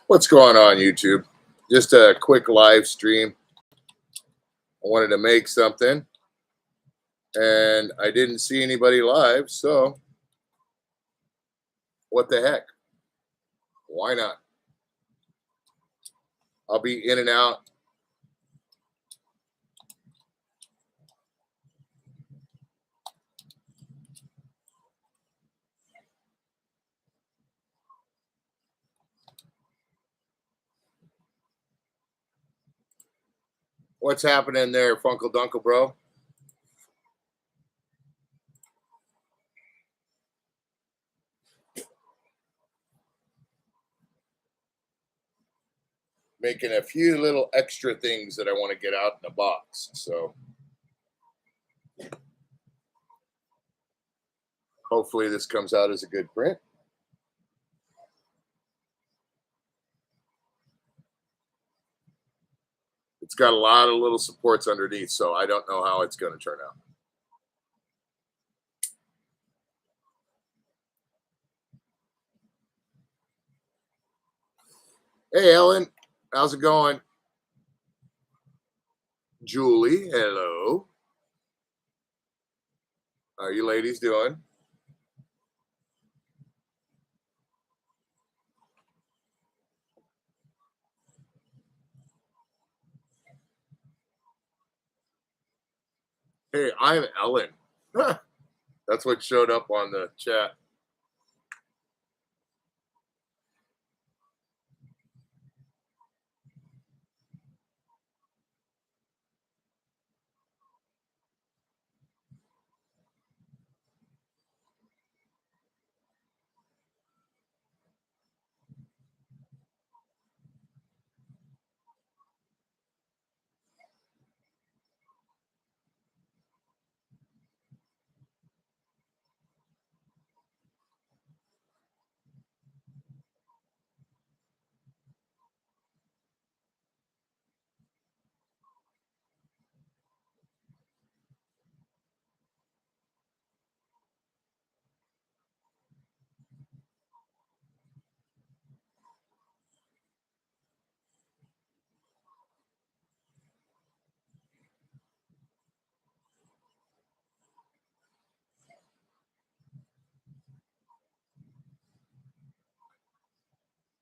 What's going on, YouTube? Just a quick live stream. I wanted to make something and I didn't see anybody live, so what the heck? Why not? I'll be in and out. What's happening there, Funkle Dunkle, bro? Making a few little extra things that I want to get out in the box. So hopefully this comes out as a good print. It's got a lot of little supports underneath, so I don't know how it's going to turn out. Hey, Ellen. How's it going? Julie, hello. How are you ladies doing? Hey, I'm Ellen. That's what showed up on the chat.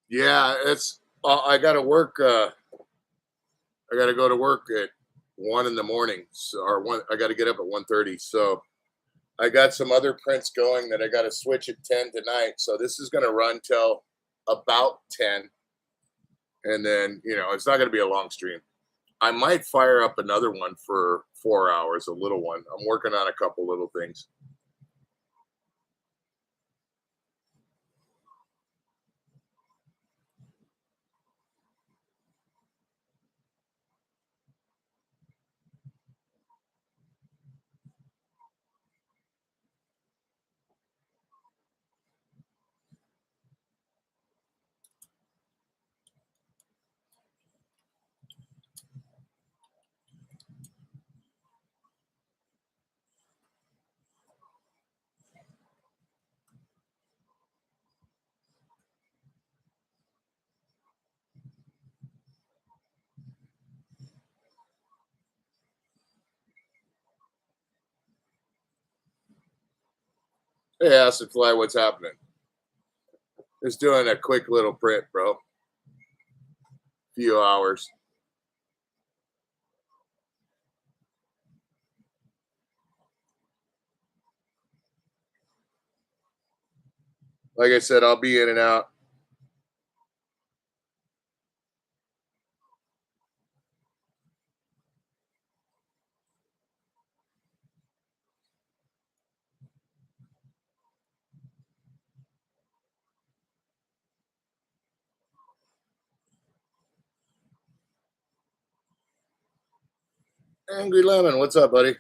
Yeah, it's I got to work. I got to go to work at 1 in the morning, so, or one. I got to get up at 1:30. So I got some other prints going that I got to switch at 10 tonight. So this is going to run till about 10, and then it's not going to be a long stream. I might fire up another one for 4 hours, a little one. I'm working on a couple little things. Hey, Acid Fly, what's happening? Just doing a quick little print, bro. Few hours. Like I said, I'll be in and out. Angry Lemon, what's up, buddy?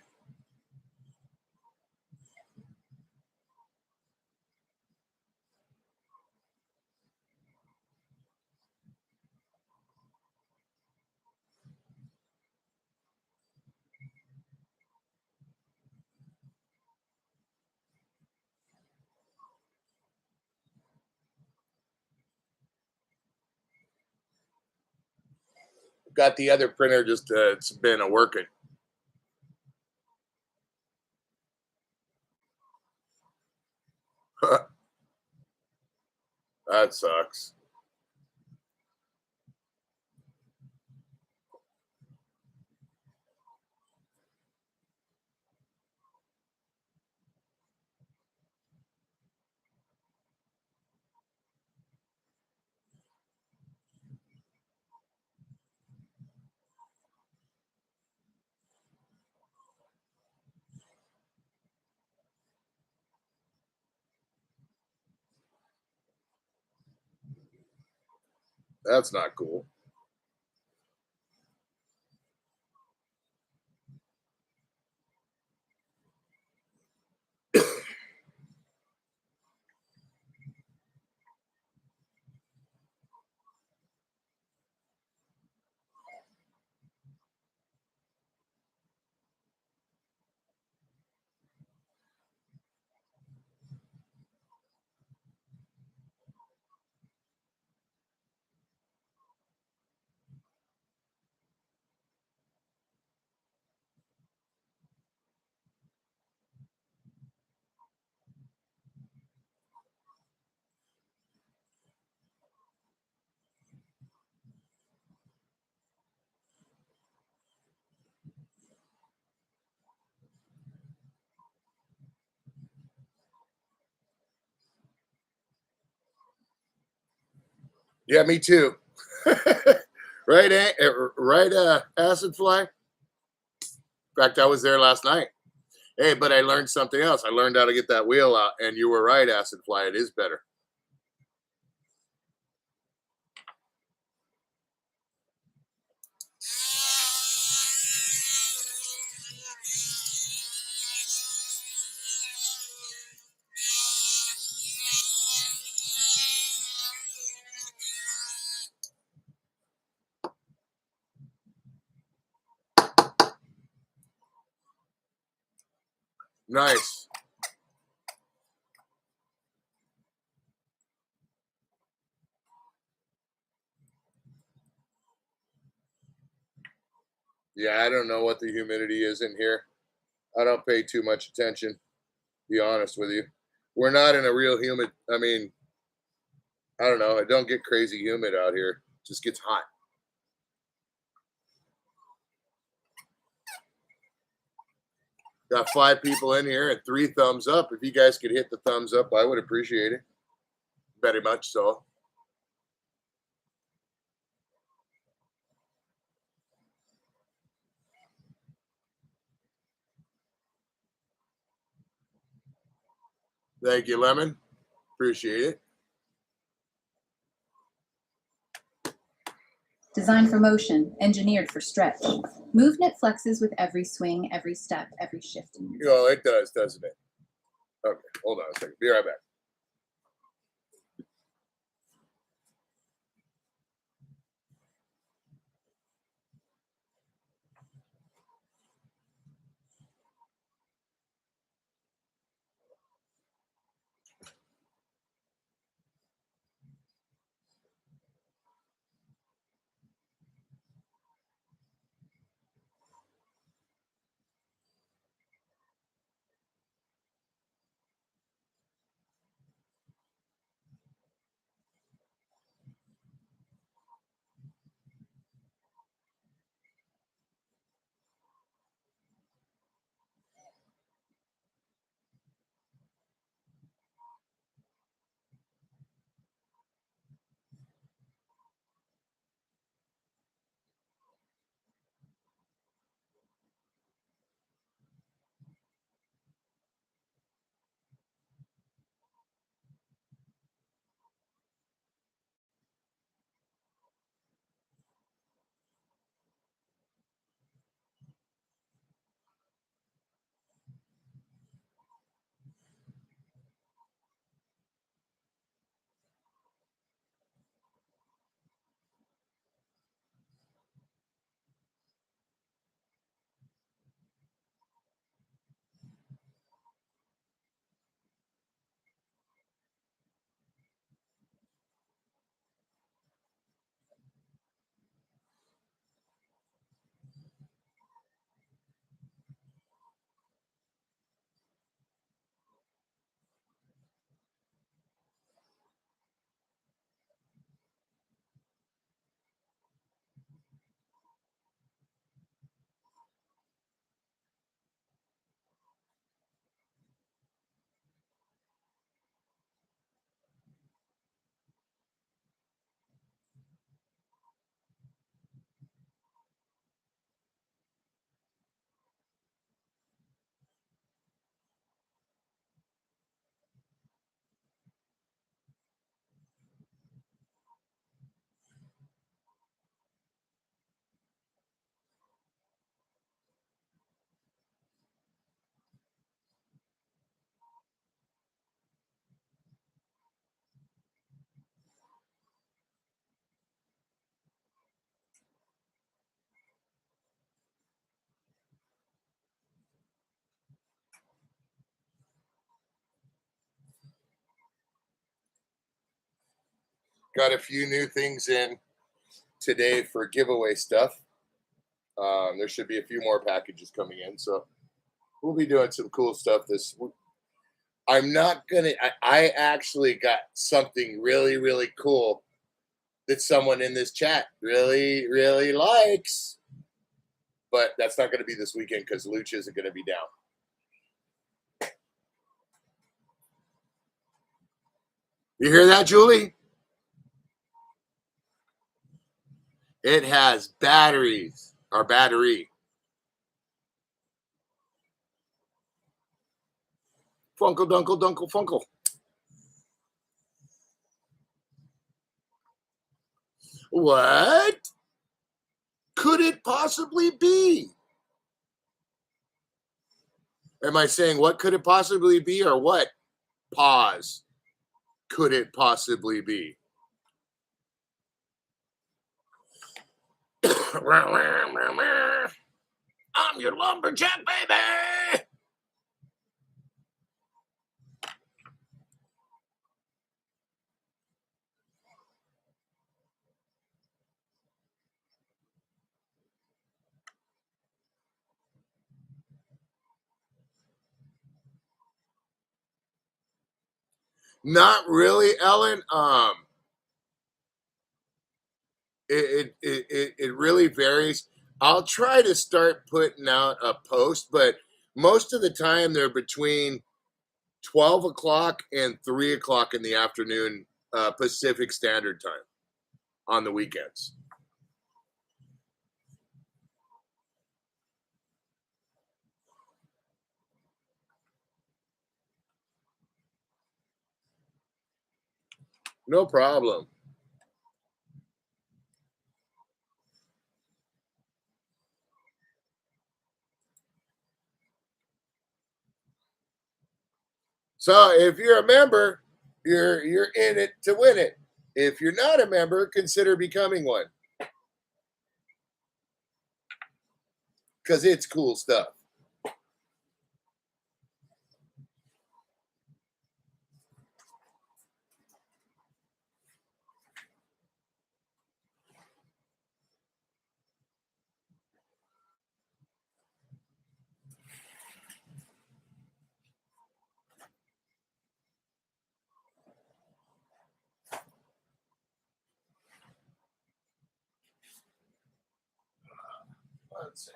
got the other printer just it's been a working. That sucks. That's not cool. Yeah, me too. Right, right, acid fly. In fact, I was there last night. Hey, but I learned something else. I learned how to get that wheel out, and you were right, acid fly. It is better. Nice. Yeah, I don't know what the humidity is in here. I don't pay too much attention, to be honest with you. We're not in a real humid. I mean, I don't know. It don't get crazy humid out here. It just gets hot. Got 5 people in here and 3 thumbs up. If you guys could hit the thumbs up, I would appreciate it. Very much so. Thank you, Lemon. Appreciate it. Designed for motion, engineered for stretch. MoveNet flexes with every swing, every step, every shift. Oh, it does, doesn't it? Okay, hold on a second. Be right back. got a few new things in today for giveaway stuff. There should be a few more packages coming in, so we'll be doing some cool stuff I'm not gonna. I actually got something really, really cool that someone in this chat really, really likes, but that's not going to be this weekend because Luch isn't going to be down. You hear that, Julie? It has batteries, or battery. Funkle, dunkle, dunkle, funkle. What could it possibly be? Am I saying what could it possibly be, or what? Pause. Could it possibly be? I'm your lumberjack, baby. Not really, Ellen. It really varies. I'll try to start putting out a post, but most of the time they're between 12 o'clock and 3 o'clock in the afternoon, Pacific Standard Time on the weekends. No problem. So if you're a member, you're in it to win it. If you're not a member, consider becoming one. Because it's cool stuff. Let's see.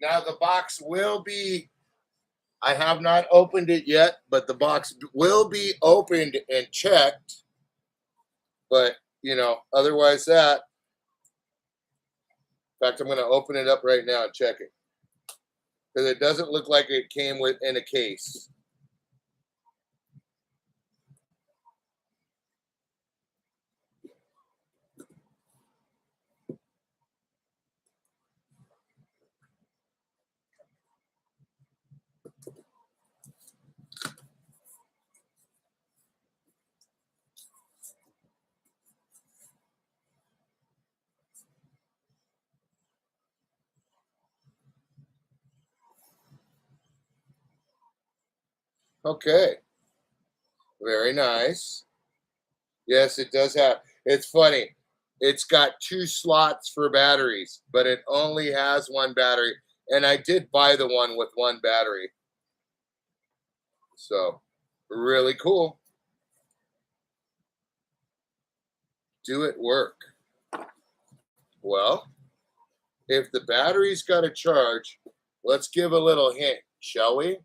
Now the box will be, I have not opened it yet, but the box will be opened and checked. But, otherwise that, in fact, I'm going to open it up right now and check it. Because it doesn't look like it came in a case. Okay. Very nice. Yes, it does have. It's funny. It's got 2 slots for batteries, but it only has 1 battery. And I did buy the one with 1 battery. So, really cool. Do it work? Well, if the battery's got a charge, let's give a little hint, shall we?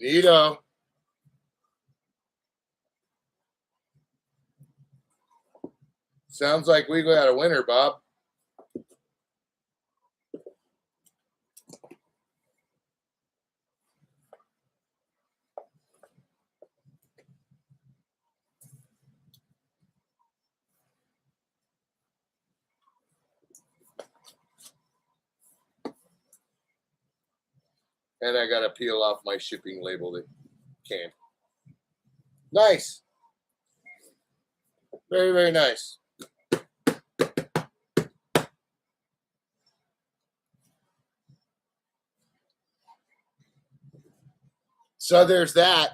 Neato. Sounds like we got a winner, Bob. And I got to peel off my shipping label that can. Nice. Very, very nice. So there's that.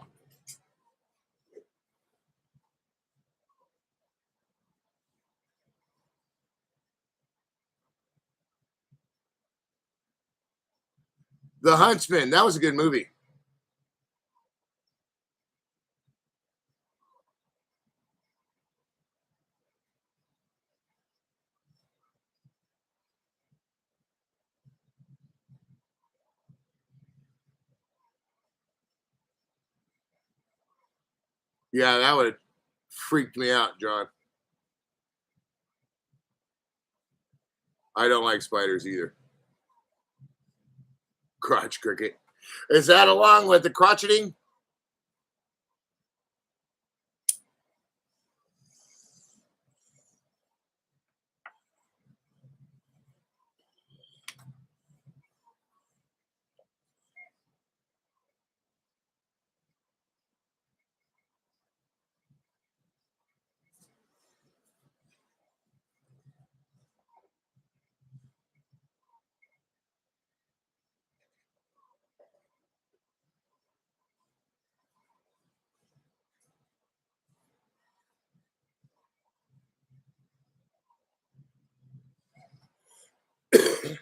The Huntsman. That was a good movie. Yeah, that would have freaked me out, John. I don't like spiders either. Crotch cricket. Is that along with the crotcheting?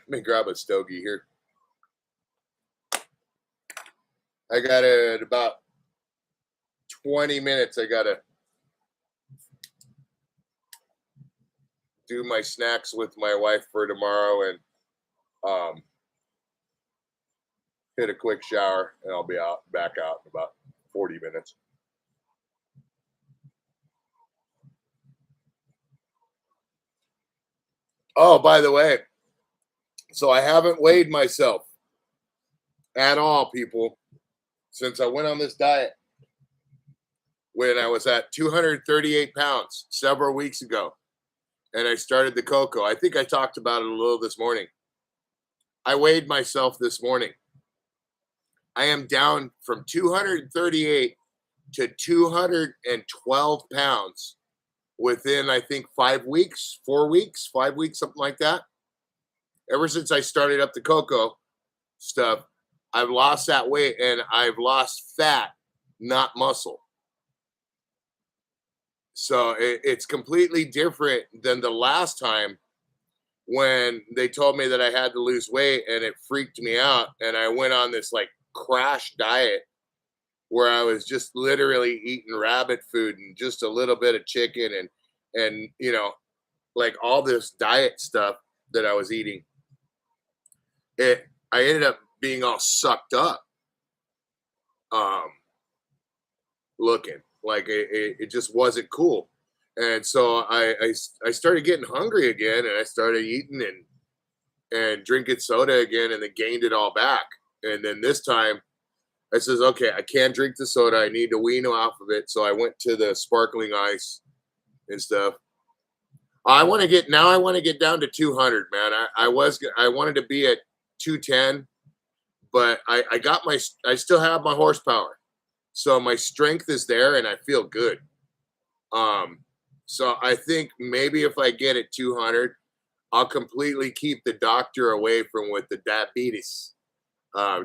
Let me grab a stogie here. I got it about 20 minutes. I got to do my snacks with my wife for tomorrow and hit a quick shower, and I'll be back out in about 40 minutes. Oh, by the way, so I haven't weighed myself at all, people, since I went on this diet when I was at 238 pounds several weeks ago, and I started the cocoa. I think I talked about it a little this morning. I weighed myself this morning. I am down from 238 to 212 pounds within, I think, 5 weeks, 4 weeks, 5 weeks, something like that. Ever since I started up the cocoa stuff, I've lost that weight, and I've lost fat, not muscle. So it's completely different than the last time when they told me that I had to lose weight, and it freaked me out. And I went on this like crash diet where I was just literally eating rabbit food and just a little bit of chicken and you know, like all this diet stuff that I was eating. I ended up being all sucked up, looking like it just wasn't cool. And so I started getting hungry again, and I started eating and drinking soda again, and then gained it all back. And then this time I says, okay, I can't drink the soda. I need to wean off of it. So I went to the sparkling ice and stuff. I want to get down to 200, man. I wanted to be at 210, but I still have my horsepower. So my strength is there and I feel good. So I think maybe if I get at 200, I'll completely keep the doctor away from with the diabetes,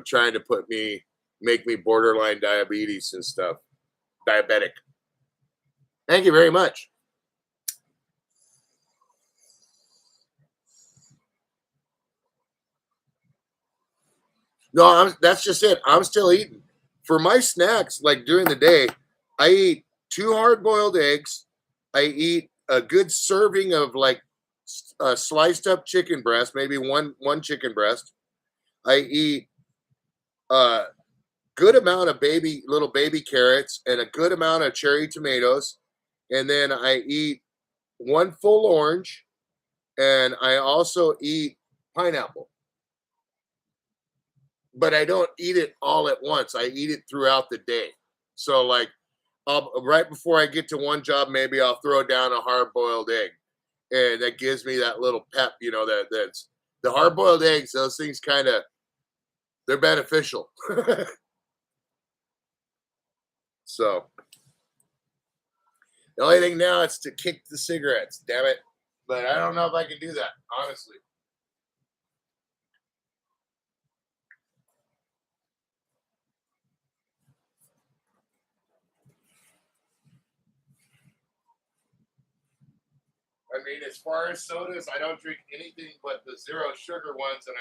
trying to make me borderline diabetes and stuff, diabetic. Thank you very much. No, that's just it. I'm still eating. For my snacks, like during the day, I eat 2 hard-boiled eggs. I eat a good serving of like sliced up chicken breast, maybe one chicken breast. I eat a good amount of little baby carrots and a good amount of cherry tomatoes, and then I eat one full orange, and I also eat pineapple. But I don't eat it all at once. I eat it throughout the day. So like right before I get to one job, maybe I'll throw down a hard boiled egg. And that gives me that little pep, that's the hard boiled eggs, those things kind of they're beneficial. So the only thing now is to kick the cigarettes, damn it. But I don't know if I can do that, honestly. I mean, as far as sodas, I don't drink anything but the zero sugar ones, and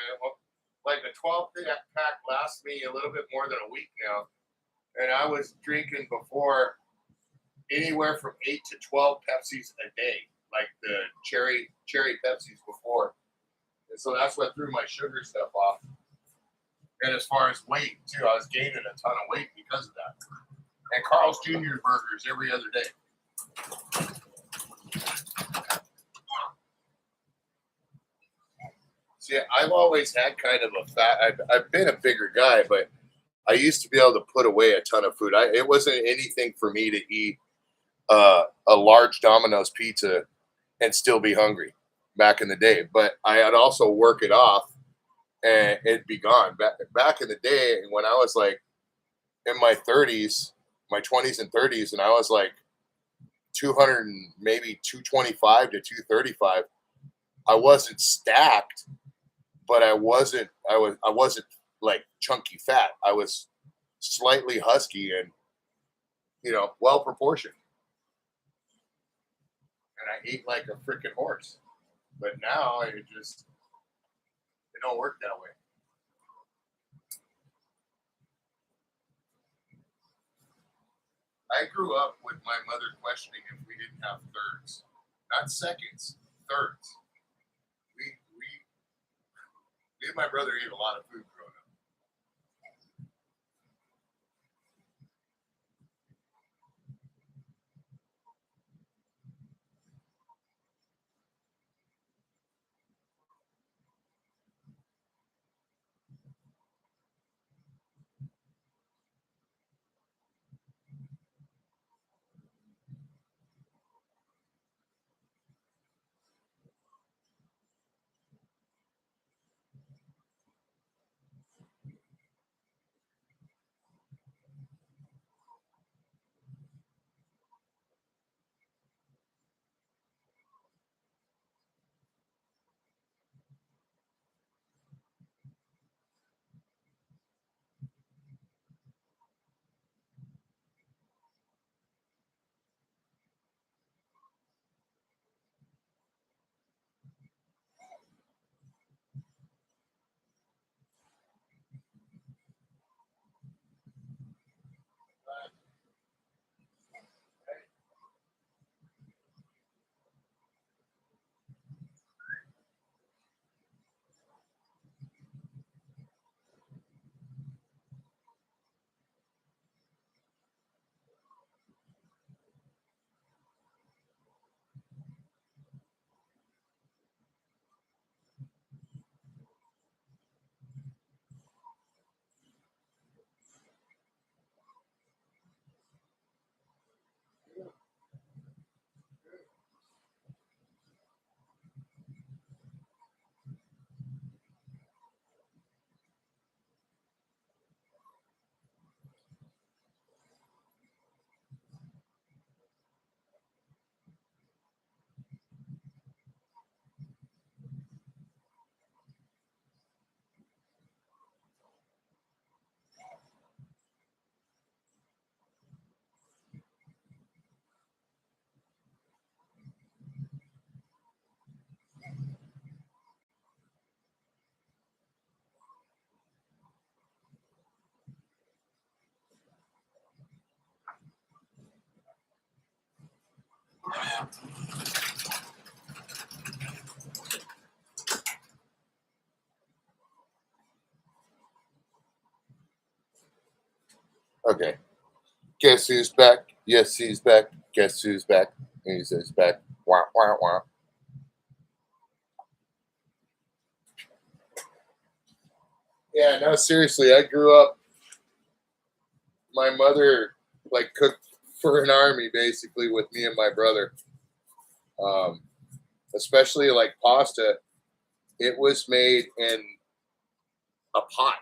like a 12 pack lasts me a little bit more than a week now. And I was drinking before anywhere from 8 to 12 Pepsis a day, like the cherry Pepsis before. And so that's what threw my sugar stuff off. And as far as weight too, I was gaining a ton of weight because of that. And Carl's Jr. burgers every other day. See, I've always had kind of a fat. I've been a bigger guy, but I used to be able to put away a ton of food. It wasn't anything for me to eat a large Domino's pizza and still be hungry back in the day. But I had also work it off and it'd be gone. Back in the day when I was like in my 30s, my 20s and 30s, and I was like 200 and maybe 225 to 235. I wasn't stacked, but I wasn't like chunky fat. I was slightly husky and well proportioned. And I ate like a freaking horse. But now it don't work that way. I grew up with my mother questioning if we didn't have thirds, not seconds, thirds. We me and my brother ate a lot of food growing up. Okay. Guess who's back? Yes, he's back. Guess who's back? He's back. Wah, wah, wah. Yeah, no, seriously, I grew up. My mother like cooked for an army basically with me and my brother. Um, Especially like pasta, it was made in a pot.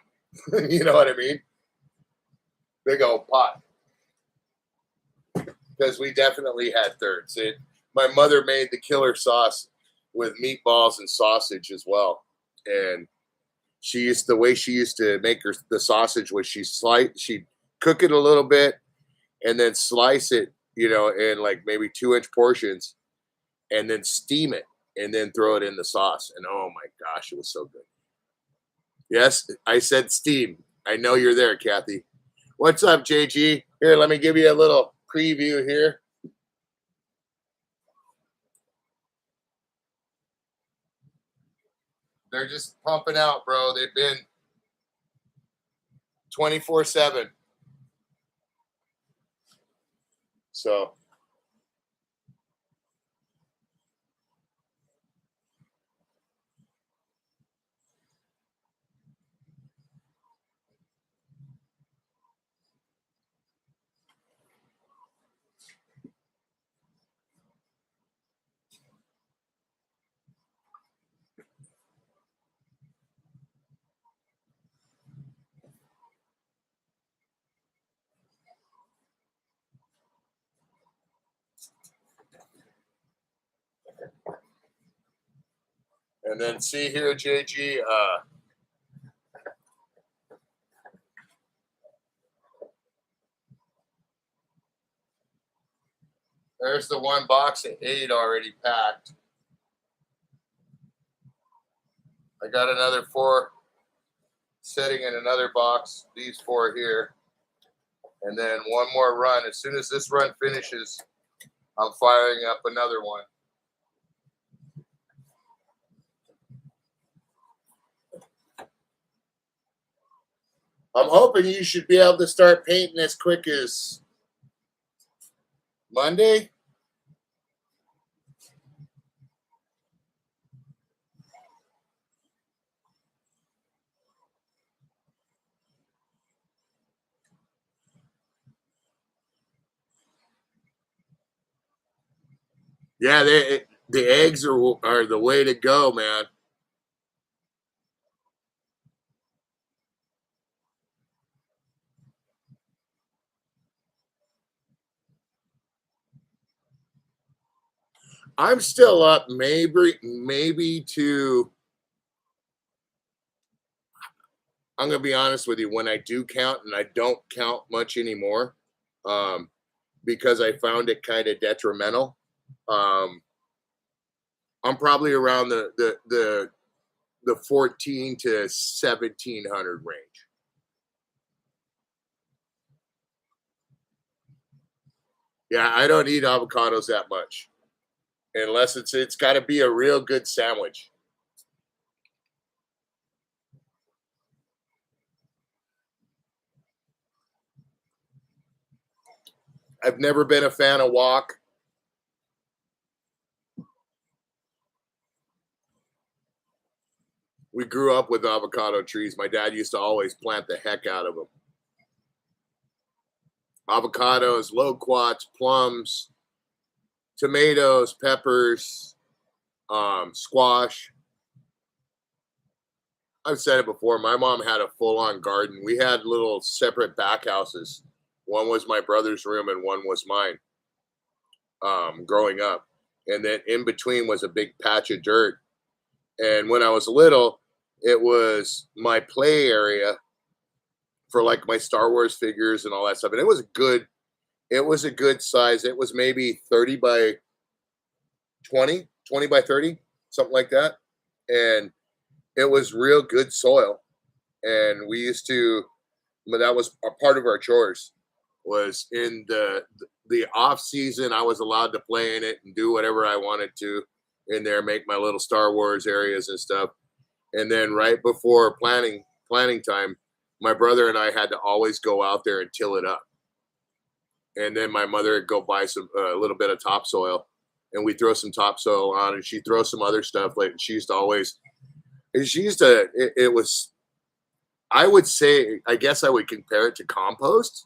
You know what I mean? Big old pot. Because we definitely had thirds. My mother made the killer sauce with meatballs and sausage as well. And the way she used to make the sausage was she'd cook it a little bit and then slice it, in like maybe 2-inch portions and then steam it and then throw it in the sauce. And oh my gosh, it was so good. Yes, I said steam. I know you're there, Kathy. What's up, JG? Here, let me give you a little preview here. They're just pumping out, bro. They've been 24/7. So, and then see here, JG. There's the one box of 8 already packed. I got another 4 sitting in another box. These 4 here. And then one more run. As soon as this run finishes, I'm firing up another one. I'm hoping you should be able to start painting as quick as Monday. Yeah, the eggs are the way to go, man. I'm still up, maybe to. I'm gonna be honest with you. When I do count, and I don't count much anymore, um, because I found it kind of detrimental. Um, I'm probably around the 14 to 1700 range. Yeah, I don't eat avocados that much unless it's got to be a real good sandwich. I've never been a fan of wok. We grew up with avocado trees. My dad used to always plant the heck out of them. Avocados, loquats, plums, tomatoes, peppers, squash. I've said it before. My mom had a full-on garden. We had little separate back houses. One was my brother's room and one was mine. Growing up, and then in between was a big patch of dirt. And when I was little, it was my play area for like my Star Wars figures and all that stuff. And it was a good size. It was maybe 30 by 20, 20 by 30, something like that. And it was real good soil. And we used to, but that was a part of our chores was in the off season. I was allowed to play in it and do whatever I wanted to in there, make my little Star Wars areas and stuff. And then right before planning time, my brother and I had to always go out there and till it up. And then my mother would go buy a little bit of topsoil and we throw some topsoil on, and she throws some other stuff. Like she used to always, and she used to. It was, I would say, I guess I would compare it to compost,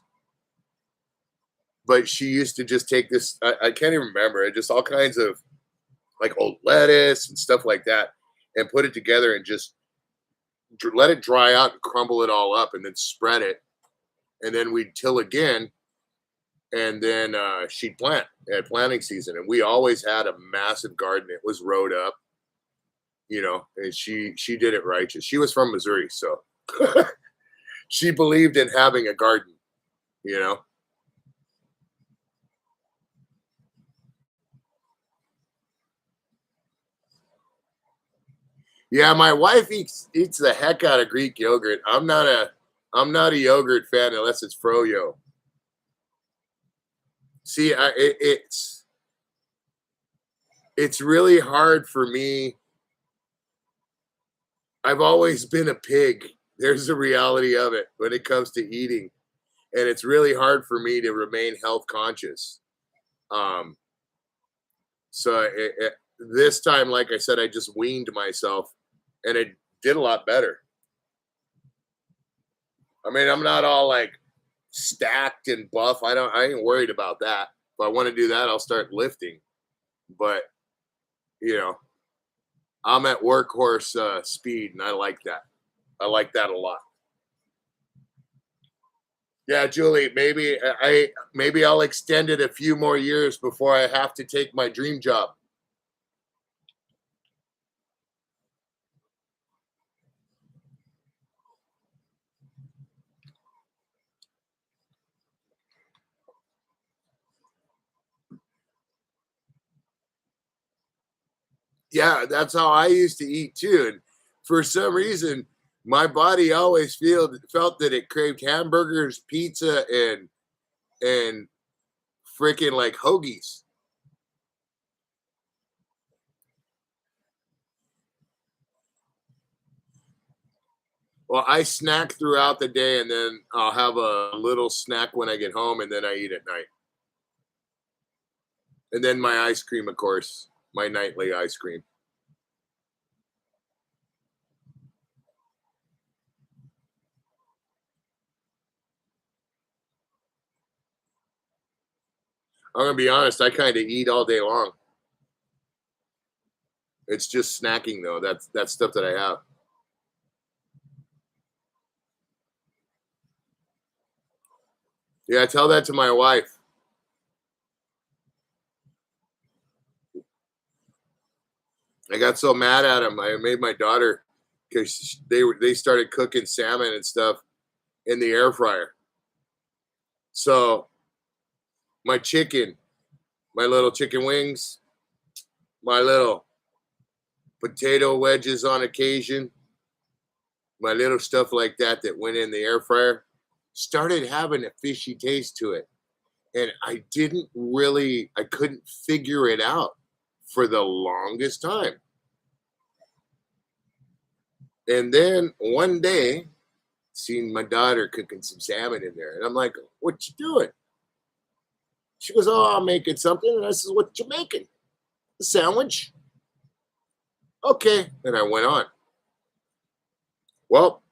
but she used to just take this. I can't even remember it. Just all kinds of like old lettuce and stuff like that, and put it together and just let it dry out and crumble it all up, and then spread it, and then we'd till again, and then she'd plant at planting season, and we always had a massive garden. It was rowed up, and she did it righteous. She was from Missouri, so she believed in having a garden, you know. Yeah, my wife eats the heck out of Greek yogurt. I'm not a yogurt fan unless it's froyo. See, it's really hard for me. I've always been a pig. There's the reality of it when it comes to eating, and it's really hard for me to remain health conscious. Um, so this time, like I said, I just weaned myself, and it did a lot better. I mean, I'm not all like stacked and buff. I ain't worried about that. If I want to do that, I'll start lifting. But you know, I'm at workhorse speed, and I like that. I like that a lot. Yeah, Julie, maybe I'll extend it a few more years before I have to take my dream job. Yeah, that's how I used to eat too. And for some reason, my body always felt that it craved hamburgers, pizza, and freaking like hoagies. Well, I snack throughout the day, and then I'll have a little snack when I get home, and then I eat at night. And then my ice cream, of course, my nightly ice cream. I'm gonna be honest, I kind of eat all day long. It's just snacking though. That's stuff that I have. Yeah, tell that to my wife. I got so mad at him. I made my daughter because they started cooking salmon and stuff in the air fryer. So my chicken, my little chicken wings, my little potato wedges on occasion, my little stuff like that went in the air fryer, started having a fishy taste to it. And I couldn't figure it out for the longest time. And then one day, seen my daughter cooking some salmon in there. And I'm like, what you doing? She goes, oh, I'm making something. And I says, what you making? A sandwich. Okay. And I went on. Well,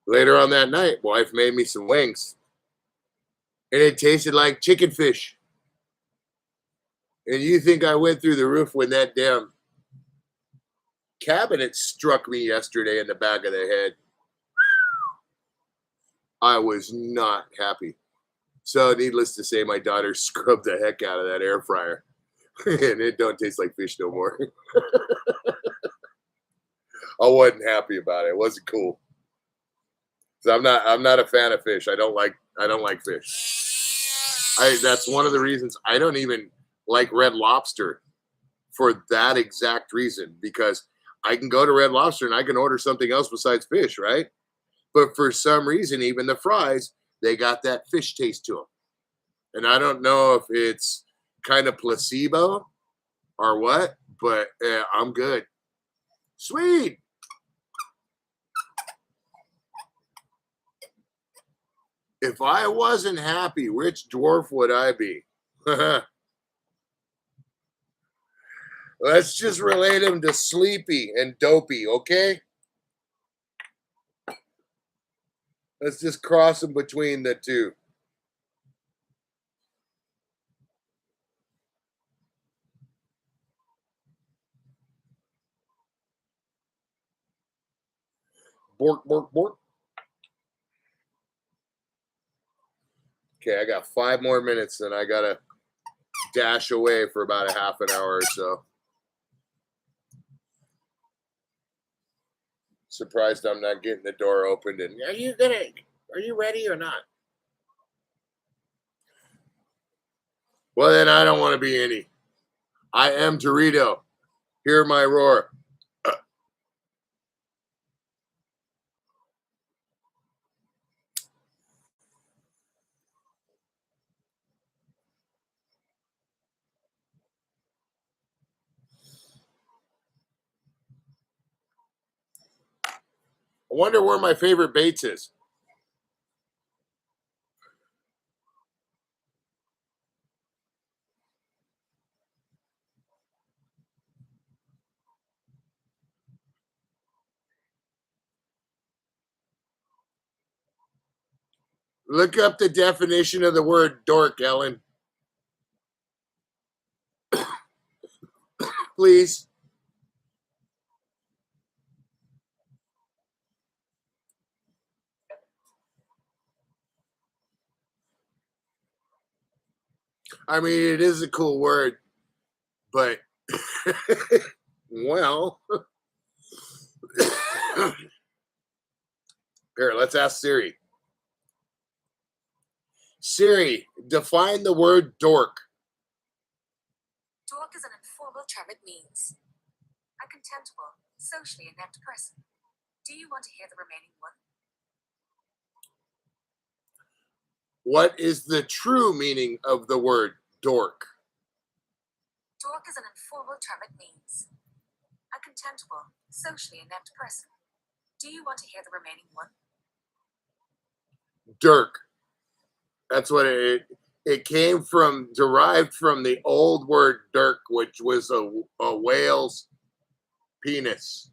later on that night, wife made me some wings. And it tasted like chicken fish. And you think I went through the roof when that damn cabinet struck me yesterday in the back of the head? I was not happy. So, needless to say, my daughter scrubbed the heck out of that air fryer, and it don't taste like fish no more. I wasn't happy about it. It wasn't cool. So I'm not a fan of fish. I don't like fish. That's one of the reasons I don't even like Red Lobster for that exact reason, because I can go to Red Lobster and I can order something else besides fish, right? But for some reason, even the fries, they got that fish taste to them. And I don't know if it's kind of placebo or what, but I'm good. Sweet. If I wasn't happy, which dwarf would I be? Let's just relate him to sleepy and dopey, okay? Let's just cross him between the two. Bork, bork, bork. Okay, I got 5 more minutes, and I gotta dash away for about a half an hour or so. Surprised I'm not getting the door opened. And are you ready or not? Well, then I don't want to be any. I am Dorito. Hear my roar. I wonder where my favorite Bates is. Look up the definition of the word dork, Ellen. Please. I mean, it is a cool word, but well, here, let's ask Siri. Siri, define the word dork. Dork is an informal term. It means a contemptible, socially inept person. Do you want to hear the remaining one? What is the true meaning of the word dork? Dork is an informal term. It means a contemptible, socially inept person. Do you want to hear the remaining one? Dirk. That's what it came from, derived from the old word dirk, which was a whale's penis.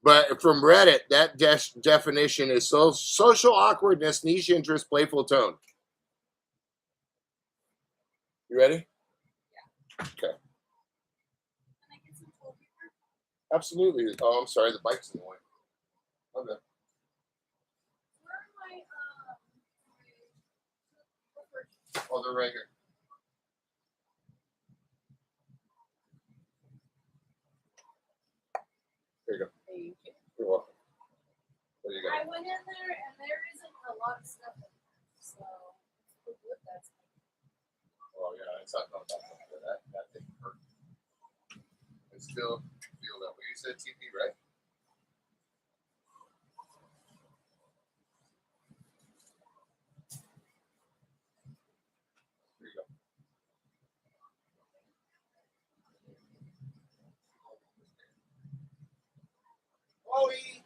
But from Reddit, that definition is social awkwardness, niche interest, playful tone. You ready? Yeah. Okay. Can I get some toilet paper? Absolutely. Oh, I'm sorry. The bike's in the way. Okay. Where are my Oh, they're right here. Here you go. Thank you. You're welcome. What do you got? I went in there and there isn't a lot of stuff in there, so that's. Oh yeah, it's not that thing hurt. I still feel that way. You said TP, right? Here you go. Ollie.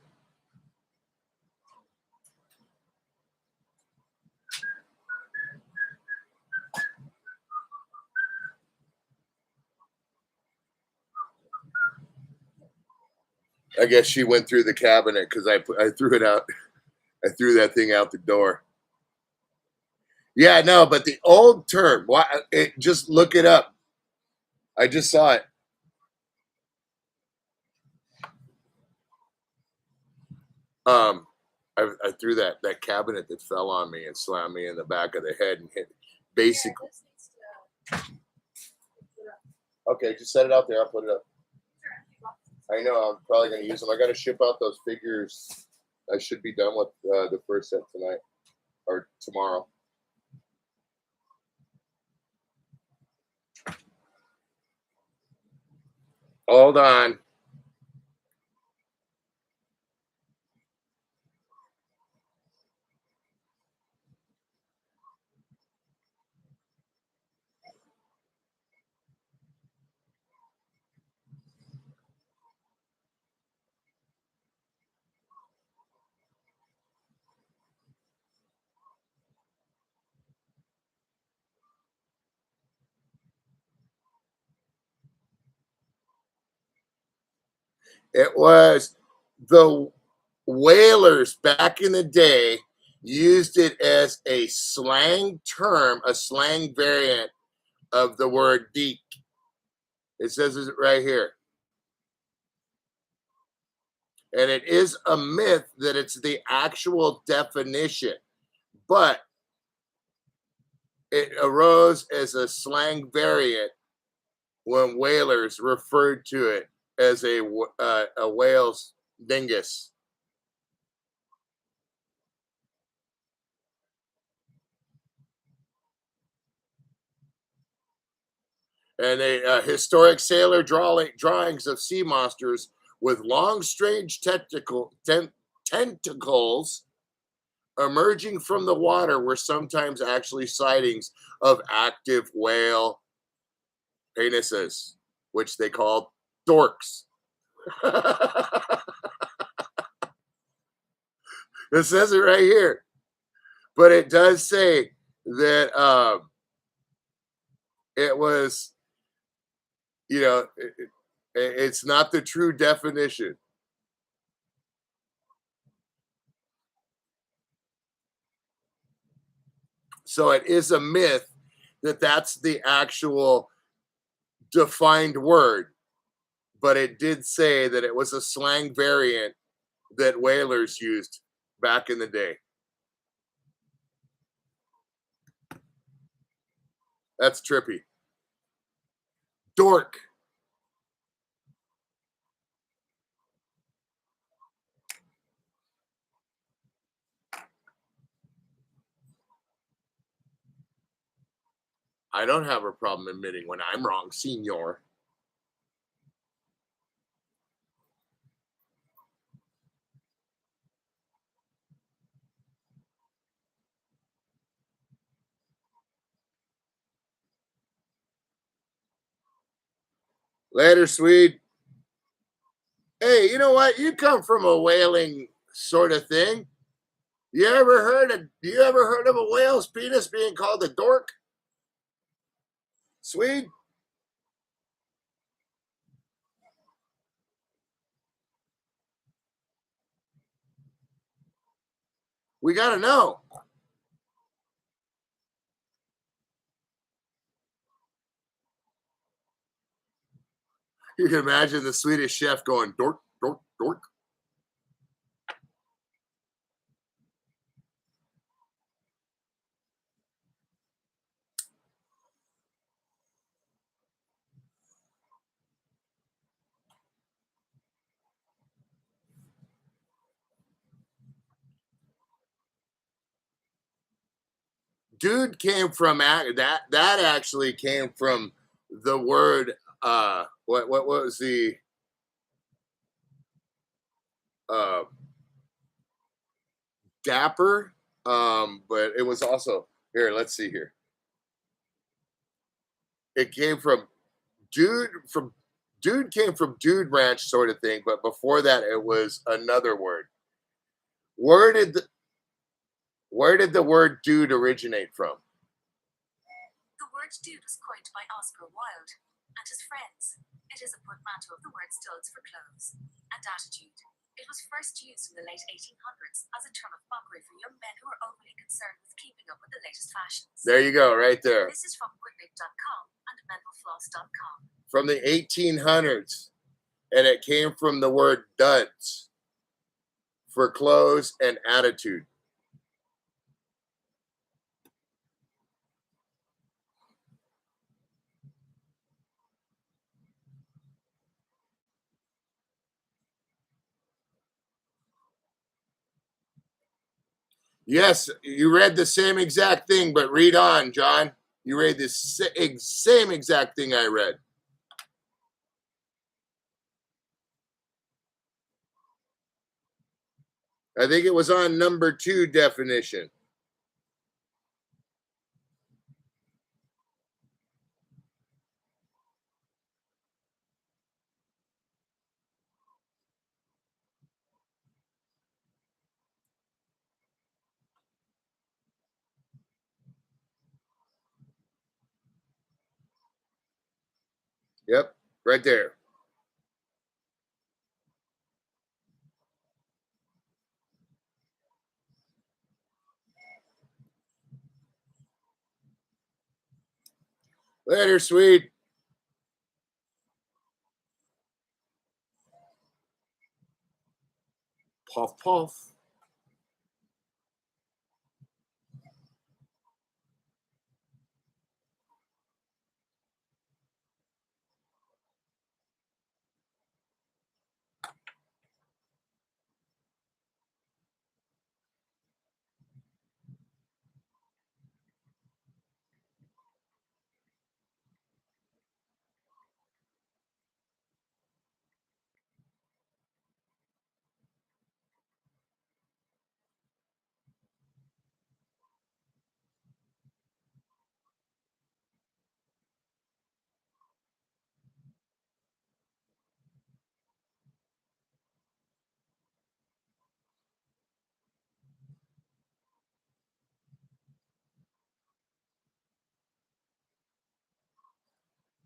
I guess she went through the cabinet because I threw it out. I threw that thing out the door. Yeah, no, but the old term. Why? Just look it up. I just saw it. I threw that cabinet that fell on me and slammed me in the back of the head and hit. Basically. Okay, just set it out there. I'll put it up. I know. I'm probably going to use them. I got to ship out those figures. I should be done with the first set tonight or tomorrow. Hold on. It was the whalers back in the day used it as a slang term, a slang variant of the word deek. It says it right here. And it is a myth that it's the actual definition, but it arose as a slang variant when whalers referred to it as a whale's dingus. And historic sailor drawings of sea monsters with long, strange tentacles emerging from the water were sometimes actually sightings of active whale penises, which they called dorks. It says it right here, but it does say that it was, it's not the true definition. So it is a myth that that's the actual defined word, but it did say that it was a slang variant that whalers used back in the day. That's trippy. Dork. I don't have a problem admitting when I'm wrong, senor. Later, Swede. Hey, you know what? You come from a whaling sort of thing. You ever heard of a whale's penis being called a dork? Swede? We gotta know. You can imagine the Swedish chef going dork, dork, dork. Dude came from that actually came from the word what was the uh dapper, but it was also here, let's see here. It came from dude came from dude ranch sort of thing, but before that it was another word. Where did the where did the word dude originate from? The word dude was coined by Oscar Wilde and his friends. It is a portmanteau of the word stilts for clothes and attitude. It was first used in the late 1800s as a term of mockery for young men who were overly concerned with keeping up with the latest fashions. There you go, right there. This is from Woodnick.com and mentalfloss.com. From the 1800s, and it came from the word duds for clothes and attitude. Yes, you read the same exact thing, but read on, John. You read the same exact thing I read. I think it was on number 2 definition. Yep, right there. Later, sweet. Puff, puff.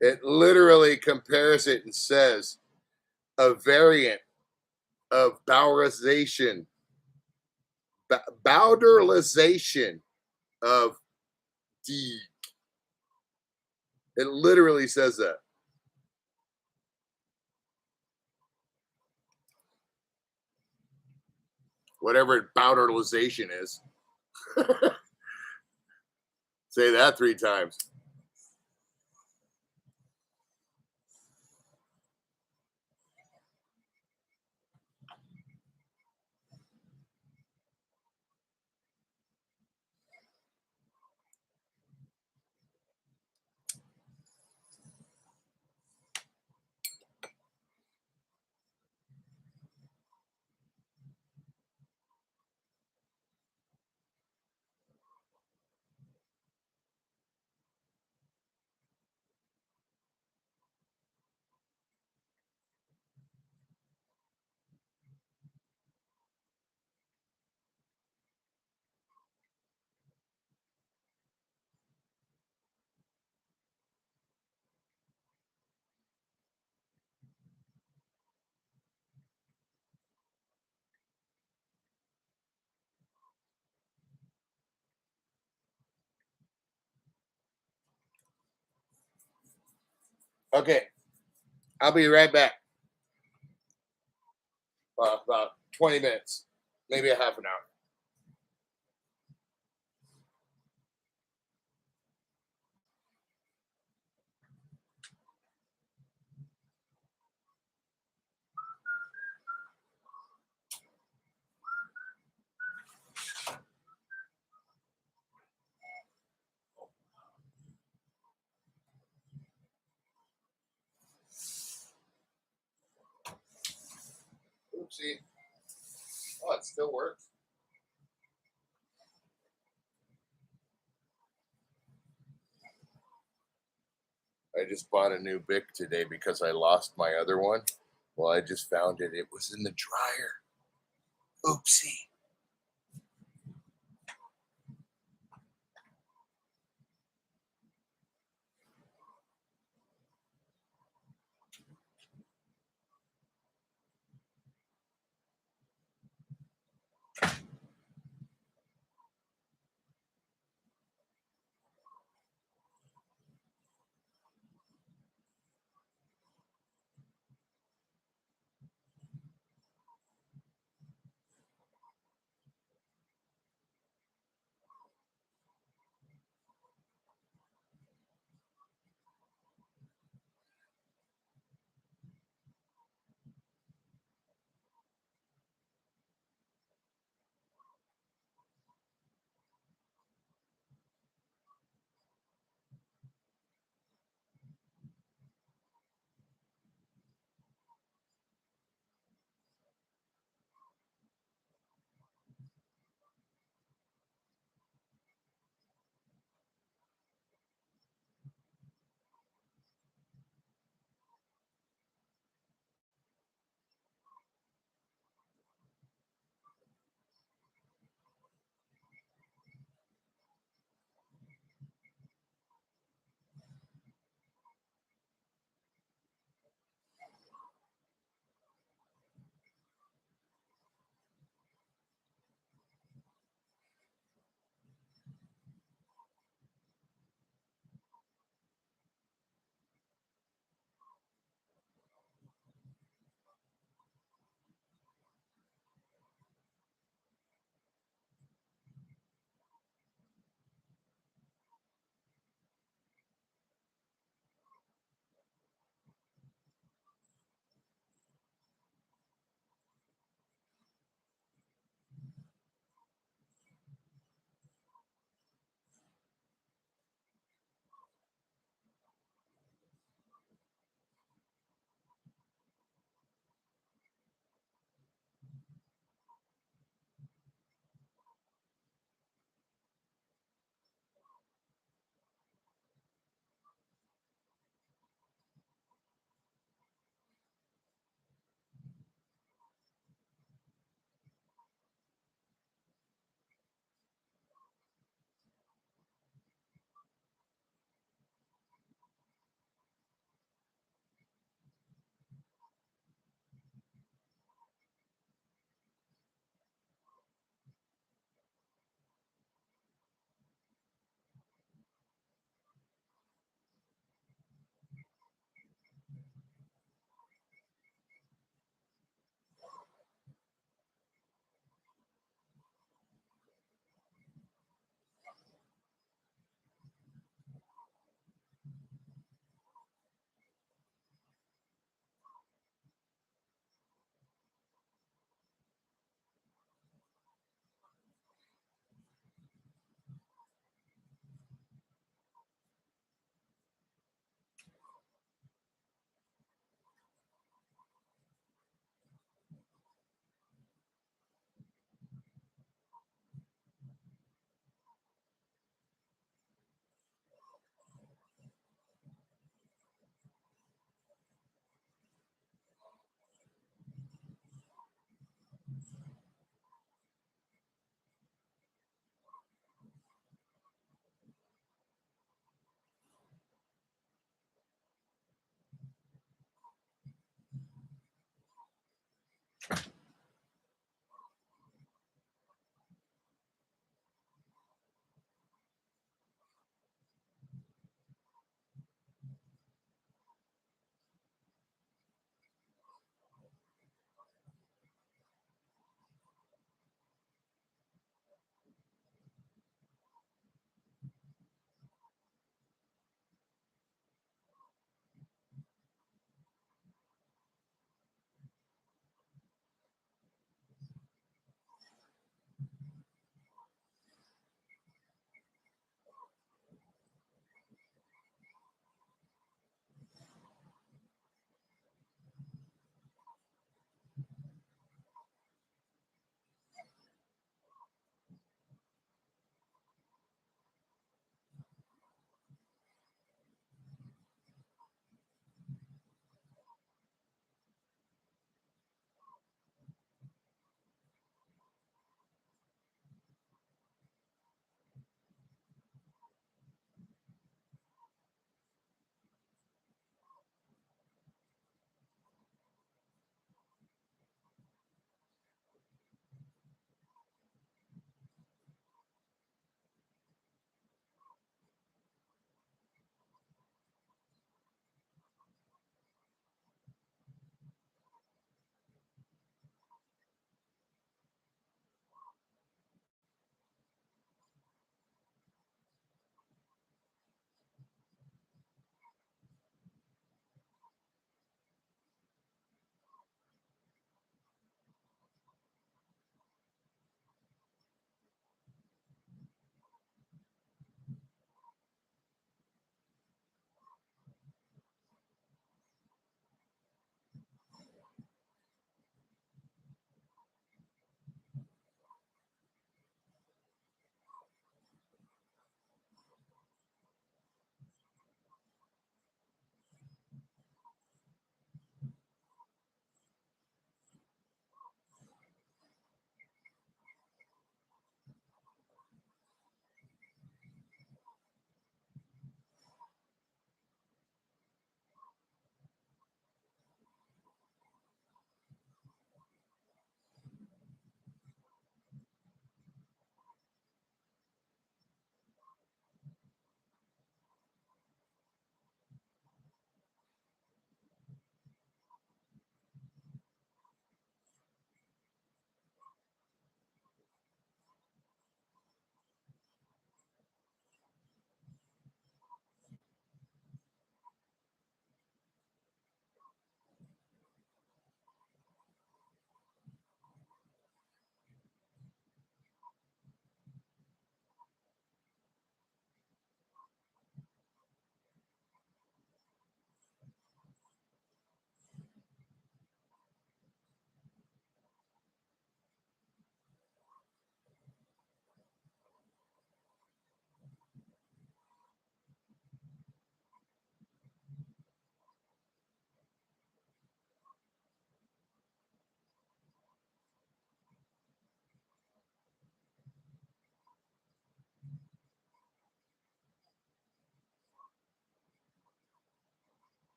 It literally compares it and says a variant of Bowderization, Bowderization of D. It literally says that. Whatever Bowderization is. Say that 3 times. Okay, I'll be right back. About 20 minutes, maybe a half an hour. Oopsie. Oh, it still works. I just bought a new Bic today because I lost my other one. Well, I just found it. It was in the dryer. Oopsie.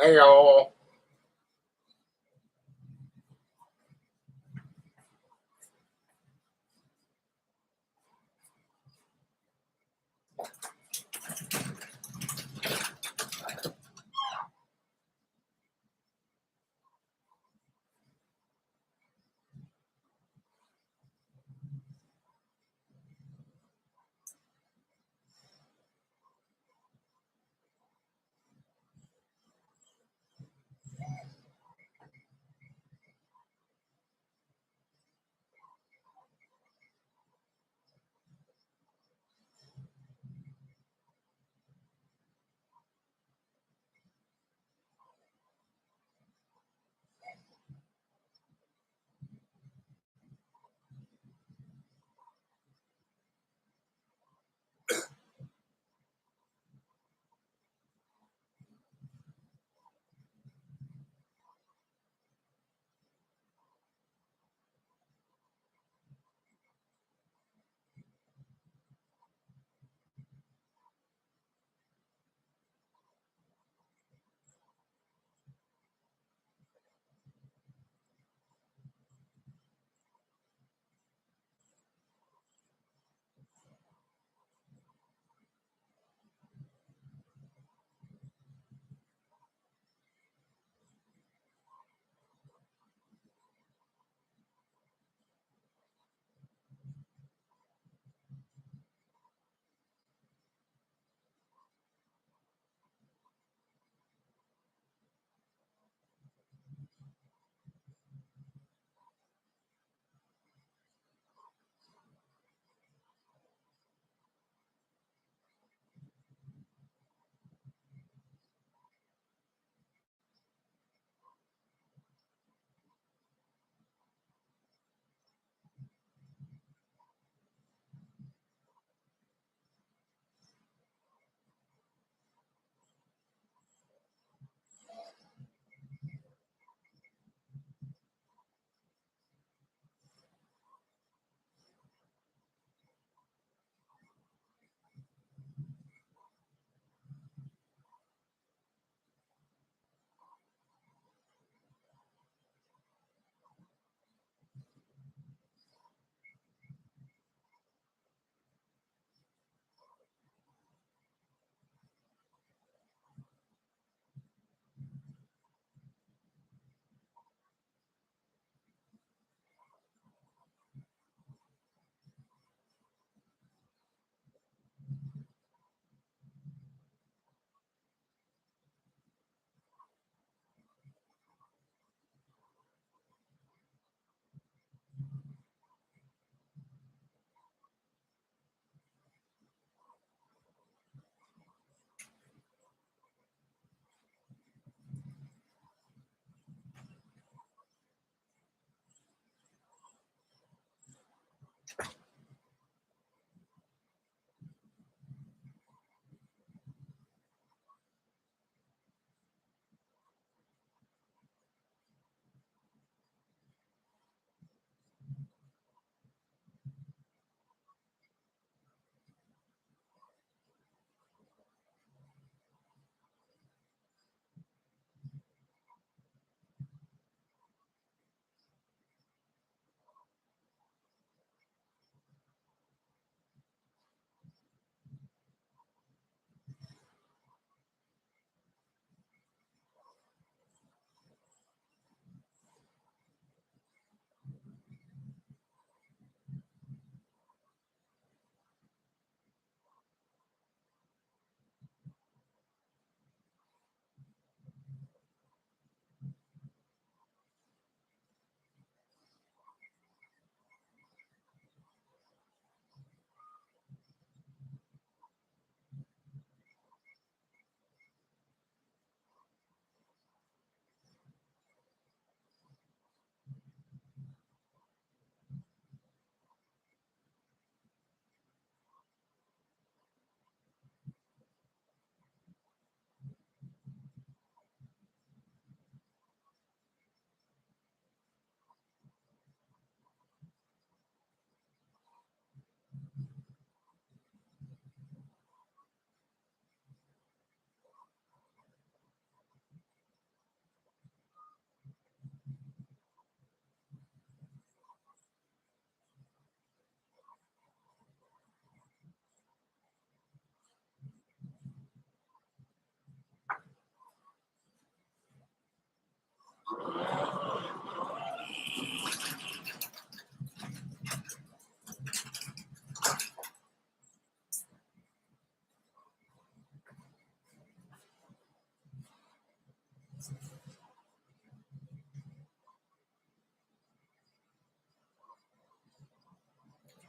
Hey y'all.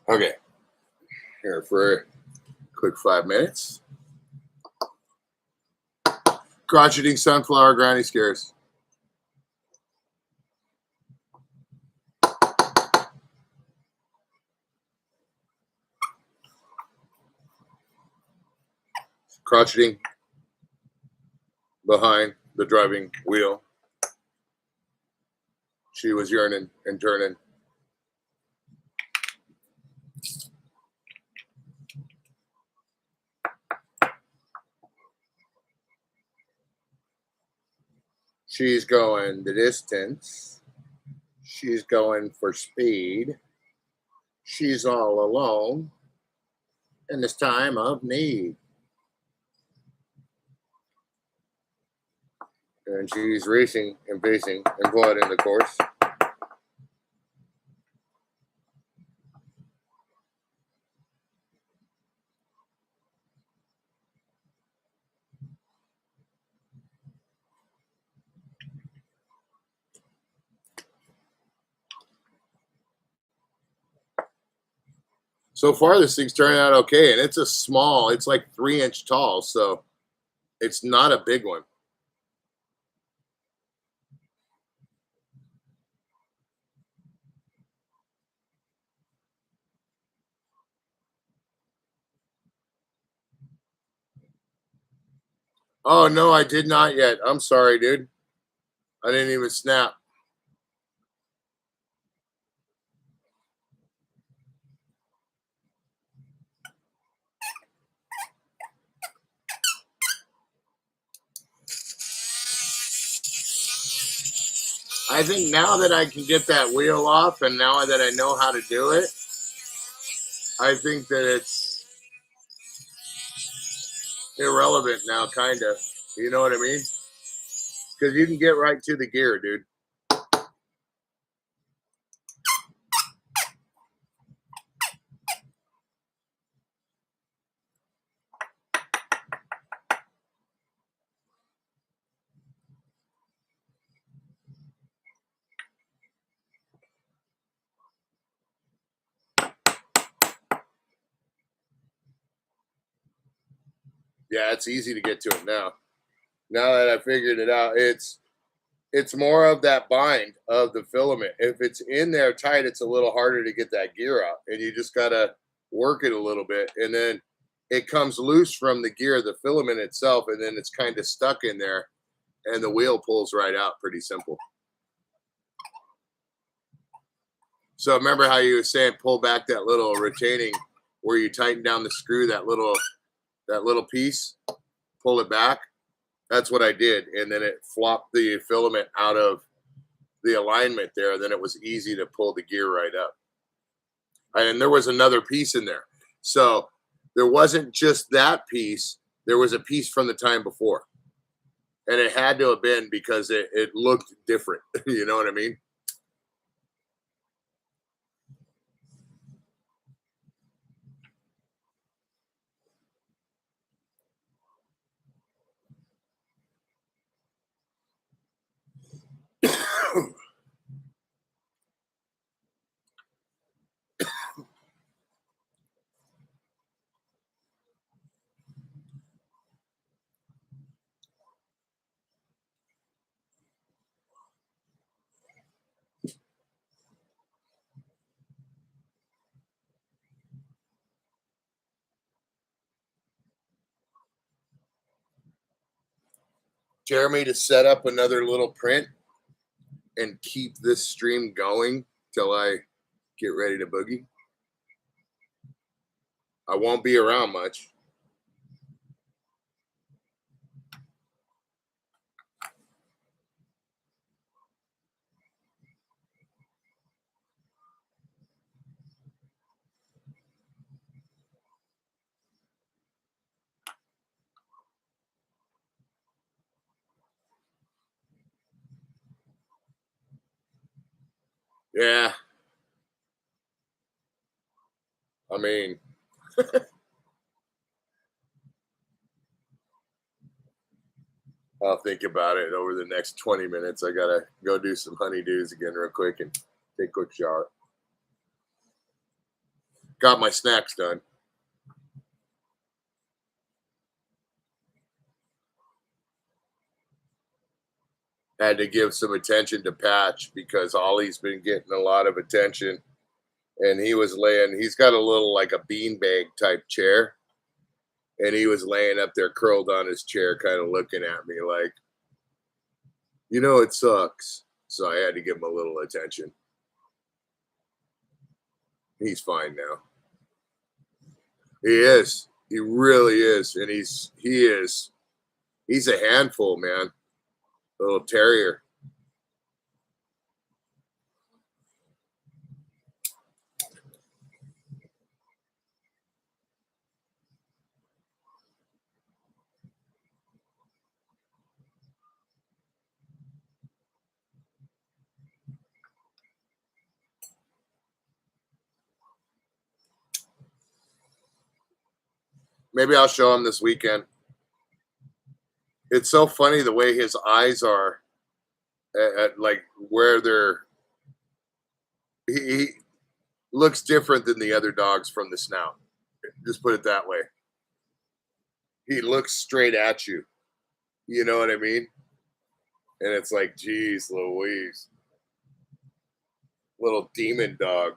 Okay. Here for a quick 5 minutes. Crotcheting sunflower granny scares. Crotcheting behind the driving wheel. She was yearning and turning. She's going the distance. She's going for speed. She's all alone in this time of need. And she's racing and pacing and plotting the course. So far, this thing's turning out okay, and it's a small. It's like 3-inch tall, so it's not a big one. Oh no, I did not yet. I'm sorry, dude. I didn't even snap. I think now that I can get that wheel off and now that I know how to do it, I think that it's irrelevant now, kind of. You know what I mean? Because you can get right to the gear, dude. Yeah, it's easy to get to it now. Now that I figured it out, it's more of that bind of the filament. If it's in there tight, it's a little harder to get that gear out, and you just gotta work it a little bit, and then it comes loose from the gear, the filament itself, and then it's kind of stuck in there, and the wheel pulls right out. Pretty simple. So remember how you were saying pull back that little retaining where you tighten down the screw, that little piece, pull it back. That's what I did, and then it flopped the filament out of the alignment there. Then it was easy to pull the gear right up. And there was another piece in there, so there wasn't just that piece. There was a piece from the time before, and it had to have been because it looked different. You know what I mean? Jeremy, to set up another little print and keep this stream going till I get ready to boogie. I won't be around much. Yeah. I mean, I'll think about it over the next 20 minutes. I gotta go do some honeydews again real quick and take a quick shower. Got my snacks done. Had to give some attention to Patch because Ollie's been getting a lot of attention. And he's got a little like a beanbag type chair. And he was laying up there curled on his chair, kind of looking at me like, it sucks. So I had to give him a little attention. He's fine now. He is. He really is. And he's a handful, man. Little terrier. Maybe I'll show him this weekend. It's so funny the way his eyes are at like where he looks different than the other dogs from the snout. Just put it that way. He looks straight at you. You know what I mean? And it's like, geez, Louise. Little demon dog.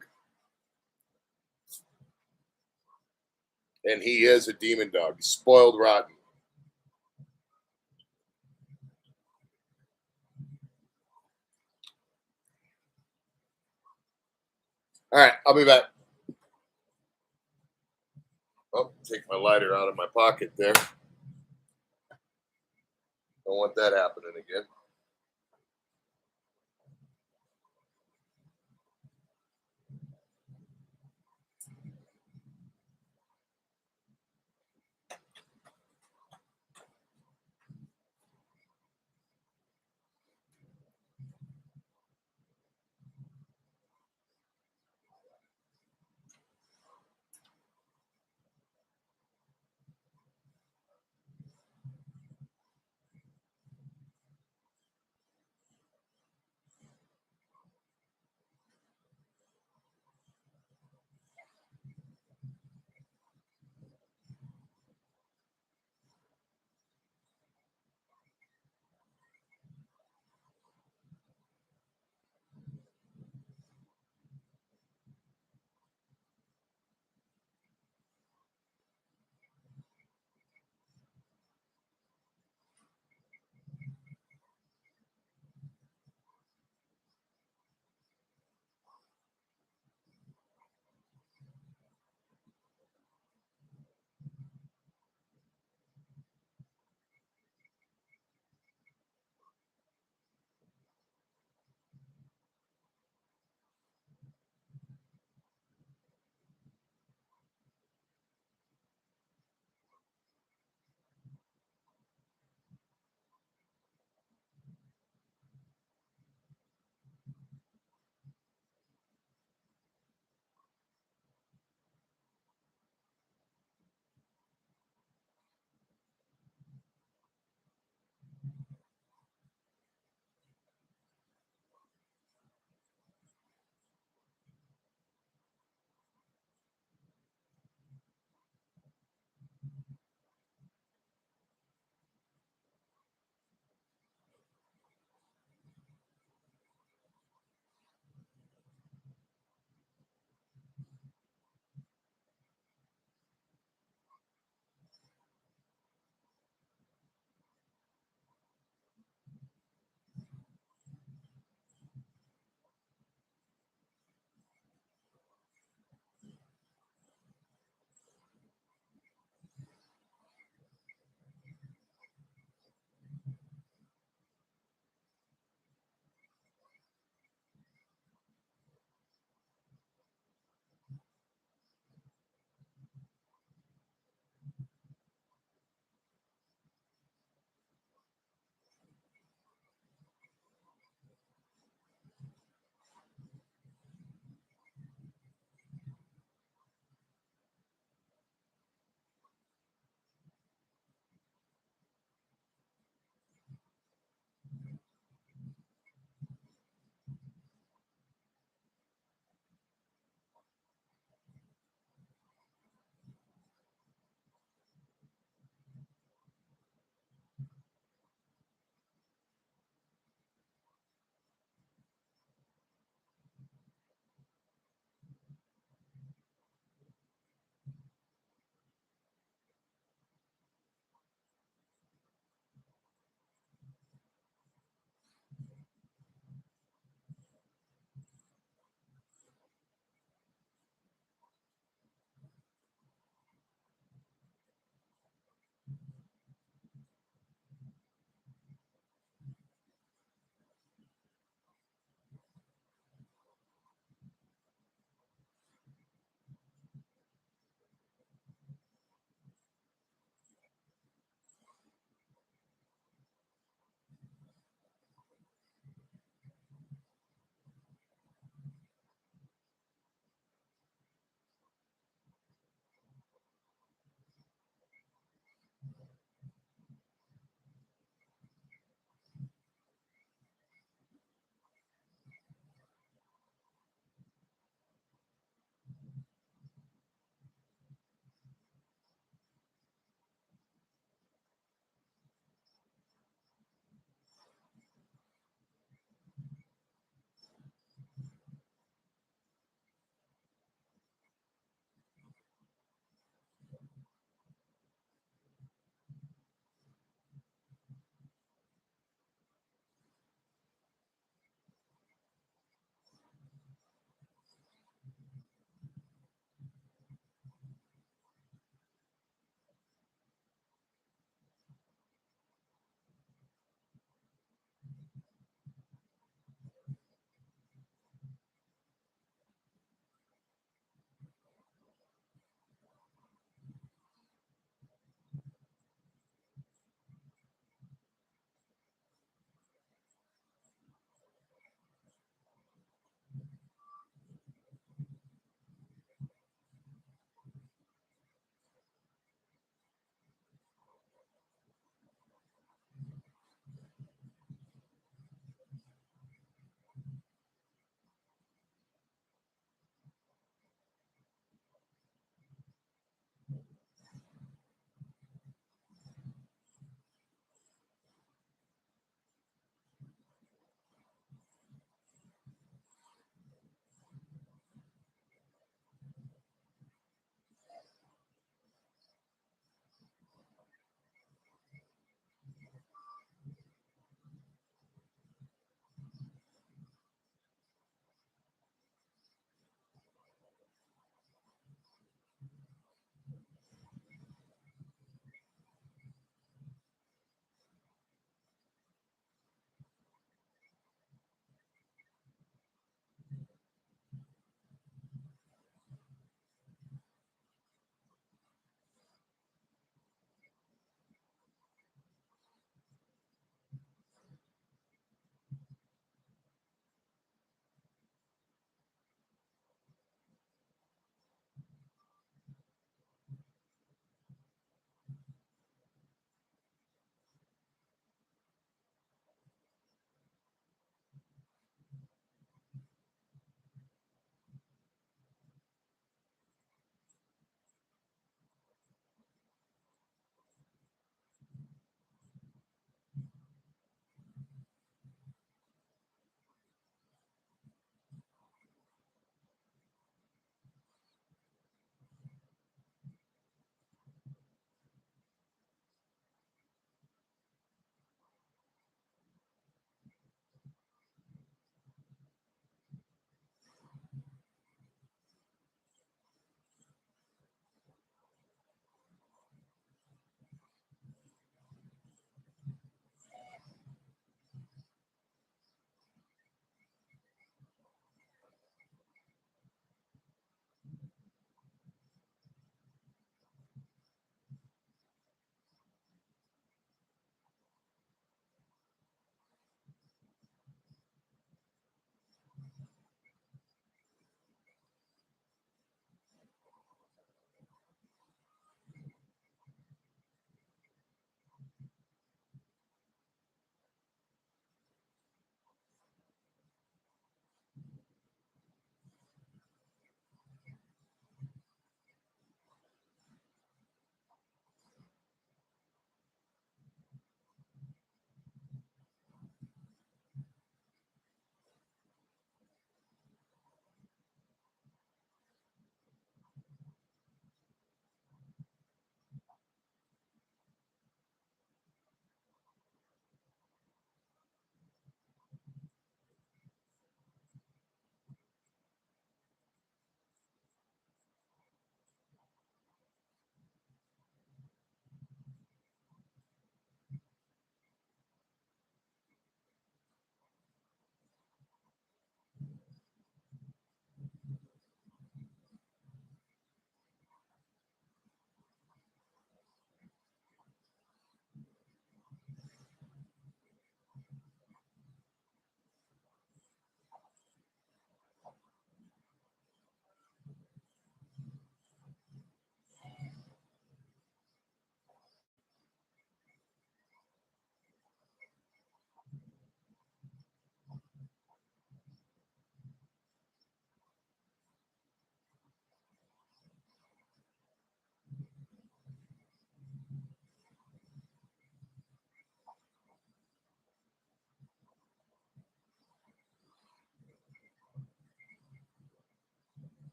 And he is a demon dog. He's spoiled rotten. All right, I'll be back. Oh, take my lighter out of my pocket there. Don't want that happening again.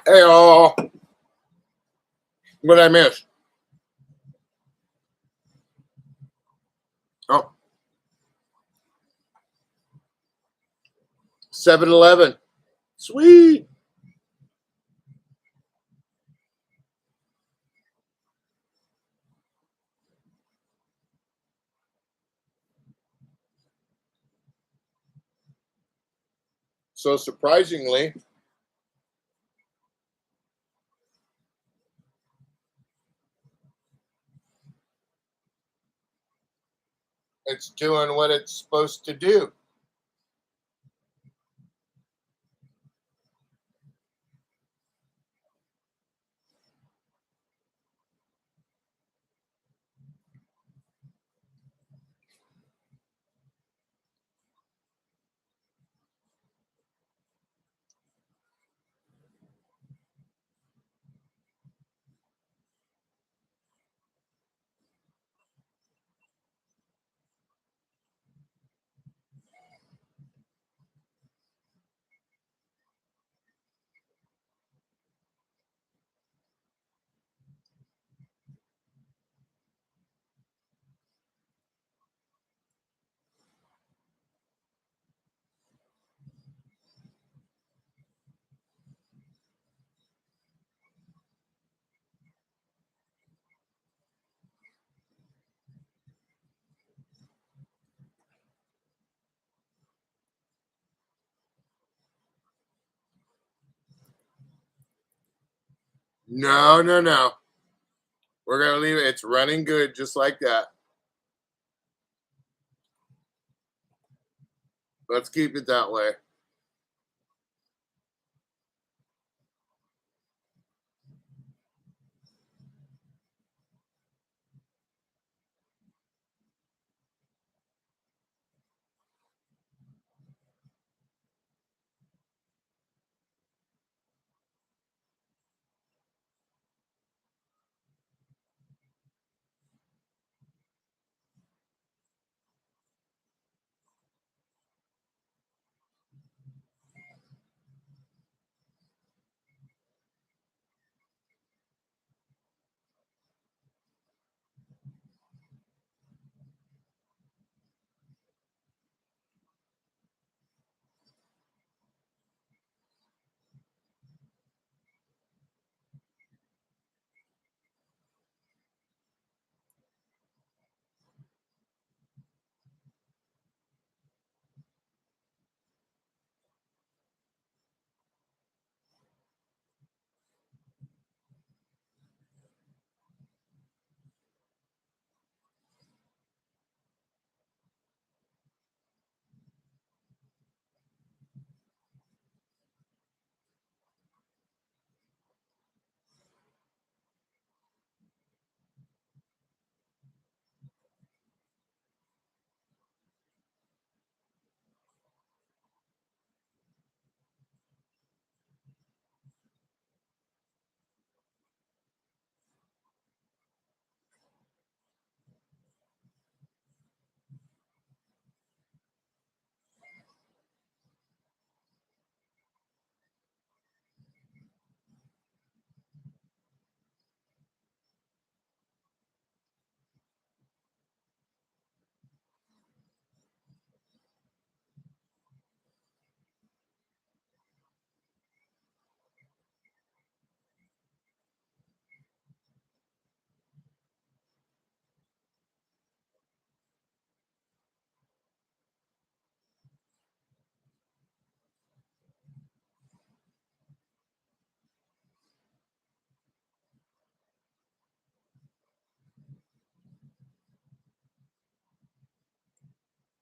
Hey, all. What did I miss? Oh, 7-Eleven. Sweet. So surprisingly, it's doing what it's supposed to do. No, no, no. We're going to leave it. It's running good just like that. Let's keep it that way.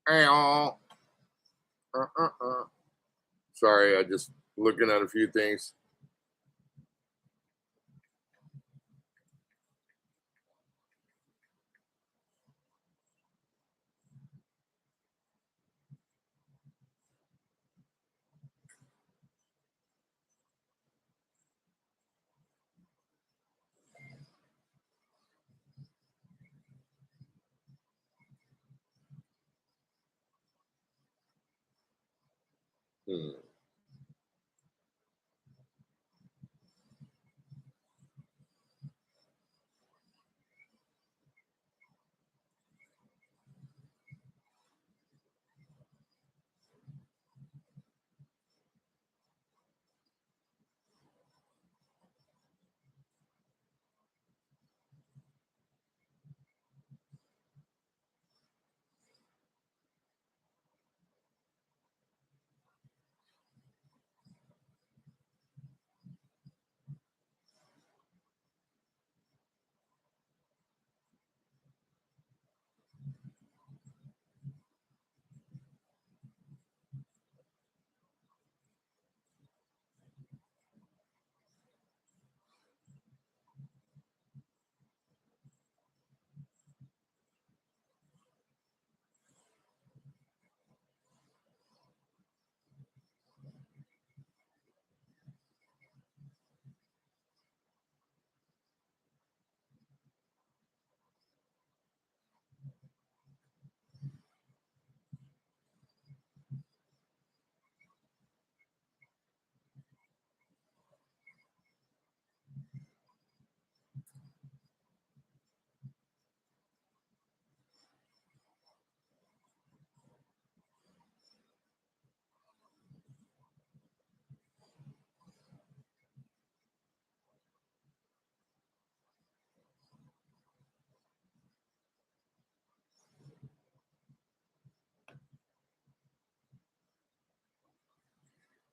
Hey, all. Sorry, I just looking at a few things. Hmm.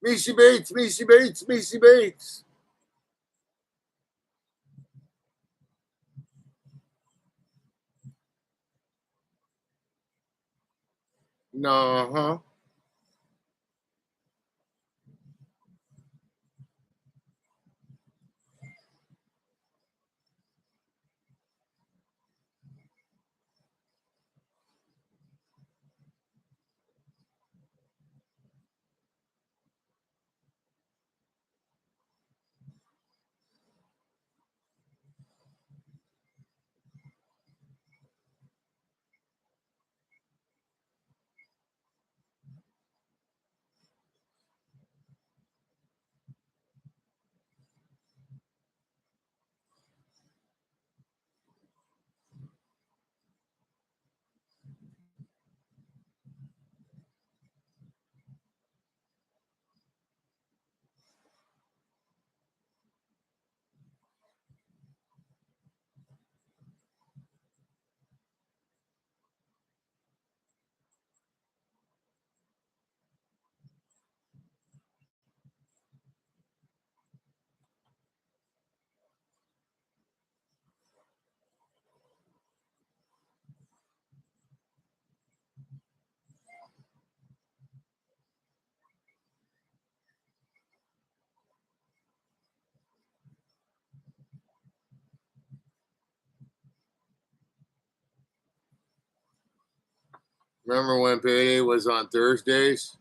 Missy Bates, Missy Bates, Missy Bates. No, huh? Remember when payday was on Thursdays?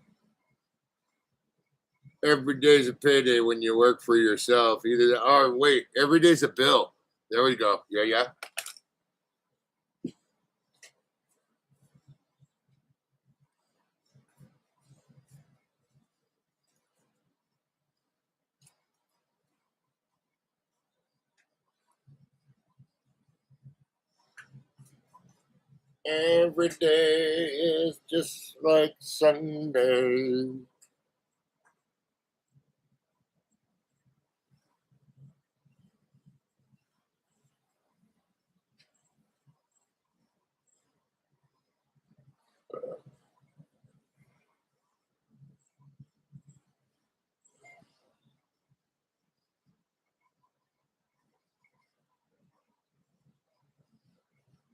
Every day's a payday when you work for yourself. Either oh wait, every day's a bill. There we go. Yeah, yeah. Every day is just like Sunday.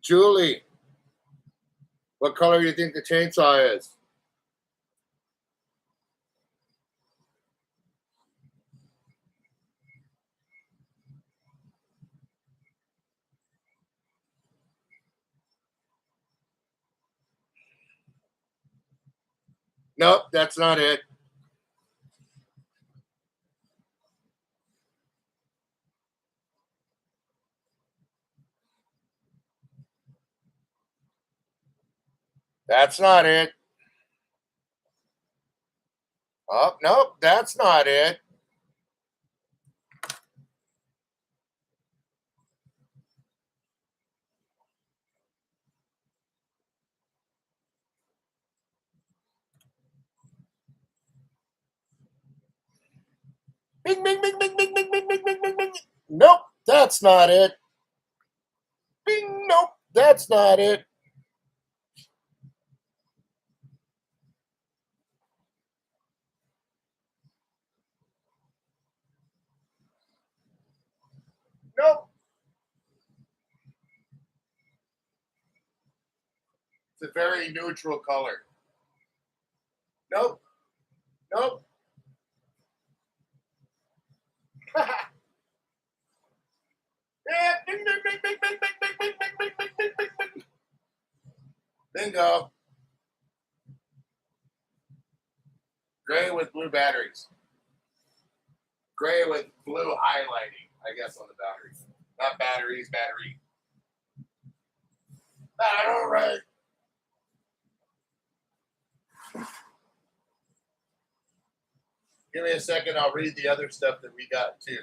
Julie, what color do you think the chainsaw is? Nope, that's not it. That's not it. Oh, nope, that's not it. Bing, bing, bing, bing, bing, bing, bing, bing, bing, bing, bing. Nope, that's not it. Bing, nope, that's not it. Nope. It's a very neutral color. Nope. Nope. Yeah, bing, bing, bing, bing, bing, bing, bing, bing, bing, bing, bing, bing, bing, bing. Bingo. Gray with blue batteries. Gray with blue highlighting, I guess, on the batteries. Not batteries, battery. All right. Give me a second. I'll read the other stuff that we got too.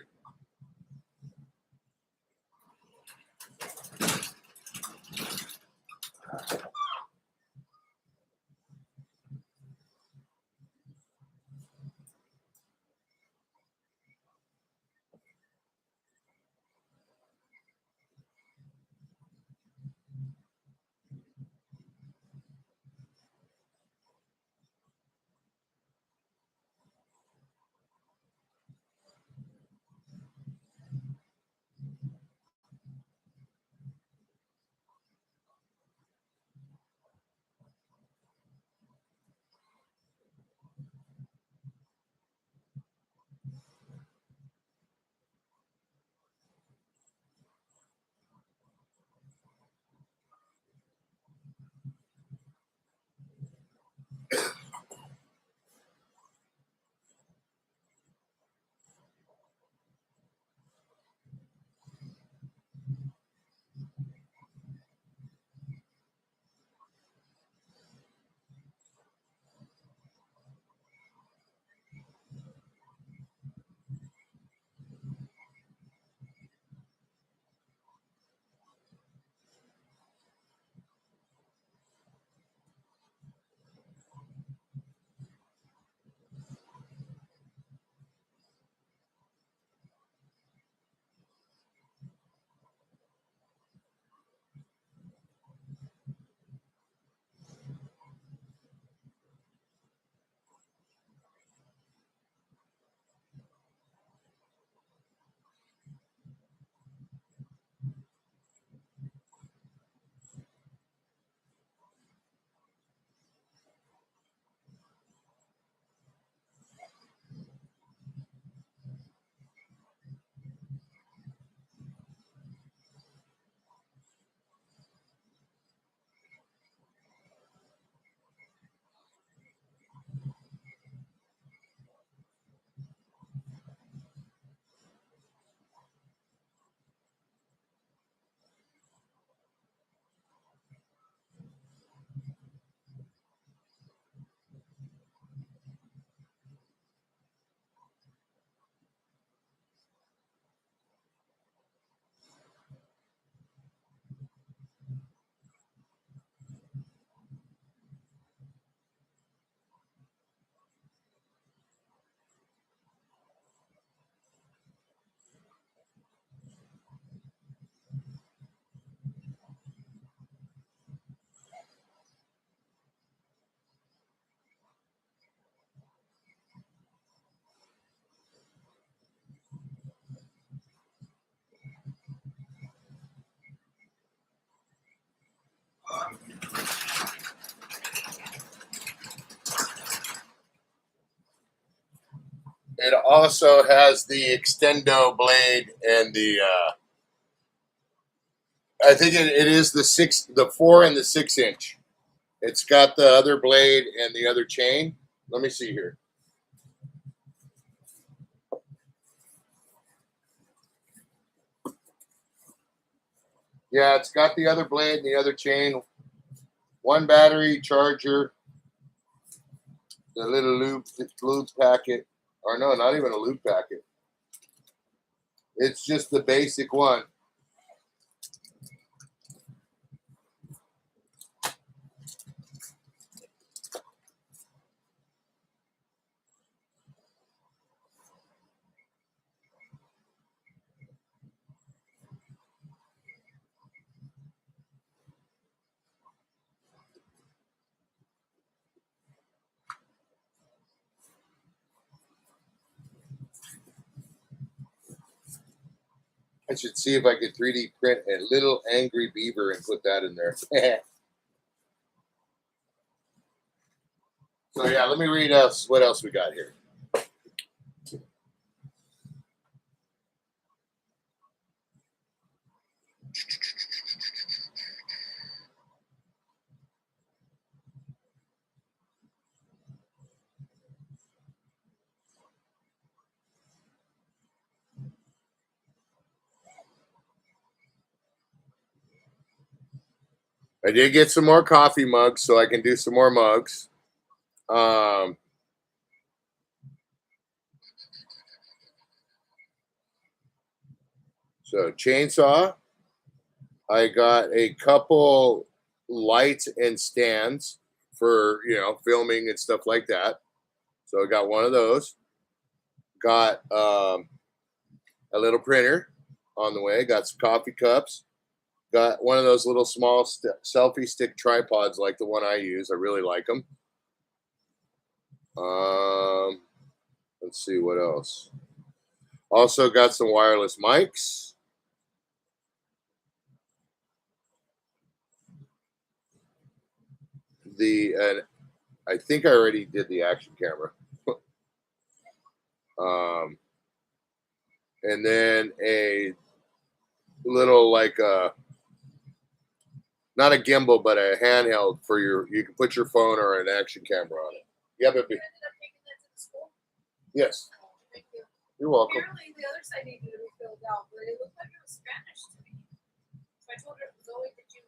It also has the extendo blade and the I think it is the 4 and the 6 inch. It's got the other blade and the other chain. Let me see here. Yeah, it's got the other blade and the other chain. One battery charger. The little lube packet. Or no, not even a lube packet. It's just the basic one. I should see if I could 3D print a little angry beaver and put that in there. So yeah, let me read us what else we got here. I did get some more coffee mugs, so I can do some more mugs. So chainsaw. I got a couple lights and stands for filming and stuff like that. So I got one of those. Got a little printer on the way. Got some coffee cups. Got one of those little small selfie stick tripods like the one I use. I really like them. Let's see what else. Also got some wireless mics. And I think I already did the action camera. And then a little not a gimbal, but a handheld for you can put your phone or an action camera on it. Yeah, but You ended up taking that to the school? yes, Oh, thank you. you're welcome. Apparently the other side needed to be filled out, but it looked like it was Spanish to me. So I told her, Zoe, did you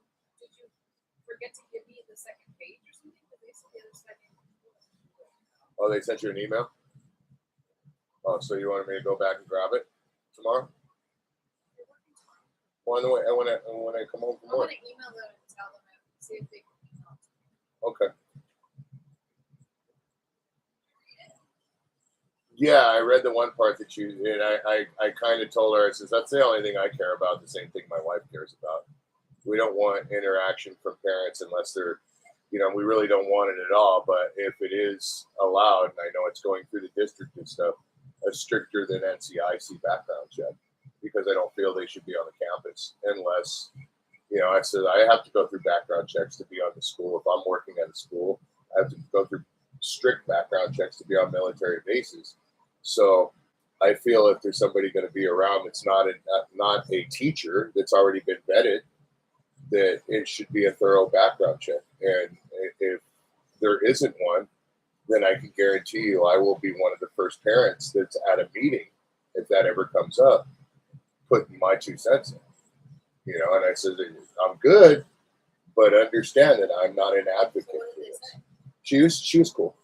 forget to give me the second page or something? Because they said the other side needed to be filled out. Oh, they sent you an email? Oh, so you wanted me to go back and grab it tomorrow? You're working tomorrow. Well, when I come home from I'm work. gonna email them and tell them and see if they can email it to me. Okay. Yeah, I read the one part that you and I kind of told her, I says, that's the only thing I care about, the same thing my wife cares about. We don't want interaction from parents unless they're, we really don't want it at all. But if it is allowed, and I know it's going through the district and stuff, a stricter than NCIC background check, because I don't feel they should be on the campus unless, I said I have to go through background checks to be on the school. If I'm working at a school, I have to go through strict background checks to be on military bases. So I feel if there's somebody going to be around that's not a teacher that's already been vetted, that it should be a thorough background check. And if there isn't one, then I can guarantee you I will be one of the first parents that's at a meeting, if that ever comes up, putting my 2 cents in. And I said, I'm good, but understand that I'm not an advocate So what for did they this. say? She was cool.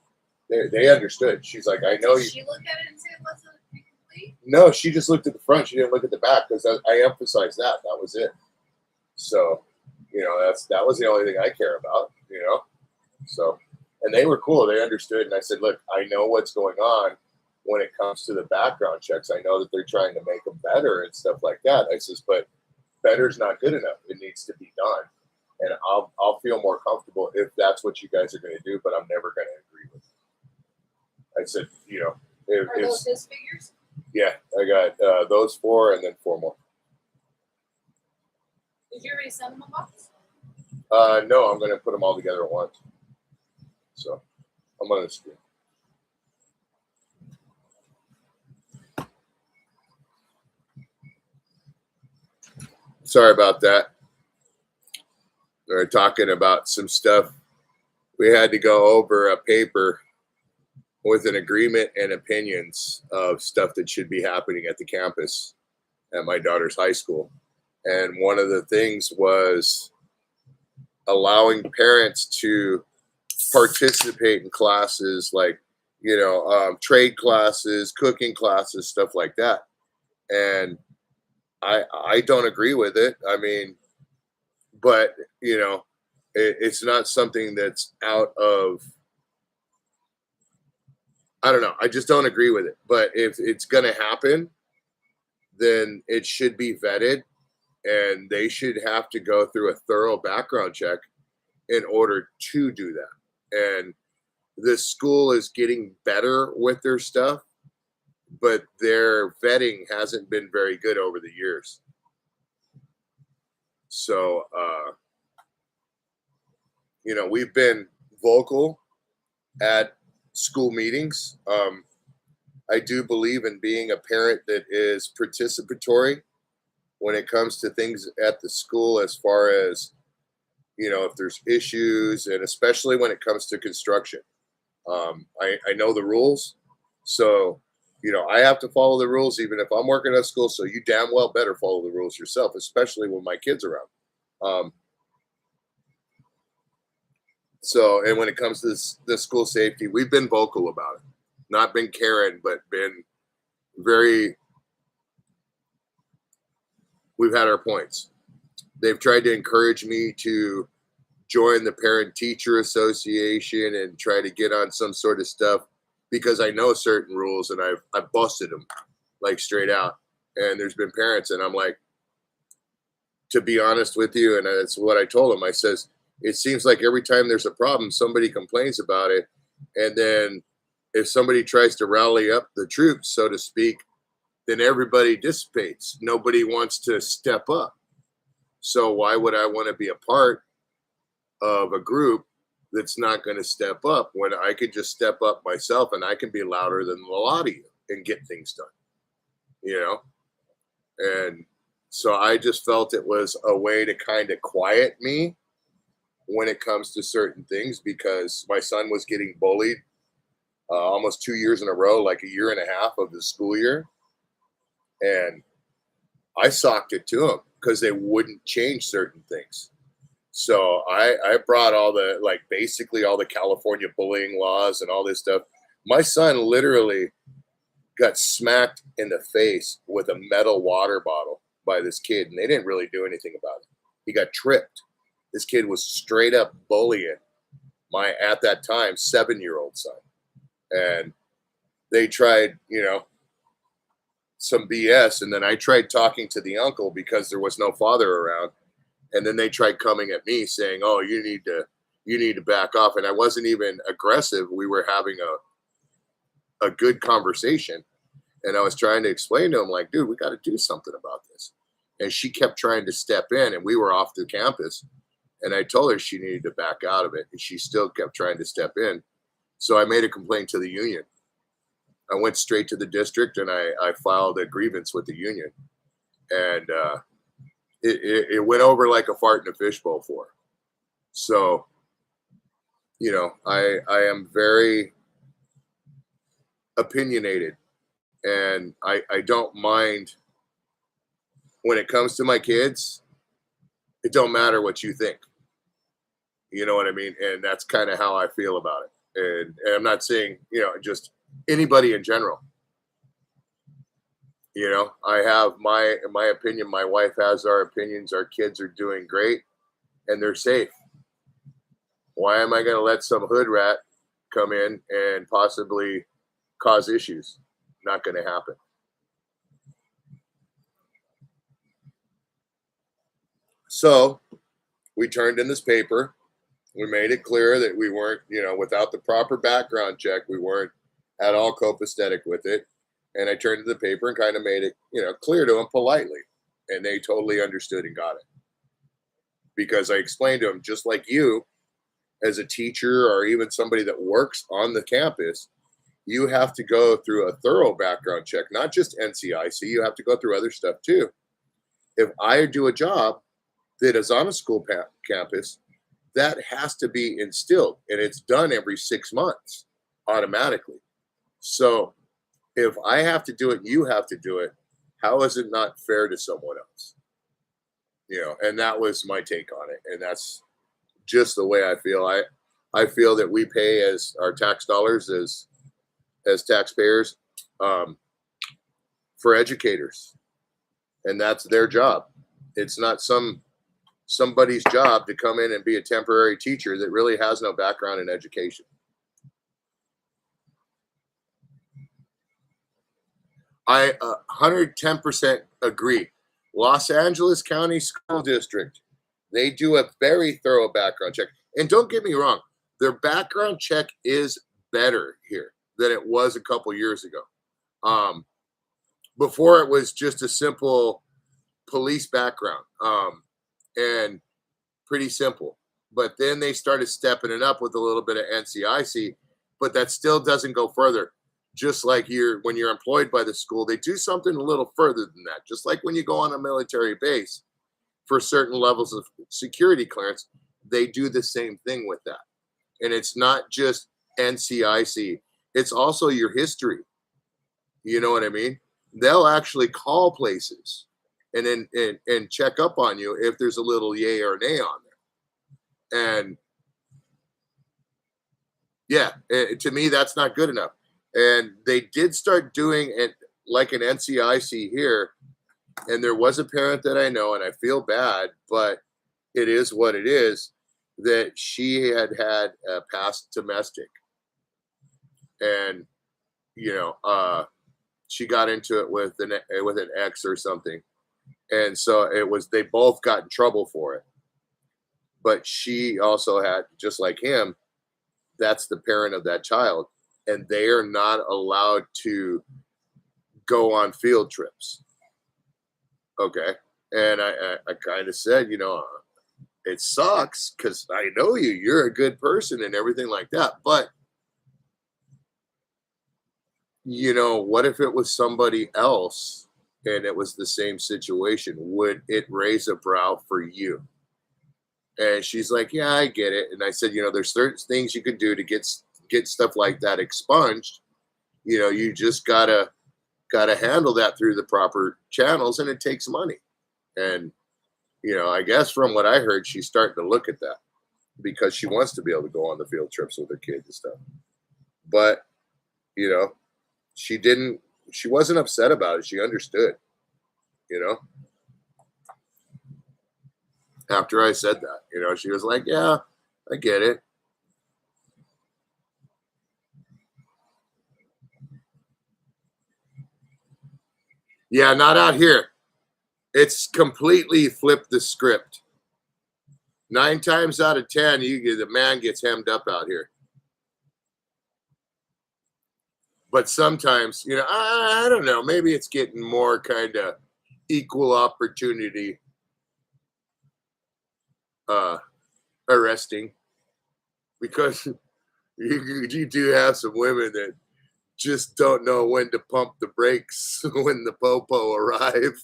They understood. She's like, I know Did you. she look at it and say it wasn't incomplete? No, she just looked at the front. She didn't look at the back because I emphasized that. That was it. So, that was the only thing I care about. So, and they were cool. They understood, and I said, look, I know what's going on when it comes to the background checks. I know that they're trying to make them better and stuff like that. I says, but better's not good enough. It needs to be done, and I'll feel more comfortable if that's what you guys are going to do. But I'm never going to agree with it. I said, Are those his figures? yeah, I got those 4 and then 4 more. Did you already send them a box? No, I'm going to put them all together at once. So I'm on the screen. sorry about that. We're talking about some stuff. We had to go over a paper with an agreement and opinions of stuff that should be happening at the campus at my daughter's high school. And one of the things was allowing parents to participate in classes like, trade classes, cooking classes, stuff like that. And I don't agree with it. I mean, but it's not something that's out of, I don't know. I just don't agree with it. But if it's going to happen, then it should be vetted, and they should have to go through a thorough background check in order to do that. And the school is getting better with their stuff, but their vetting hasn't been very good over the years. So, we've been vocal at school meetings. I do believe in being a parent that is participatory when it comes to things at the school, as far as, if there's issues, and especially when it comes to construction. I know the rules. So, I have to follow the rules even if I'm working at school. So you damn well better follow the rules yourself, especially when my kids are around. And when it comes to the school safety, we've been vocal about it. Not been Karen, but been we've had our points. They've tried to encourage me to join the Parent Teacher Association and try to get on some sort of stuff, because I know certain rules and I've busted them like straight out. And there's been parents, and I'm like, to be honest with you, and that's what I told them. I says, it seems like every time there's a problem, somebody complains about it. And then if somebody tries to rally up the troops, so to speak, then everybody dissipates. Nobody wants to step up. So why would I want to be a part of a group that's not going to step up when I could just step up myself, and I can be louder than a lot of you and get things done, And so I just felt it was a way to kind of quiet me when it comes to certain things, because my son was getting bullied almost 2 years in a row, like a year and a half of the school year. And I socked it to him because they wouldn't change certain things. So I brought basically all the California bullying laws and all this stuff. My son literally got smacked in the face with a metal water bottle by this kid, and they didn't really do anything about it. He got tripped. This kid was straight up bullying my, at that time, 7-year-old son. And they tried, some BS. And then I tried talking to the uncle because there was no father around. And then they tried coming at me saying, oh, you need to back off. And I wasn't even aggressive. We were having a good conversation. And I was trying to explain to him, like, dude, we got to do something about this. And she kept trying to step in, and we were off the campus. And I told her she needed to back out of it. And she still kept trying to step in. So I made a complaint to the union. I went straight to the district, and I filed a grievance with the union. And it went over like a fart in a fishbowl for her. So, I am very opinionated, and I don't mind when it comes to my kids. It don't matter what you think. You know what I mean? And that's kind of how I feel about it. And I'm not saying, just anybody in general. I have my opinion. My wife has our opinions. Our kids are doing great, and they're safe. Why am I going to let some hood rat come in and possibly cause issues? Not going to happen. So we turned in this paper. We made it clear that we weren't, without the proper background check, we weren't at all copacetic with it. And I turned to the paper and kind of made it, clear to them politely. And they totally understood and got it. Because I explained to them, just like you, as a teacher or even somebody that works on the campus, you have to go through a thorough background check, not just NCI. So you have to go through other stuff too. if I do a job that is on a school campus, that has to be instilled, and it's done every 6 months automatically. So if I have to do it, you have to do it. How is it not fair to someone else? And that was my take on it, and that's just the way I feel. I feel that we pay as our tax dollars as taxpayers um, for educators, and that's their job. It's not somebody's job to come in and be a temporary teacher that really has no background in education. I 110% agree. Los Angeles County School District, they do a very thorough background check. And don't get me wrong, their background check is better here than it was a couple years ago. Before it was just a simple police background and pretty simple. But then they started stepping it up with a little bit of NCIC, but that still doesn't go further. Just like when you're employed by the school, they do something a little further than that. Just like when you go on a military base for certain levels of security clearance, they do the same thing with that. And it's not just NCIC, it's also your history. You know what I mean? They'll actually call places and then and check up on you if there's a little yay or nay on there. And yeah, to me, that's not good enough. And they did start doing it like an NCIC here. And there was a parent that I know, and I feel bad, but it is what it is, that she had a past domestic. And, she got into it with an ex or something. And so they both got in trouble for it. But she also had, just like him, that's the parent of that child. And they are not allowed to go on field trips. Okay. And I kind of said, it sucks because I know you're a good person and everything like that. But, what if it was somebody else and it was the same situation? Would it raise a brow for you? And she's like, yeah, I get it. And I said, there's certain things you could do to get stuff like that expunged. You just gotta handle that through the proper channels, and it takes money. And I guess from what I heard, she's starting to look at that because she wants to be able to go on the field trips with her kids and stuff. But she wasn't upset about it. She understood. After I said that, she was like, yeah, I get it. Yeah, not out here. It's completely flipped the script. 9 times out of 10, the man gets hemmed up out here. But sometimes, I don't know. Maybe it's getting more kind of equal opportunity arresting, because you do have some women that just don't know when to pump the brakes when the popo arrive.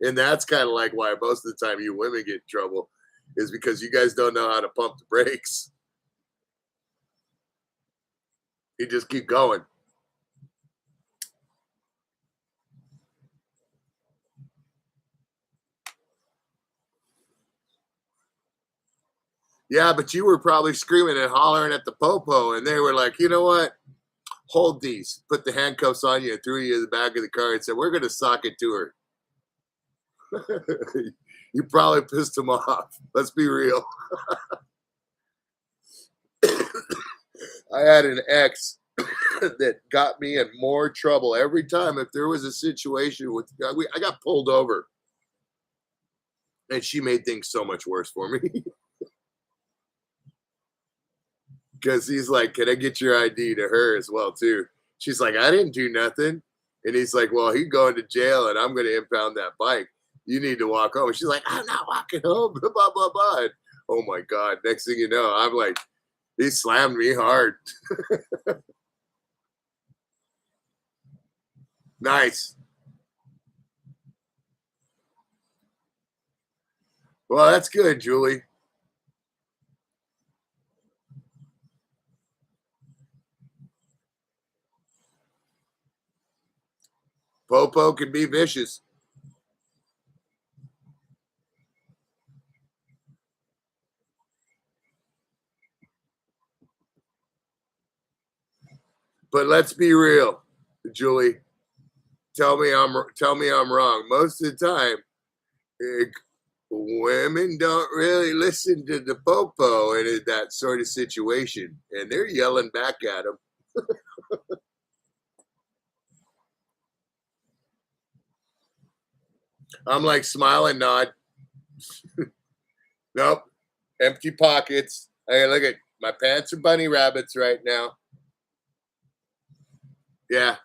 And that's kind of like why most of the time you women get in trouble, is because you guys don't know how to pump the brakes. You just keep going. Yeah, but you were probably screaming and hollering at the popo, and they were like, you know what? Hold these. Put the handcuffs on you and threw you in the back of the car and said, we're going to sock it to her. You probably pissed them off. Let's be real. I had an ex that got me in more trouble every time. If there was a situation I got pulled over, and she made things so much worse for me. Because he's like, can I get your ID to her as well too? She's like, I didn't do nothing. And he's like, well, he's going to jail and I'm going to impound that bike. You need to walk home. She's like, I'm not walking home, blah, blah, blah, blah. And, oh my God. Next thing you know, I'm like, he slammed me hard. Nice. Well, that's good, Julie. Popo can be vicious. But let's be real, Julie. Tell me I'm wrong. Most of the time, women don't really listen to the popo in that sort of situation, and they're yelling back at him. I'm like smiling, nod. Nope, empty pockets. Hey, look at my pants are bunny rabbits right now. Yeah.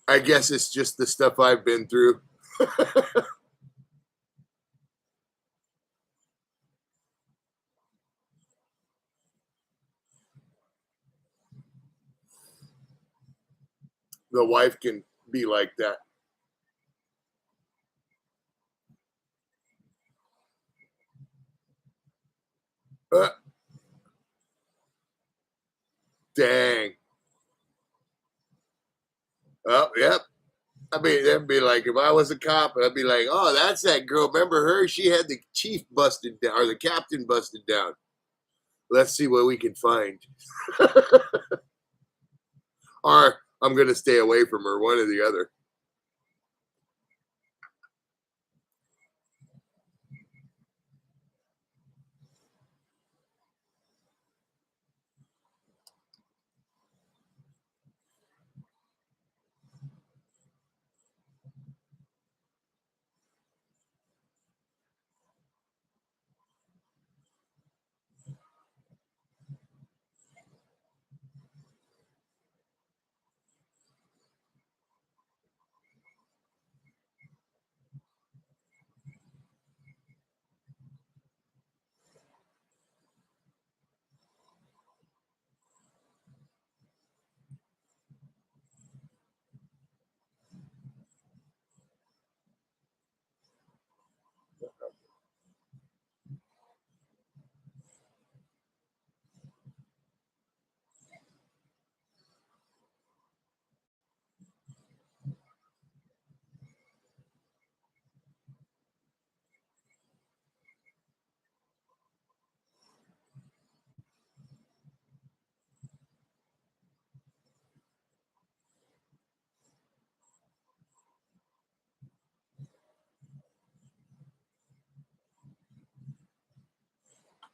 I guess it's just the stuff I've been through. The wife can be like that. Uh, dang. Oh, yep. I mean, that'd be like if I was a cop, I'd be like, "Oh, that's that girl. Remember her? She had the chief busted down, or the captain busted down. Let's see what we can find." Or I'm gonna stay away from her. One or the other.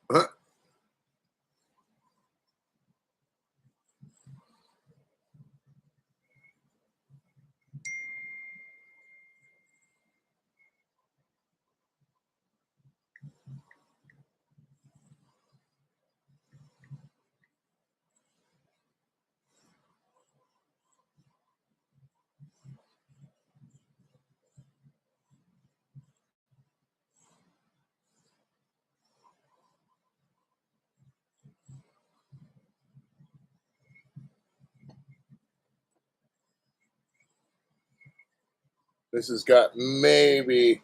Huh? This has got maybe.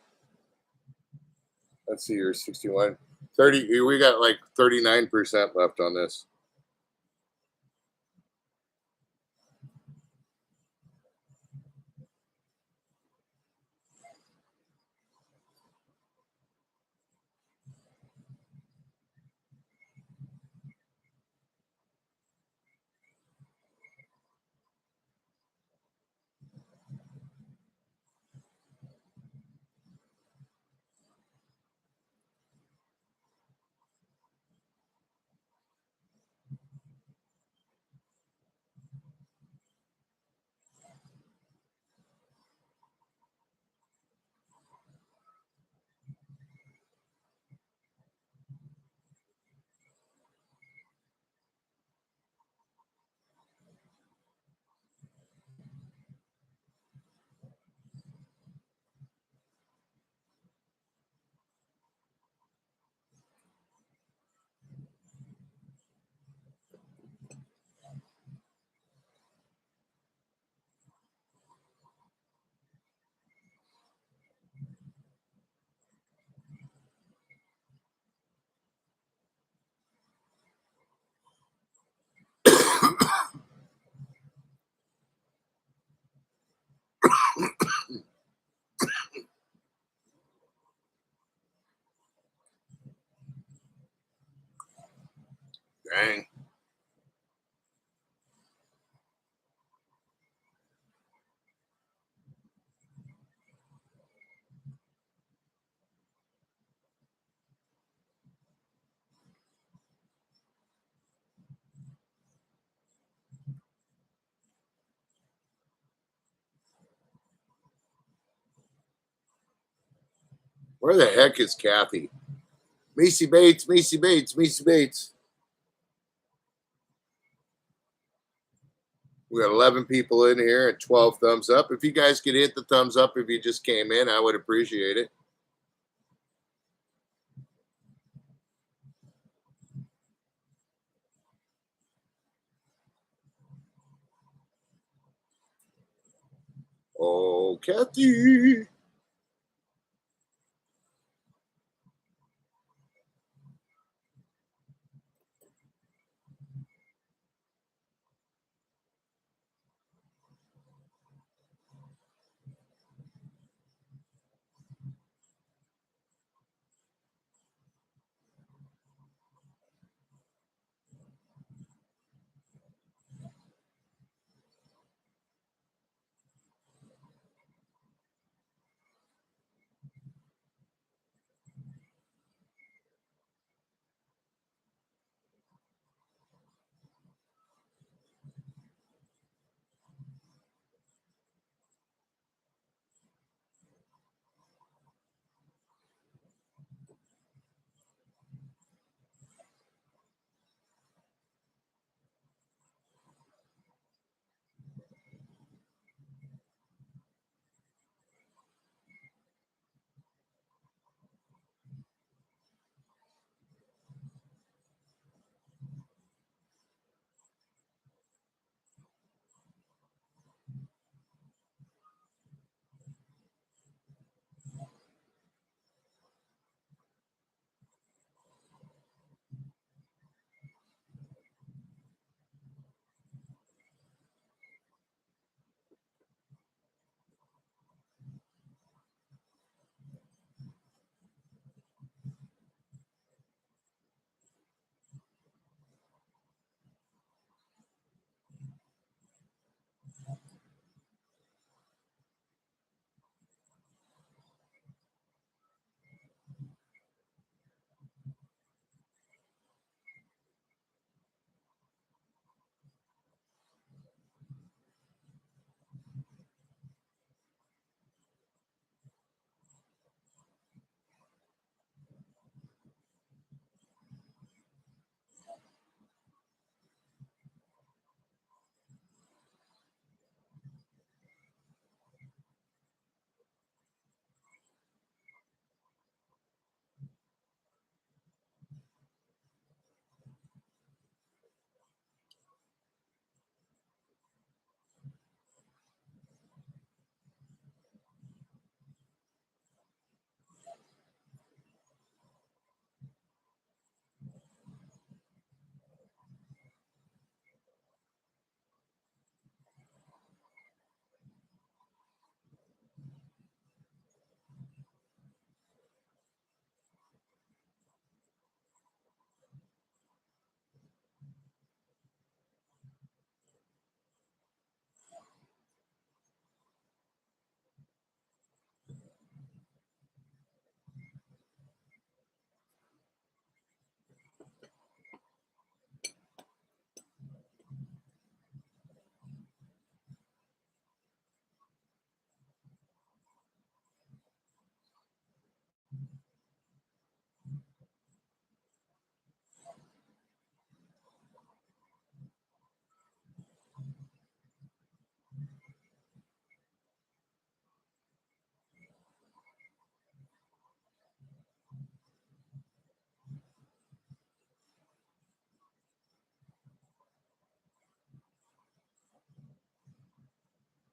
Let's see here, 61, 30. We got like 39% left on this. Dang. Where the heck is Kathy? Macy Bates, Macy Bates, Macy Bates. We got 11 people in here and 12 thumbs up. If you guys could hit the thumbs up if you just came in, I would appreciate it. Oh, Kathy.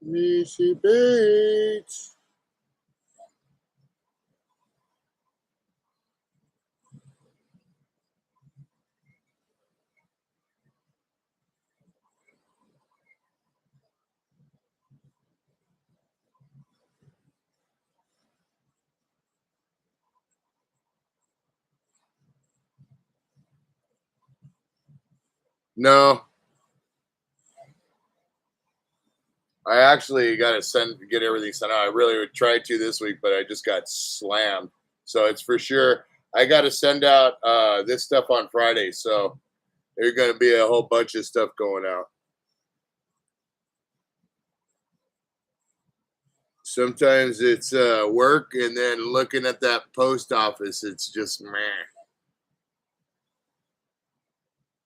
Macy Bates. No, I actually got to get everything sent out. I really would try to this week, but I just got slammed. So it's for sure. I got to send out this stuff on Friday. So there's going to be a whole bunch of stuff going out. Sometimes it's work, and then looking at that post office, it's just meh.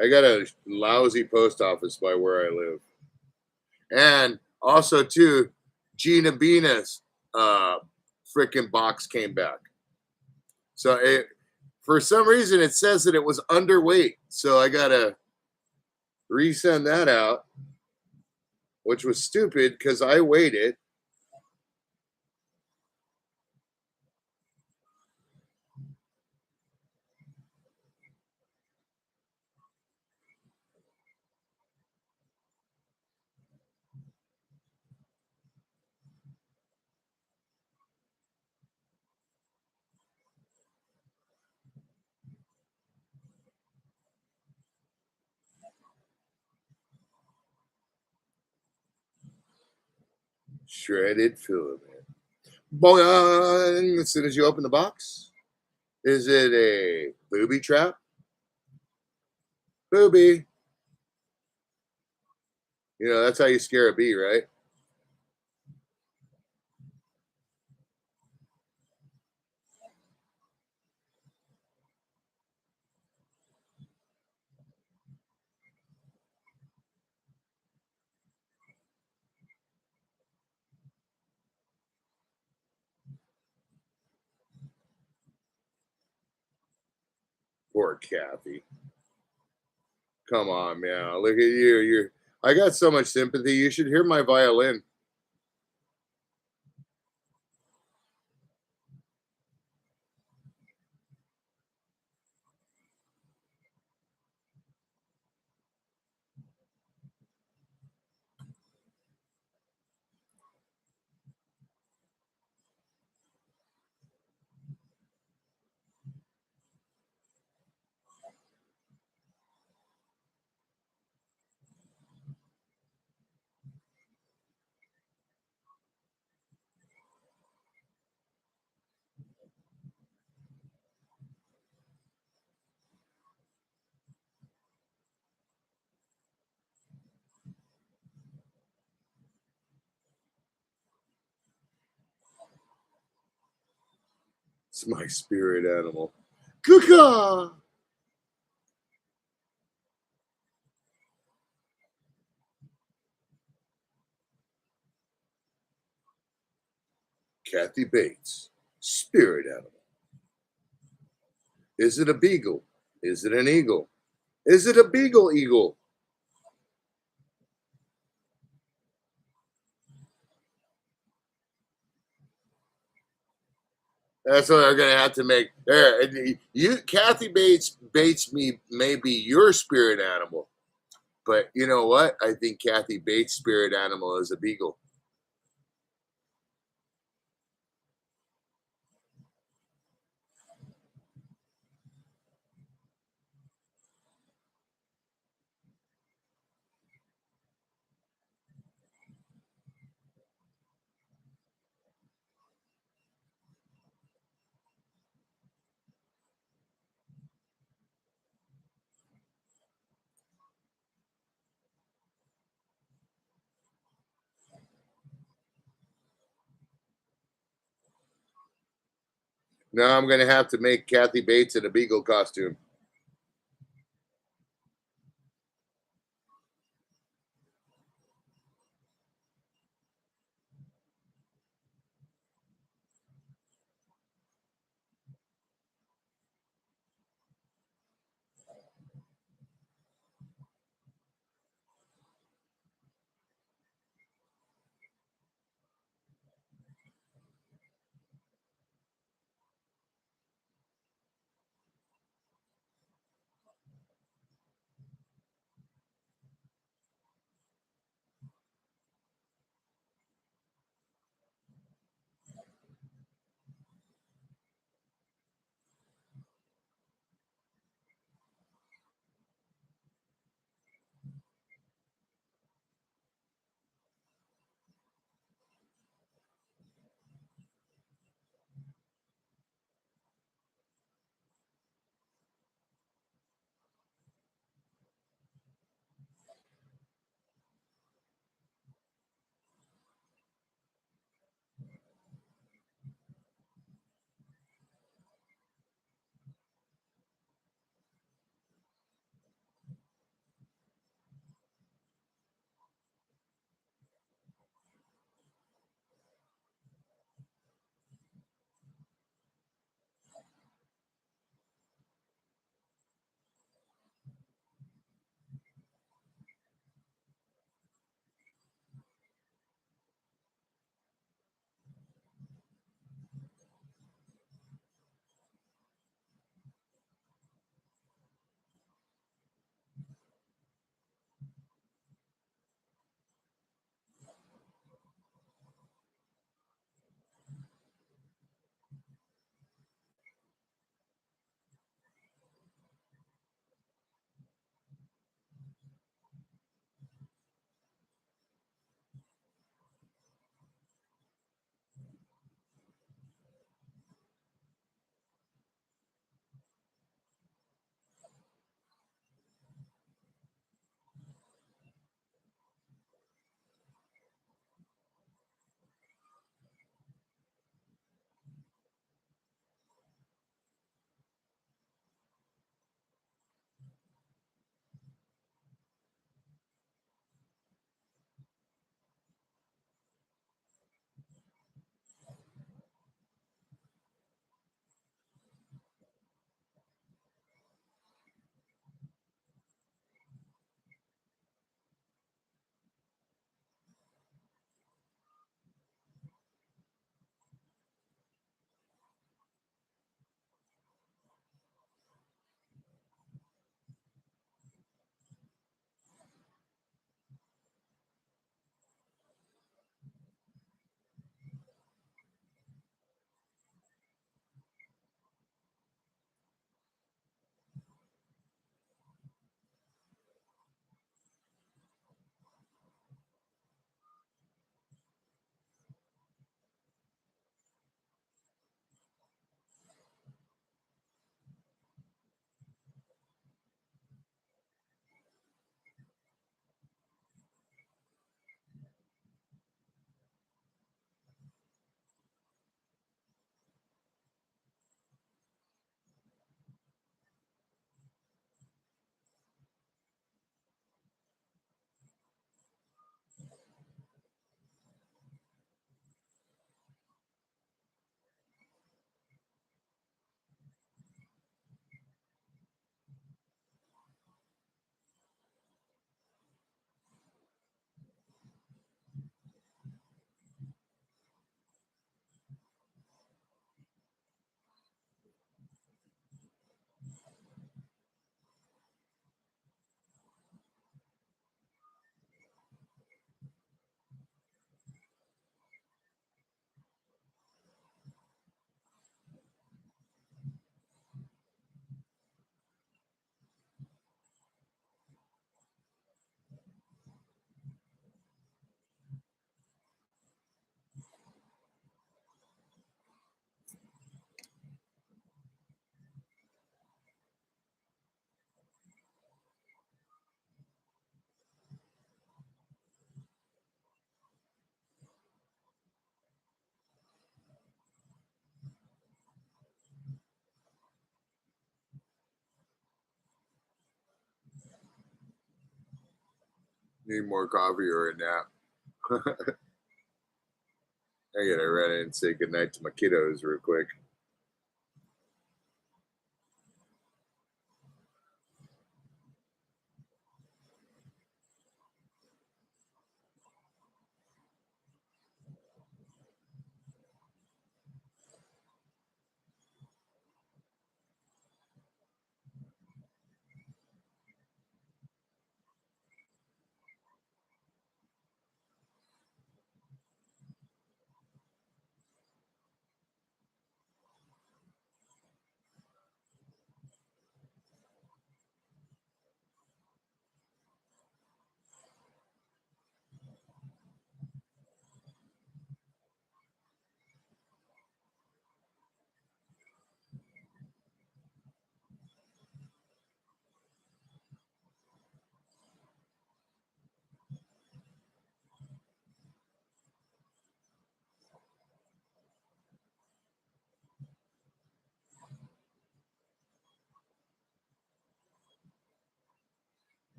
I got a lousy post office by where I live. And also, too, Gina Bina's freaking box came back. So for some reason, it says that it was underweight. So I got to resend that out, which was stupid because I weighed it. Shredded filament. Boing! As soon as you open the box, is it a booby trap? Booby. You know, that's how you scare a bee, right? Poor Kathy. Come on, man. Look at you. I got so much sympathy. You should hear my violin. It's my spirit animal. Kuka! Kathy Bates, spirit animal. Is it a beagle? Is it an eagle? Is it a beagle eagle? That's what I'm gonna have to make. There, you, Kathy Bates may be your spirit animal, but you know what? I think Kathy Bates' spirit animal is a beagle. Now I'm gonna have to make Kathy Bates in a beagle costume. Need more coffee or a nap. I gotta run in and say goodnight to my kiddos real quick.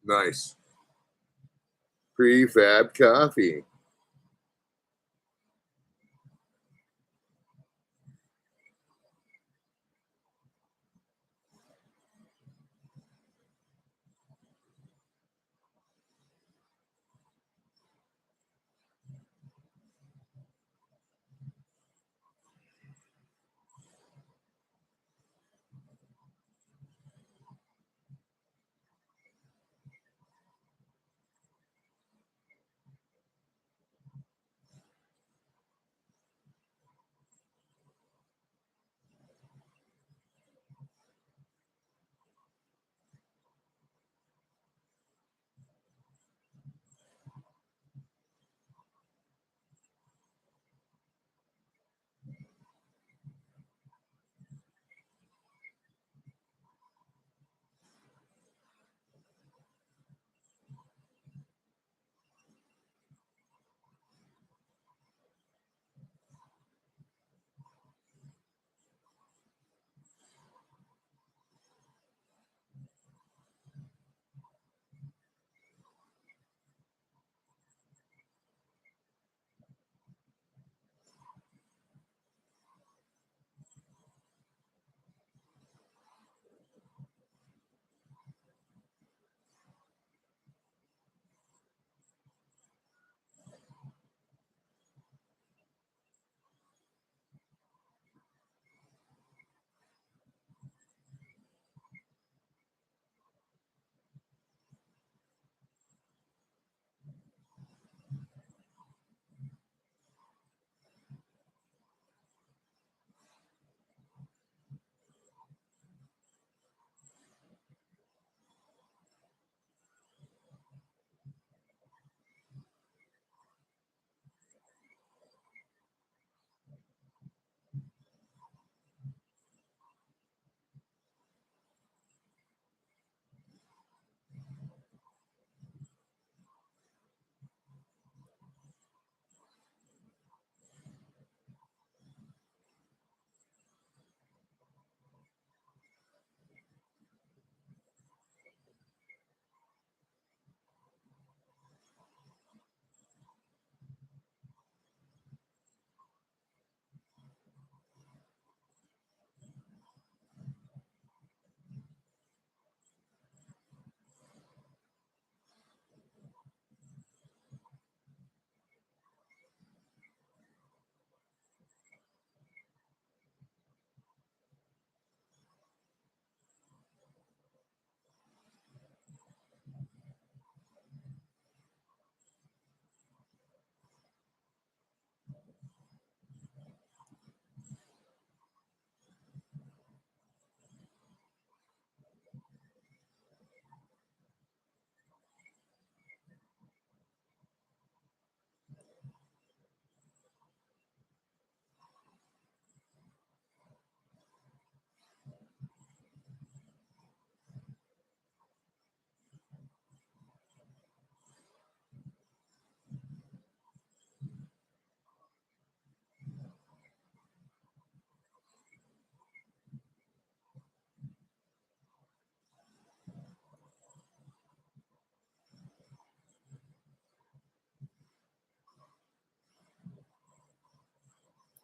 Nice. Prefab coffee.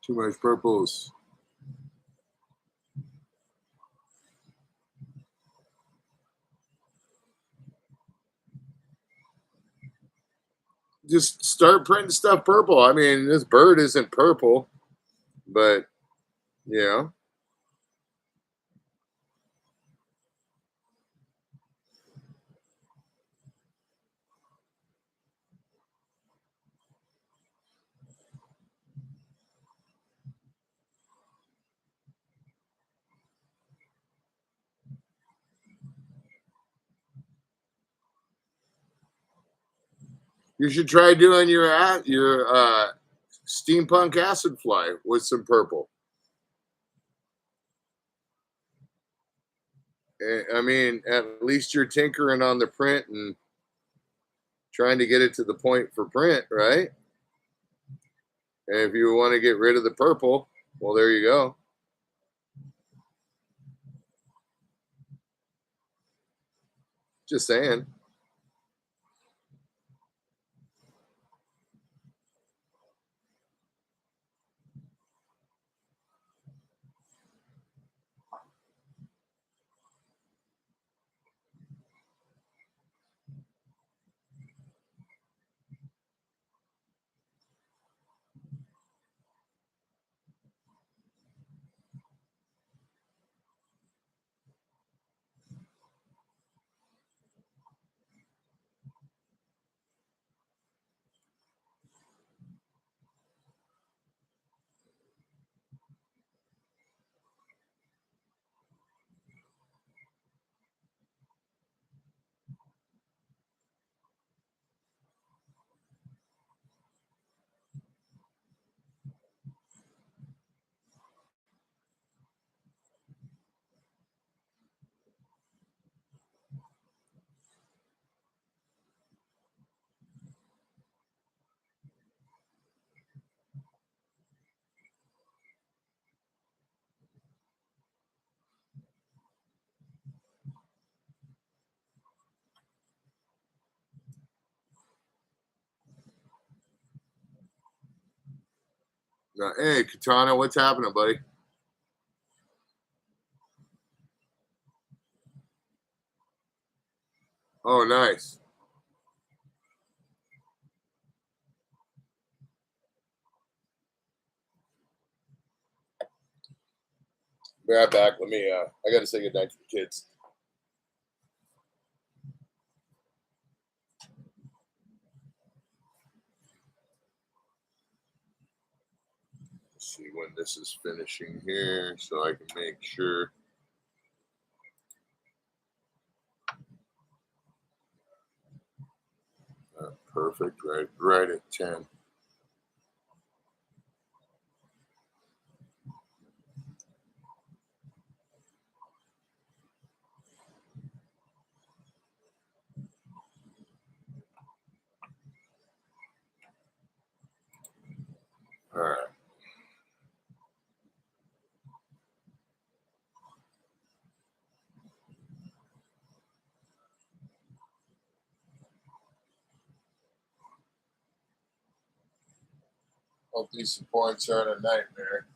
Too much purples. Just start printing stuff purple. I mean, this bird isn't purple, but you know. You should try doing your steampunk acid fly with some purple. I mean, at least you're tinkering on the print and trying to get it to the point for print, right? And if you want to get rid of the purple, well, there you go. Just saying. Hey, Katana, what's happening, buddy? Oh, nice. Be right back. Let me. I got to say goodnight to the kids. Let's see when this is finishing here, so I can make sure. Perfect. Right at 10. All right. Hope these supports aren't a nightmare.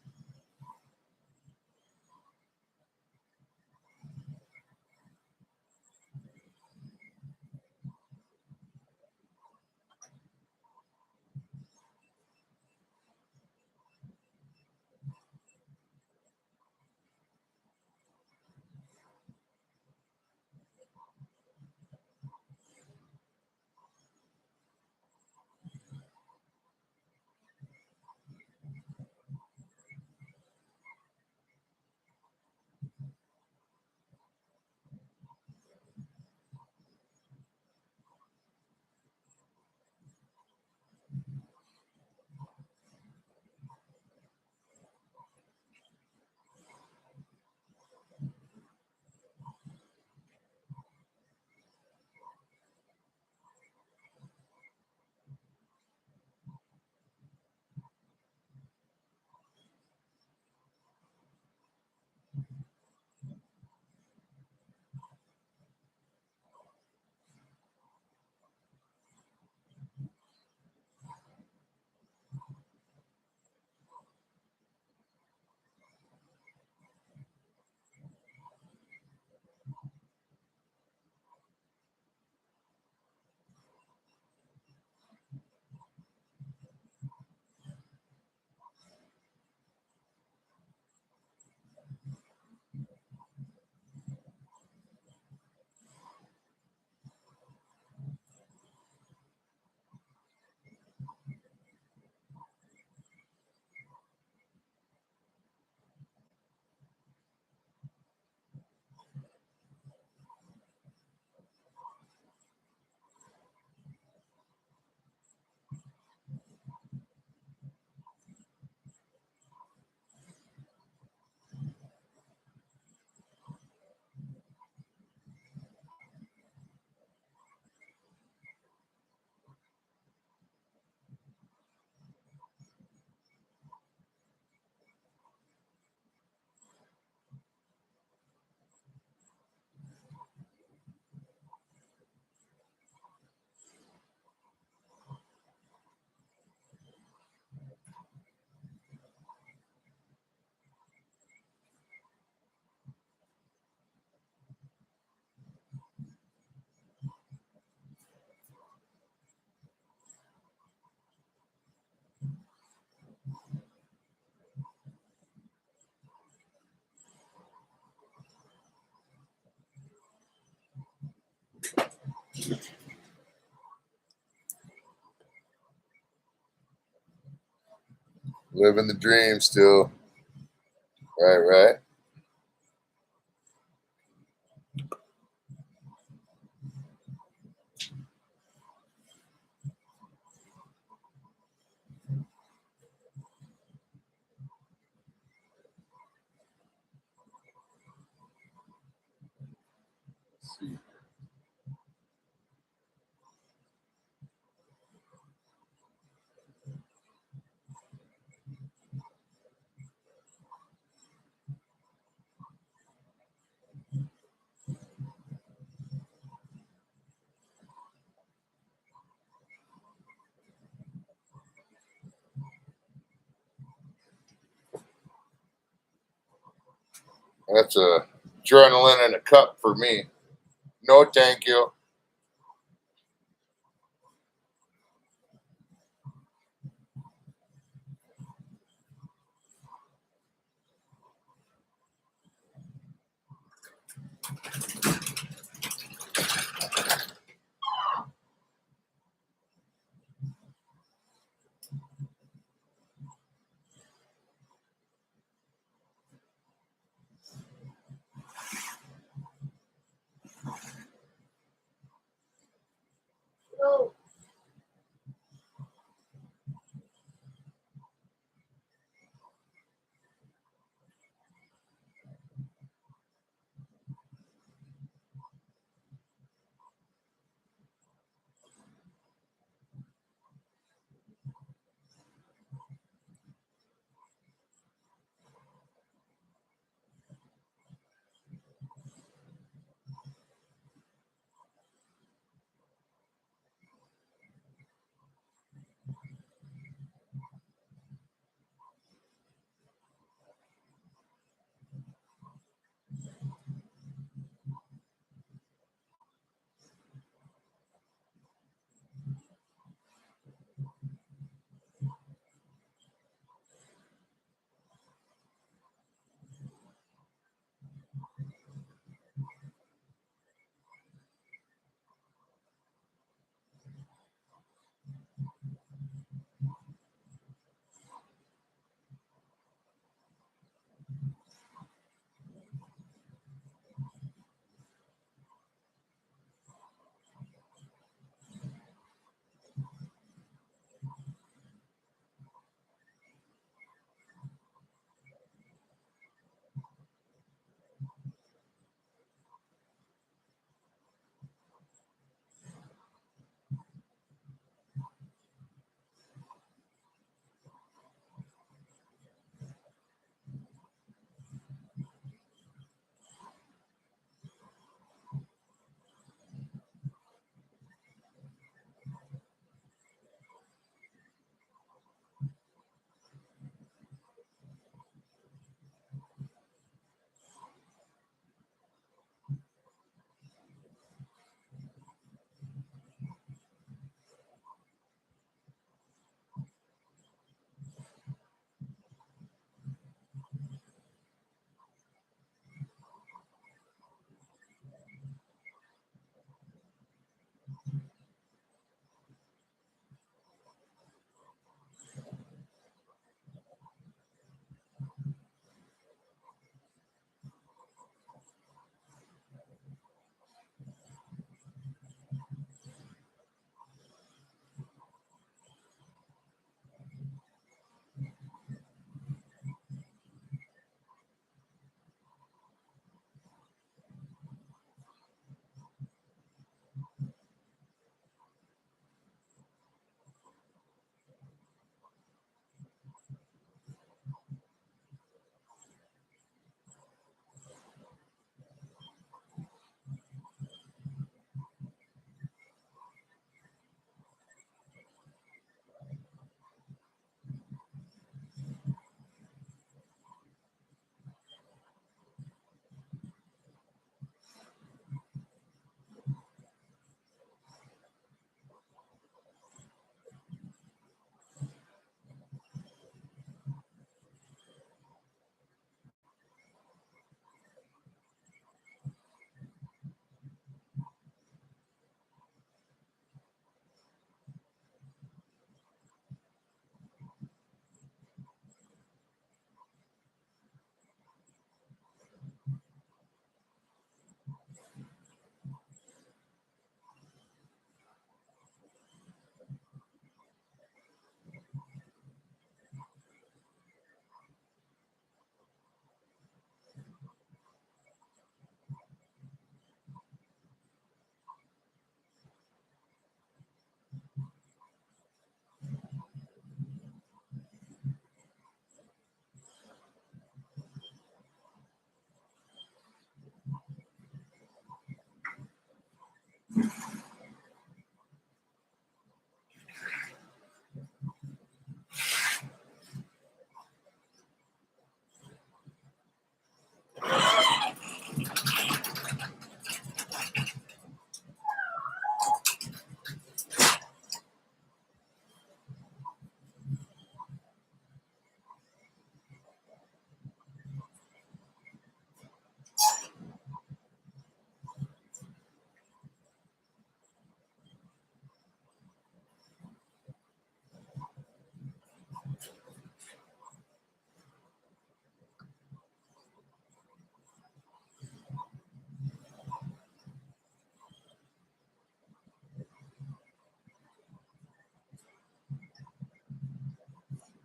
Living the dream still. Right. Let's see. That's a adrenaline in a cup for me. No, thank you.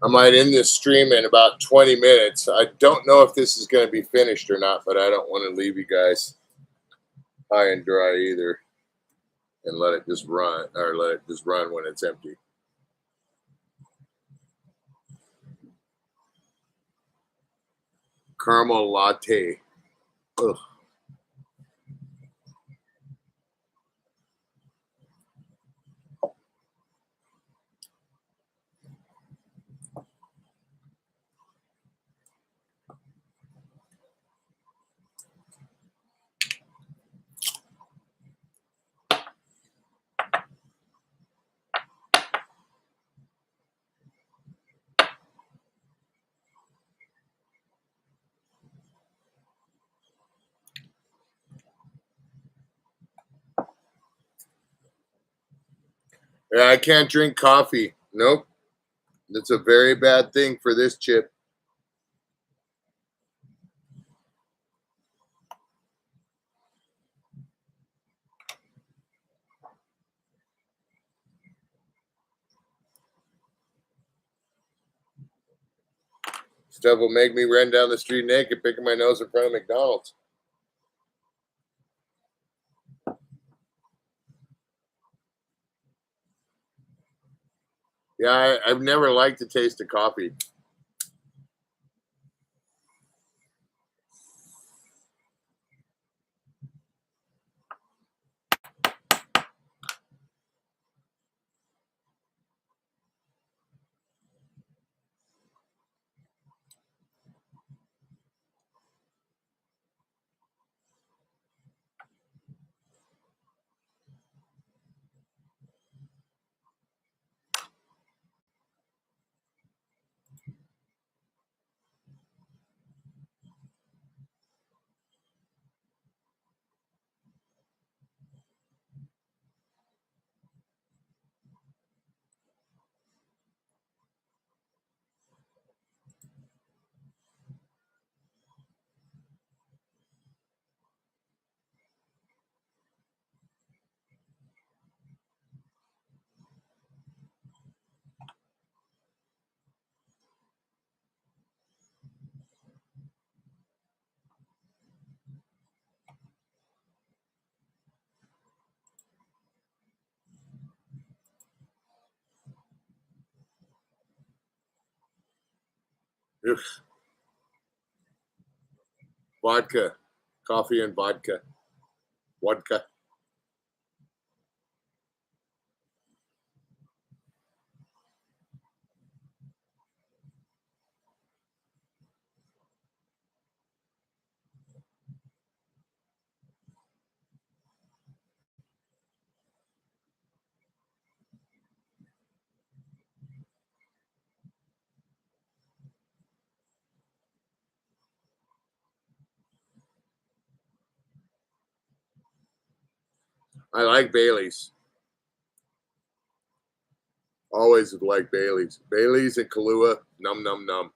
I might end this stream in about 20 minutes. I don't know if this is going to be finished or not, but I don't want to leave you guys high and dry either and let it just run when it's empty. Caramel latte. Ugh. Yeah, I can't drink coffee. Nope. That's a very bad thing for this chip. Stuff will make me run down the street naked, picking my nose in front of McDonald's. Yeah, I've never liked the taste of coffee. Ugh. Vodka. Coffee and vodka. Vodka. I like Bailey's. Always like Bailey's. Bailey's and Kahlua. Num num num.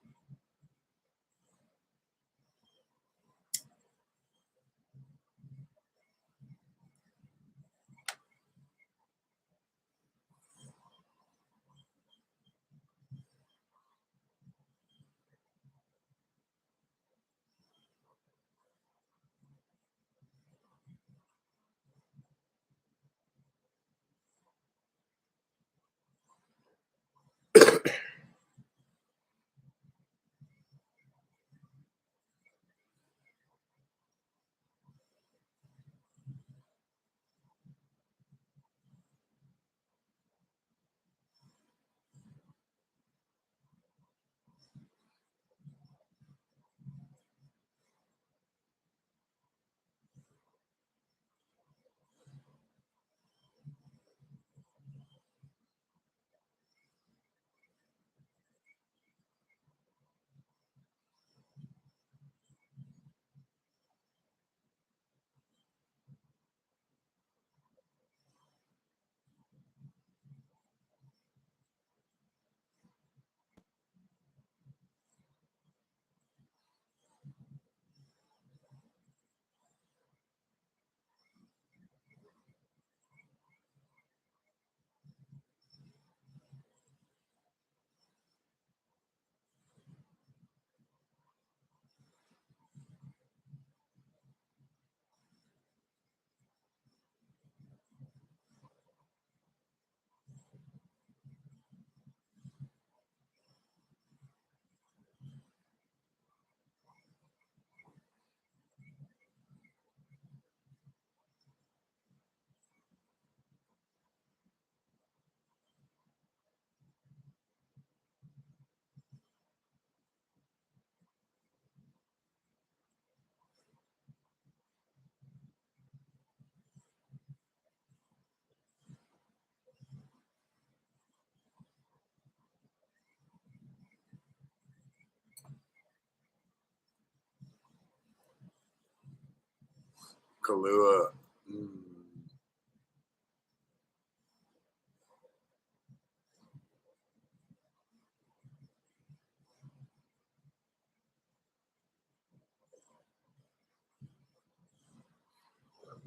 Kahlua.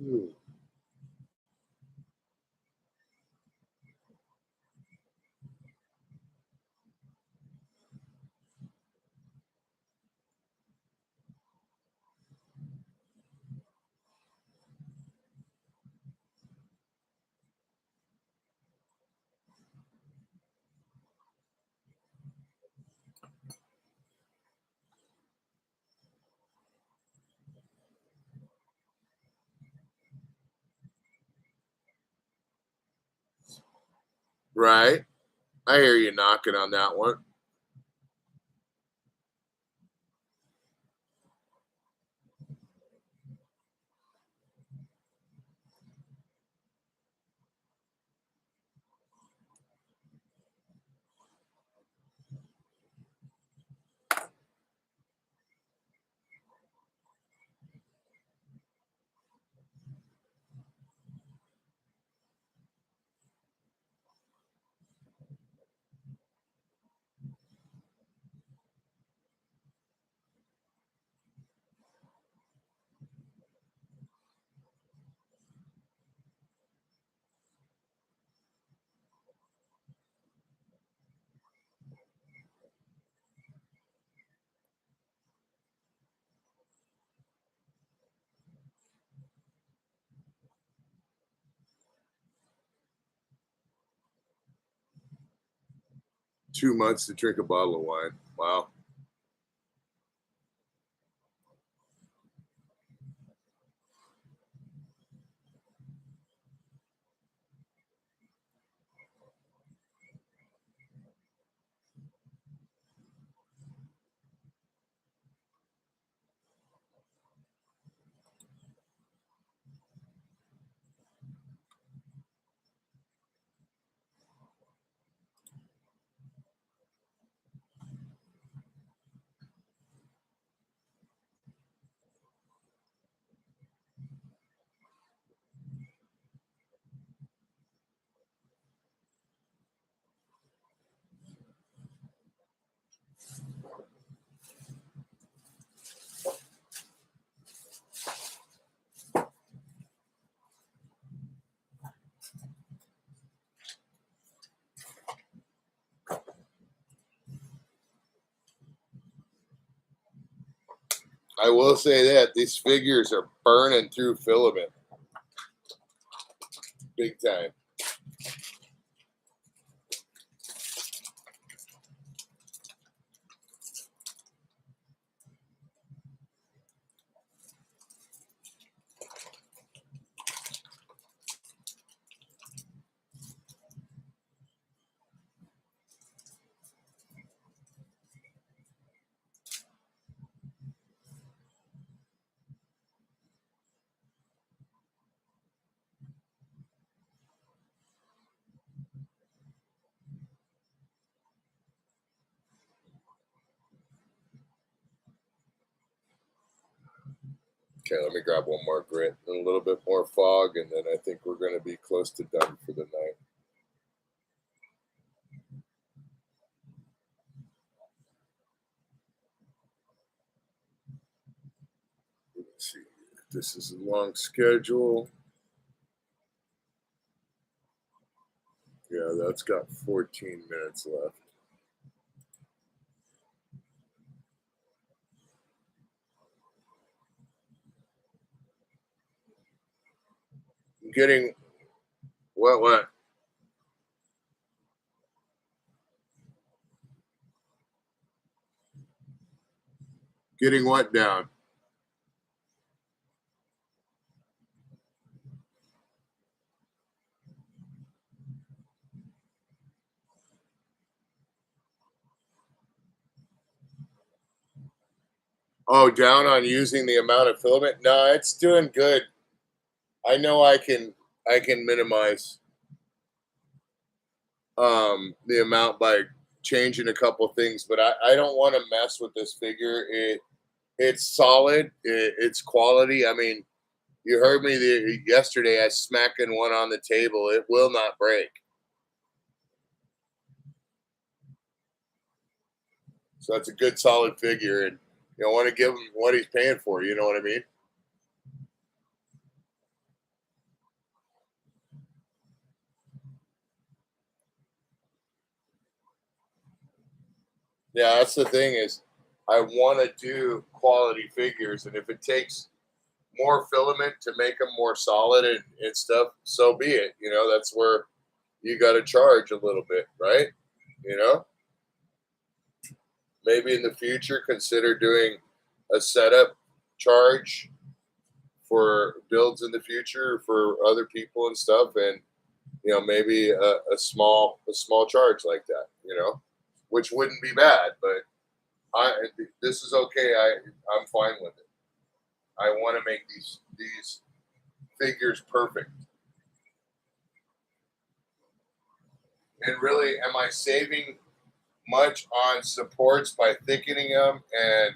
Ooh. Right. I hear you knocking on that one. Two months to drink a bottle of wine. Wow. I will say that these figures are burning through filament big time. Okay, let me grab one more grit and a little bit more fog, and then I think we're going to be close to done for the night. Let's see. This is a long schedule. Yeah, that's got 14 minutes left. Getting what? Getting what down? Oh, down on using the amount of filament? No, it's doing good. I know I can minimize the amount by changing a couple things, but I don't want to mess with this figure. It's solid. It's quality. I mean, You heard me yesterday. I smacking one on the table. It will not break. So that's a good solid figure, and you want to give him what he's paying for. You know what I mean? Yeah, that's the thing is, I want to do quality figures, and if it takes more filament to make them more solid and stuff, so be it. You know, that's where you got to charge a little bit, right? You know, maybe in the future consider doing a setup charge for builds in the future for other people and stuff, and you know, maybe a small charge like that, you know, which wouldn't be bad, but this is okay. I'm fine with it. I want to make these figures perfect. And really, am I saving much on supports by thickening them and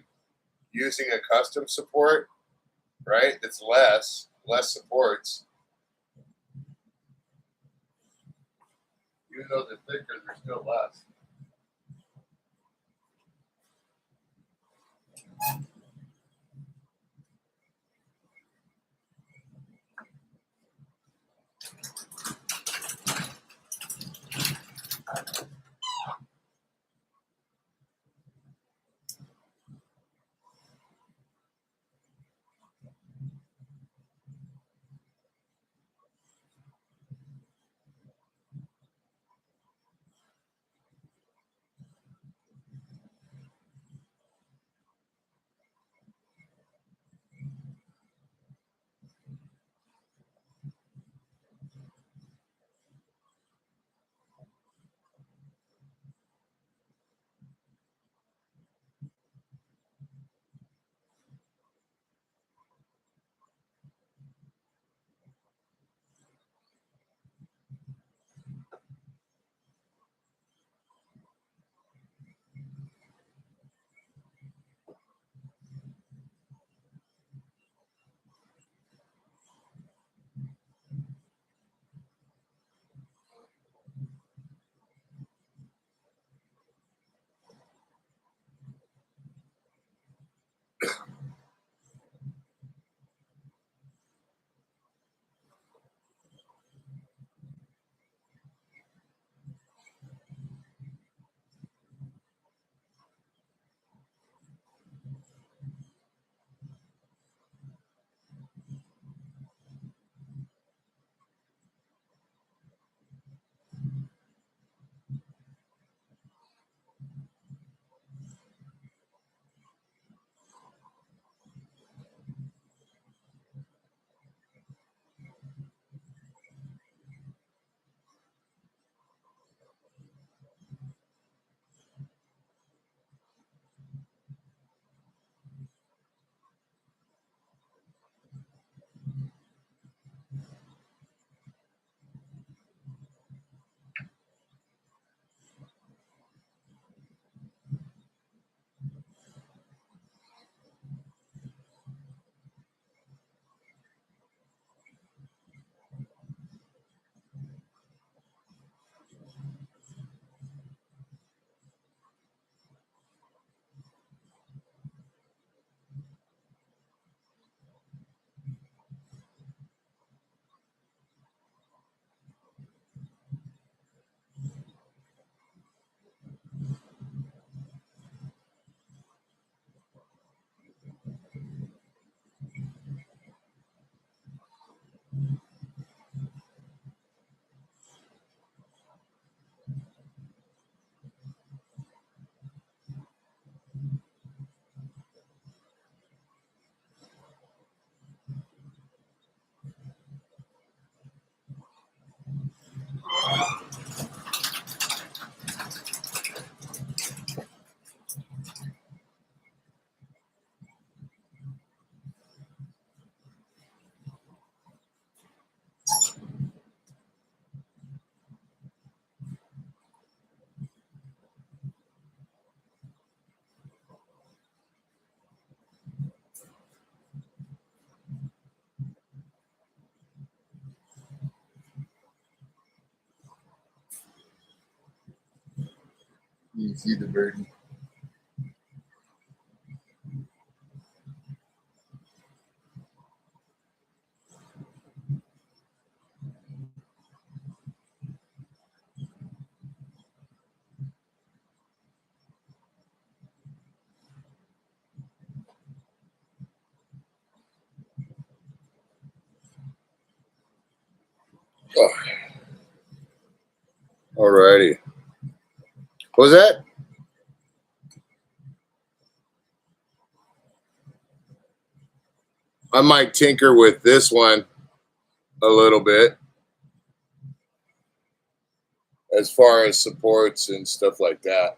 using a custom support? Right, that's less supports. Even though they're thicker, they're still less. You see the birdie. Oh. Alrighty. What was that? I might tinker with this one a little bit as far as supports and stuff like that.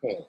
Hmm.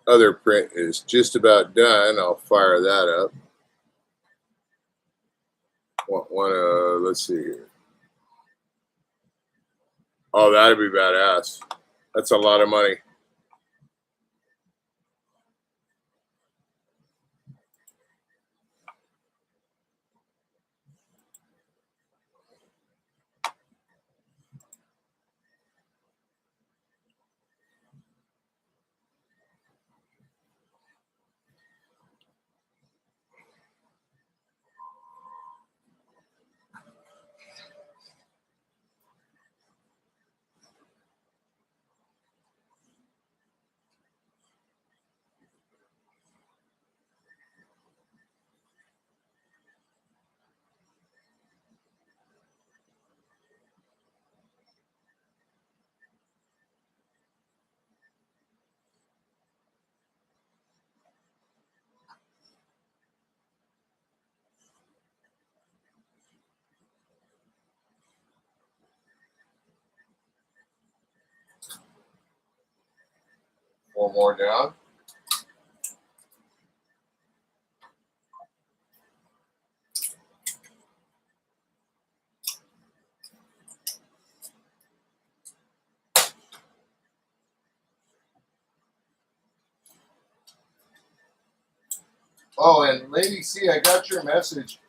Other print is just about done. I'll fire that up. Let's see here. Oh, that'd be badass. That's a lot of money. One more down. Oh, and Lady C, I got your message.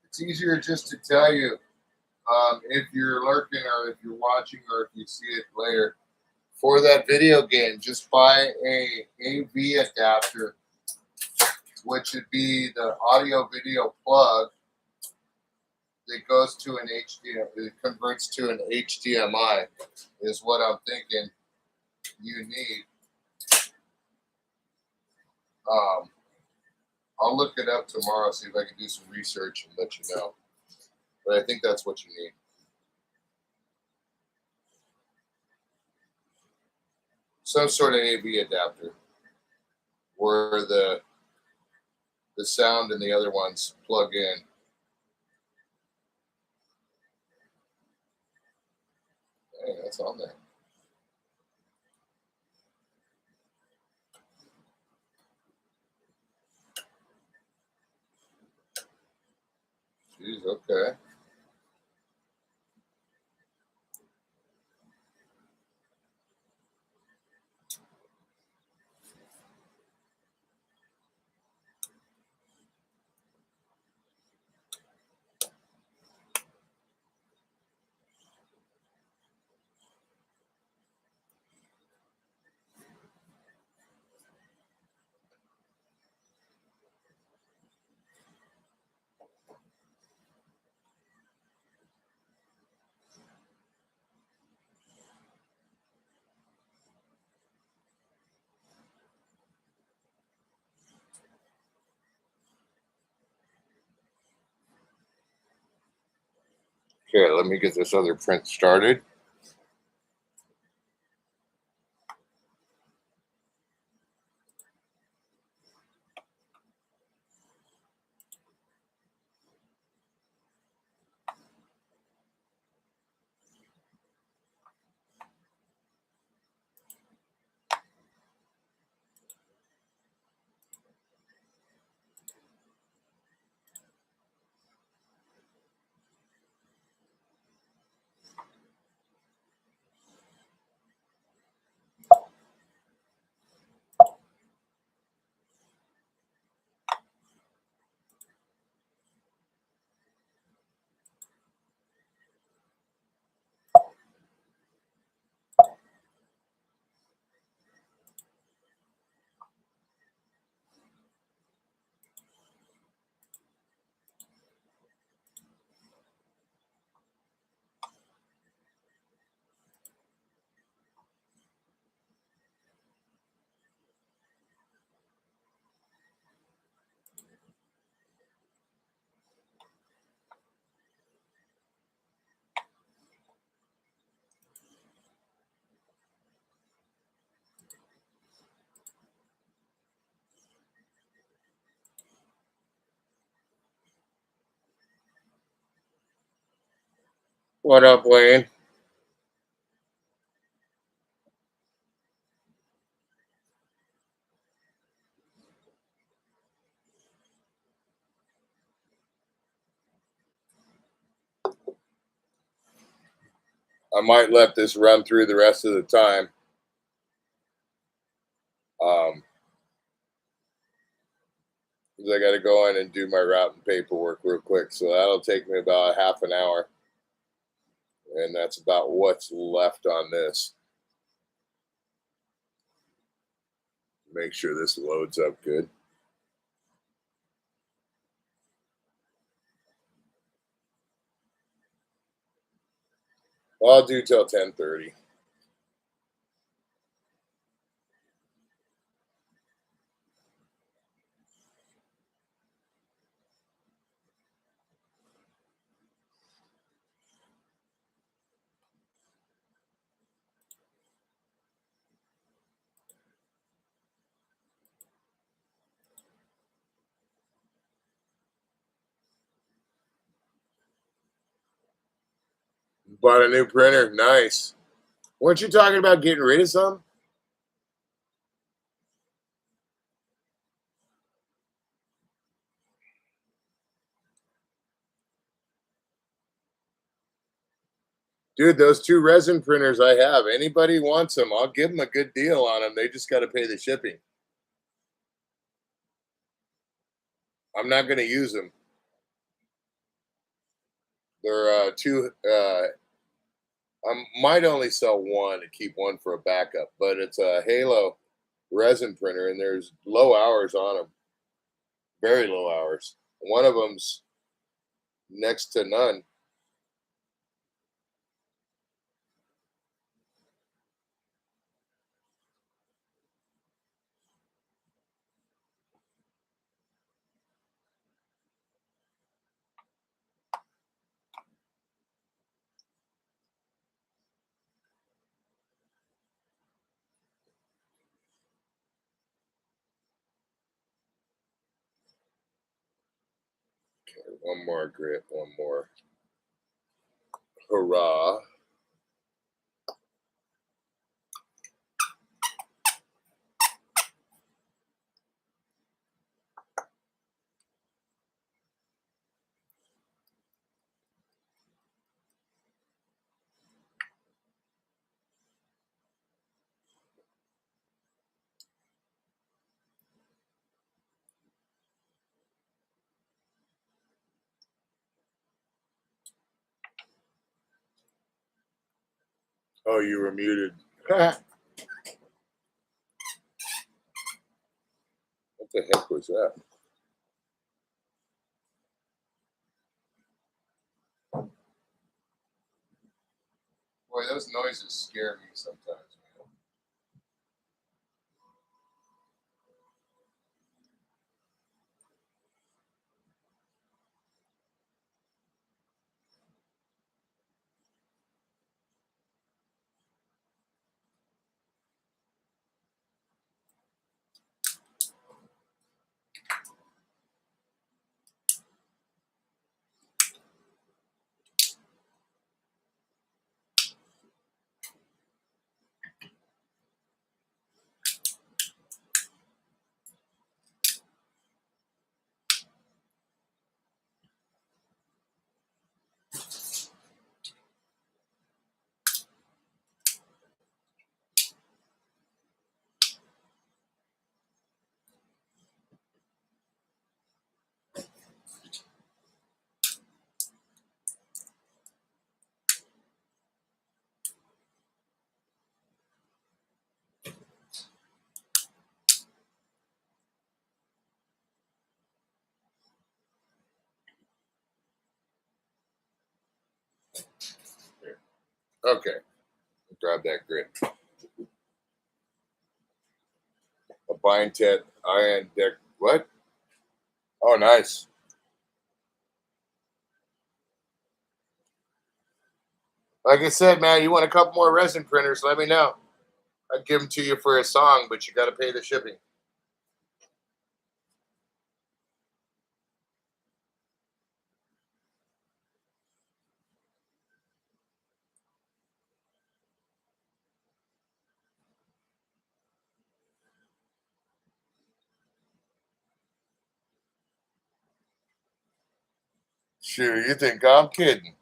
It's easier just to tell you if you're lurking or if you're watching or if you see it later. For that video game, just buy a AV adapter, which would be the audio video plug that goes to an HDMI. It converts to an HDMI is what I'm thinking you need. I'll look it up tomorrow, see if I can do some research and let you know. But I think that's what you need. Some sort of AV adapter where the sound and the other ones plug in. Hey, that's on there. Jeez, okay. Okay, let me get this other print started. What up, Wayne? I might let this run through the rest of the time. Um, 'Cause I got to go in and do my route and paperwork real quick. So that'll take me about half an hour. And that's about what's left on this. Make sure this loads up good. Well, I'll do till 10:30. Bought a new printer. Nice. Weren't you talking about getting rid of some? Dude, those two resin printers I have, anybody wants them, I'll give them a good deal on them. They just got to pay the shipping. I'm not going to use them. They're I might only sell one and keep one for a backup, but it's a Halo resin printer, and there's low hours on them, very low hours. One of them's next to none. Okay, one more grit, one more. Hurrah. Oh, you were muted. What the heck was that? Boy, those noises scare me sometimes, man. Okay. Grab that grid. A bind tet, iron deck. What? Oh, nice. Like I said, man, you want a couple more resin printers, let me know. I'd give them to you for a song, but you got to pay the shipping. Sure, you think I'm kidding?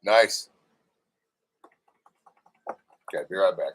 Nice. Okay, be right back.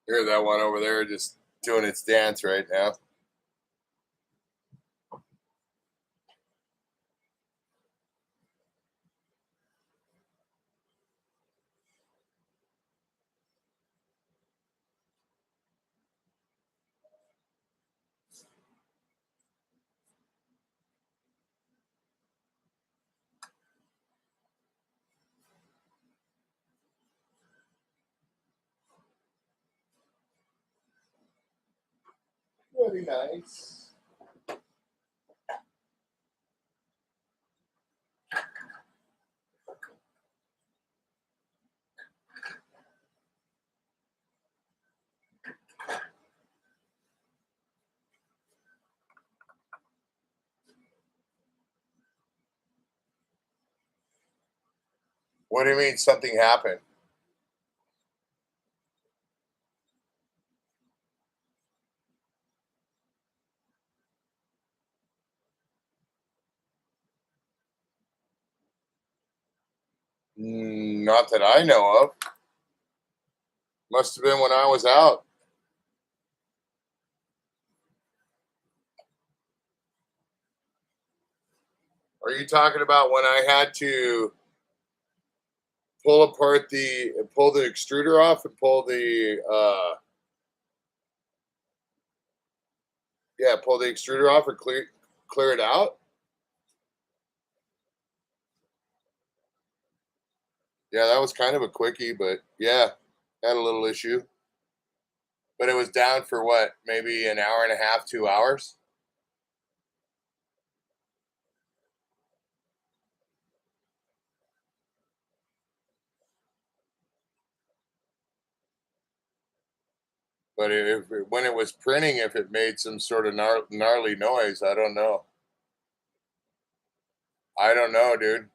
Hear that one over there just doing its dance right now. Very nice. What do you mean something happened? Not that I know of. Must have been when I was out. Are you talking about when I had to pull the extruder off and pull the pull the extruder off and clear it out? Yeah, that was kind of a quickie, but yeah, had a little issue. But it was down for what, maybe an hour and a half, 2 hours? But when it was printing, if it made some sort of gnarly noise, I don't know. I don't know, dude.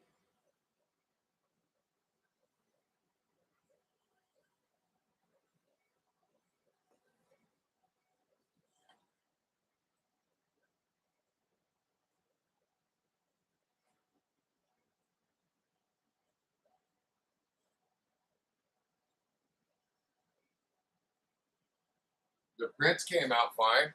The prints came out fine.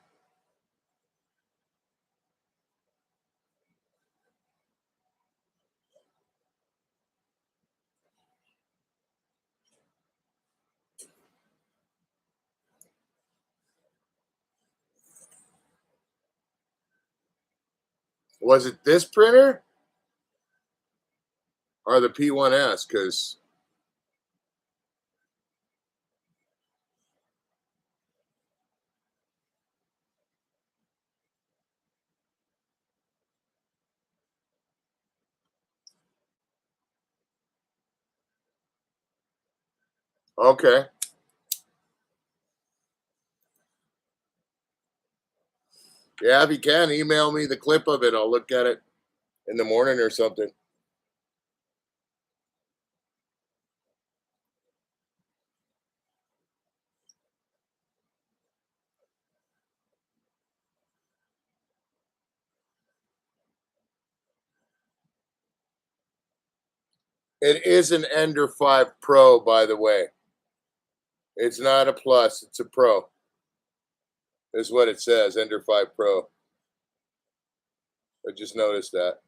Was it this printer or the P1S? Because okay, yeah, if you can email me the clip of it, I'll look at it in the morning or something. It is an Ender 5 Pro, by the way. It's not a Plus, it's a Pro. Is what it says, Ender 5 Pro. I just noticed that.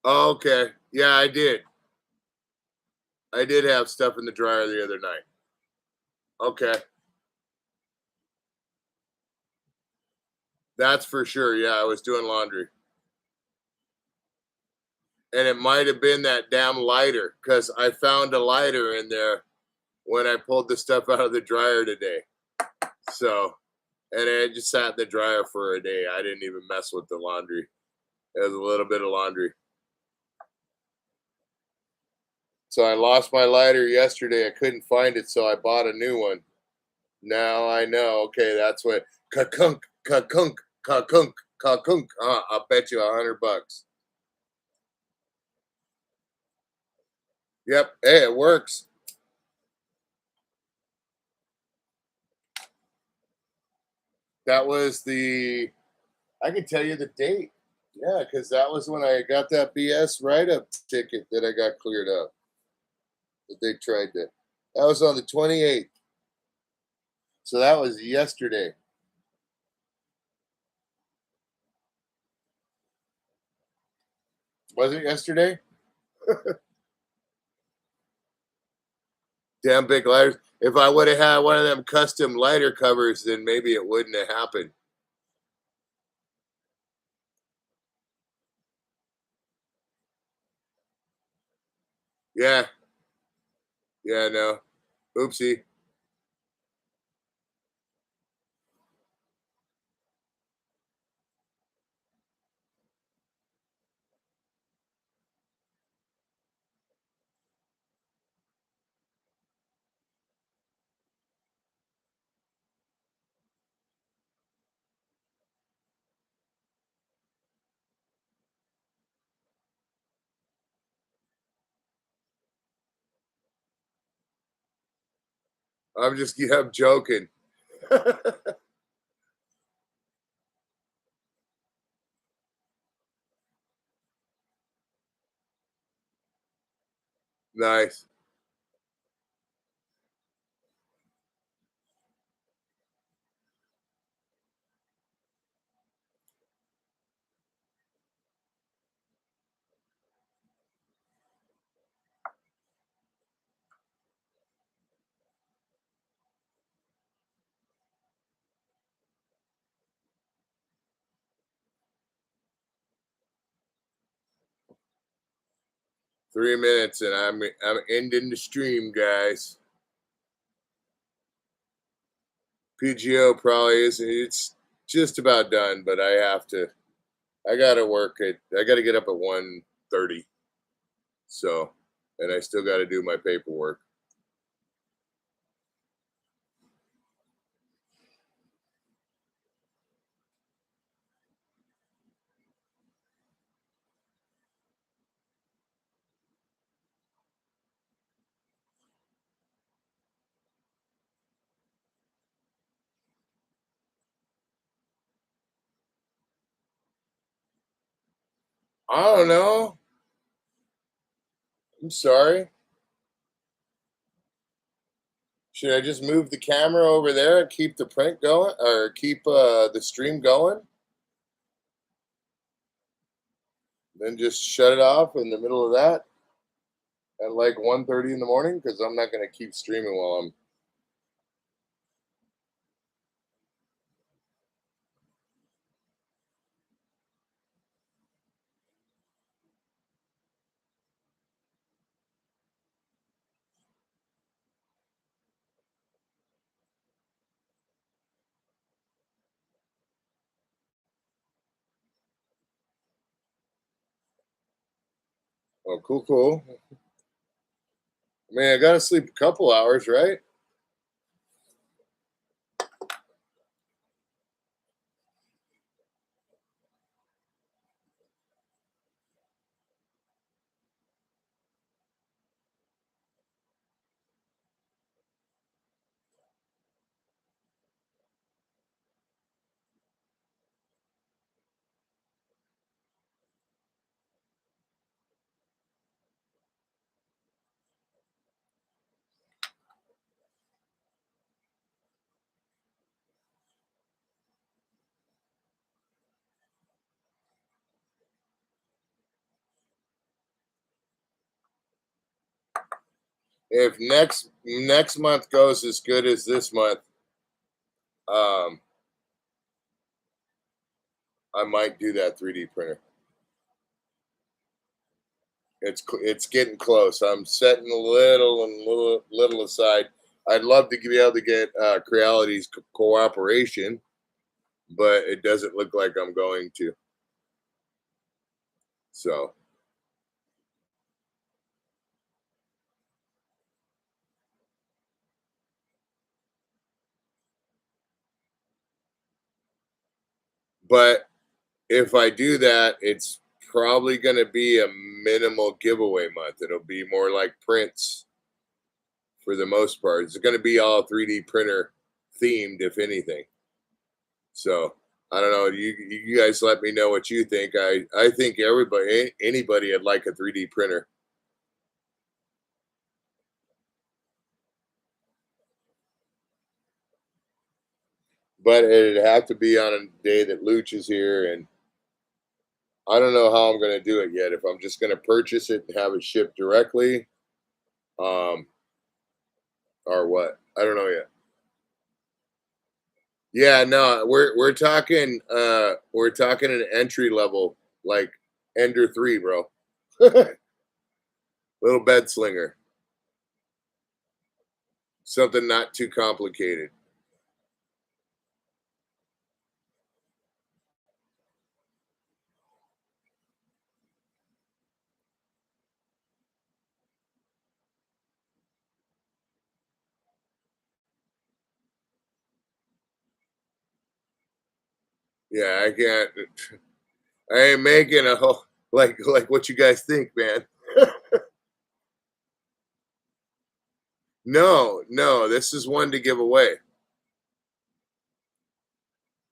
Oh, okay. Yeah, I did. I did have stuff in the dryer the other night. Okay. That's for sure. Yeah, I was doing laundry. And it might have been that damn lighter because I found a lighter in there when I pulled the stuff out of the dryer today. So, and it just sat in the dryer for a day. I didn't even mess with the laundry. It was a little bit of laundry. So I lost my lighter yesterday. I couldn't find it, so I bought a new one. Now I know. Okay, that's what kakunk, kakunk, kakunk, kakunk. I'll bet you $100. Yep. Hey, it works. That was I can tell you the date. Yeah, because that was when I got that BS write-up ticket that I got cleared up. That they tried to. That was on the 28th. So that was yesterday. Was it yesterday? Damn big lighters. If I would have had one of them custom lighter covers, then maybe it wouldn't have happened. Yeah. Yeah, no. Oopsie. I'm joking. Nice. Three minutes and I'm ending the stream, guys. PGO probably is it's just about done, but I gotta I gotta get up at 1:30. So and I still gotta do my paperwork. I don't know. I'm sorry. Should I just move the camera over there and keep the print going or keep the stream going? Then just shut it off in the middle of that at like 1:30 in the morning because I'm not going to keep streaming while I'm. Oh, cool, cool. I mean, I got to sleep a couple hours, right? If next month goes as good as this month, um, I might do that 3D printer. It's getting close. I'm setting a little aside. I'd love to be able to get Creality's cooperation, but it doesn't look like I'm going to. So, but if I do that, it's probably going to be a minimal giveaway month. It'll be more like prints for the most part. It's going to be all 3D printer themed, if anything. So I don't know. You guys let me know what you think. I think anybody would like a 3D printer. But it'd have to be on a day that Luch is here, and I don't know how I'm going to do it yet. If I'm just going to purchase it and have it shipped directly, um, or what? I don't know yet. Yeah, no, we're talking an entry level like Ender 3, bro. Little bed slinger. Something not too complicated. Yeah, I can't. I ain't making a whole like what you guys think, man. No, this is one to give away.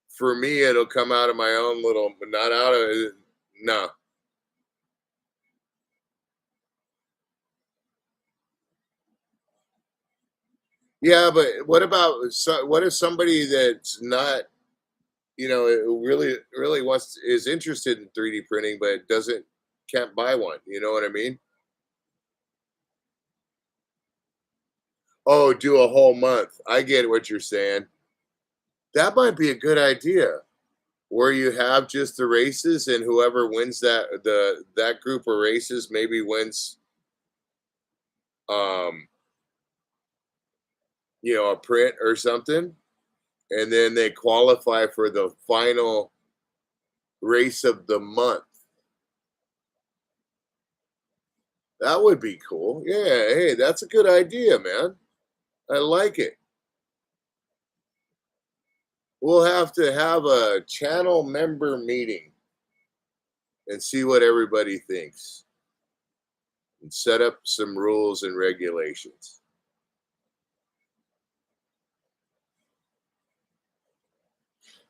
For me, it'll come out of my own little, not out of no. Yeah, but what if somebody that's not, really is interested in 3D printing but can't buy one, you know what I mean? Oh, do a whole month. I get what you're saying. That might be a good idea. Where you have just the races and whoever wins that group of races maybe wins um a print or something, and then they qualify for the final race of the month. That would be cool. Yeah, hey, that's a good idea, man. I like it. We'll have to have a channel member meeting and see what everybody thinks and set up some rules and regulations.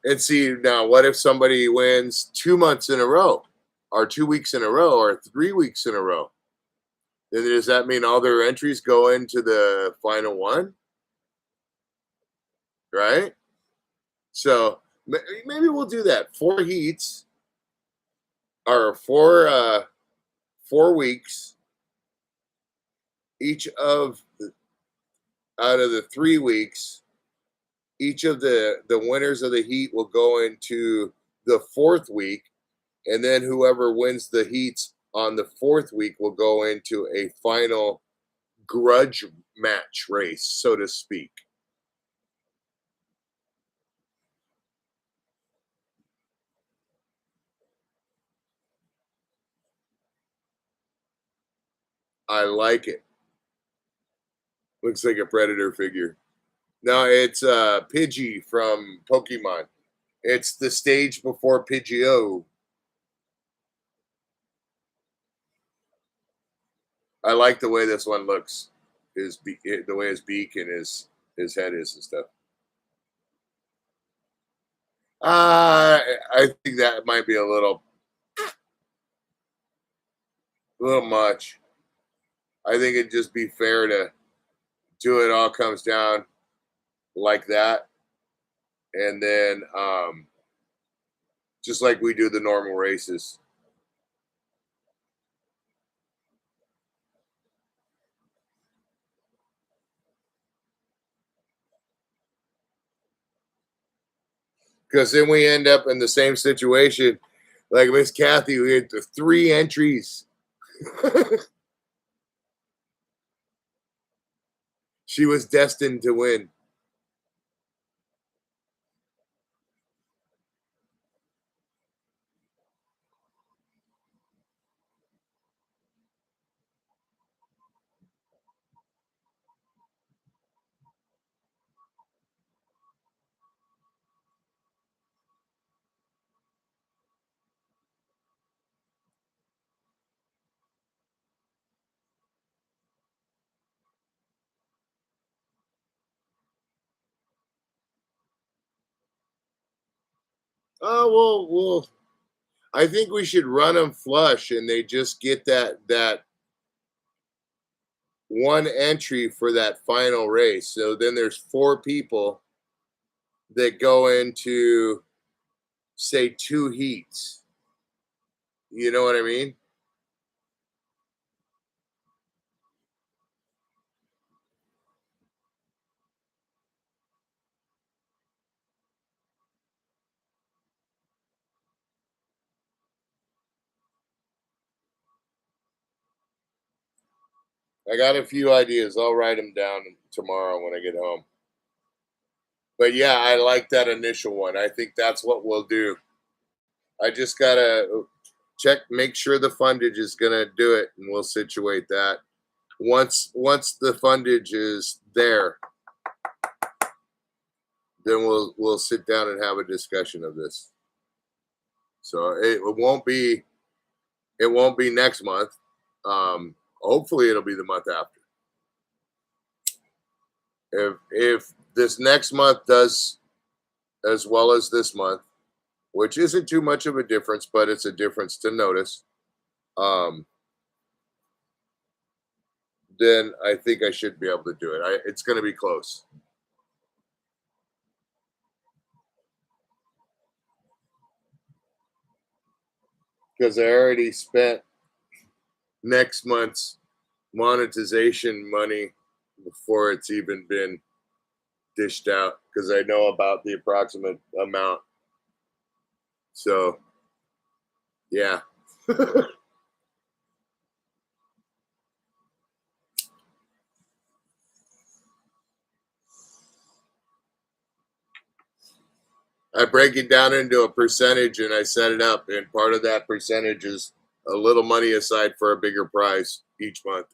And see, now what if somebody wins 2 months in a row, or 2 weeks in a row, or 3 weeks in a row? Then does that mean all their entries go into the final one? Right? So maybe we'll do that. 4 heats or 4 weeks each of out of the 3 weeks. Each of the winners of the heat will go into the fourth week, and then whoever wins the heats on the fourth week will go into a final grudge match race, so to speak. I like it. Looks like a predator figure. No, it's Pidgey from Pokemon. It's the stage before Pidgeot. I like the way this one looks. The way his beak and his head is and stuff. I think that might be a little much. I think it'd just be fair to do it all comes down like that, and then just like we do the normal races. Because then we end up in the same situation like Miss Kathy. We had the 3 entries. She was destined to win. Well, I think we should run them flush, and they just get that one entry for that final race. So then there's 4 people that go into, say, 2 heats. You know what I mean? I got a few ideas. I'll write them down tomorrow when I get home. But yeah, I like that initial one. I think that's what we'll do. I just gotta check, make sure the fundage is gonna do it, and we'll situate that. Once the fundage is there, then we'll sit down and have a discussion of this. So it won't be next month. Hopefully it'll be the month after. If this next month does as well as this month, which isn't too much of a difference, but it's a difference to notice. Then I think I should be able to do it. It's going to be close. Because I already spent next month's monetization money before it's even been dished out, because I know about the approximate amount. So, yeah. I break it down into a percentage and I set it up, and part of that percentage is a little money aside for a bigger prize each month.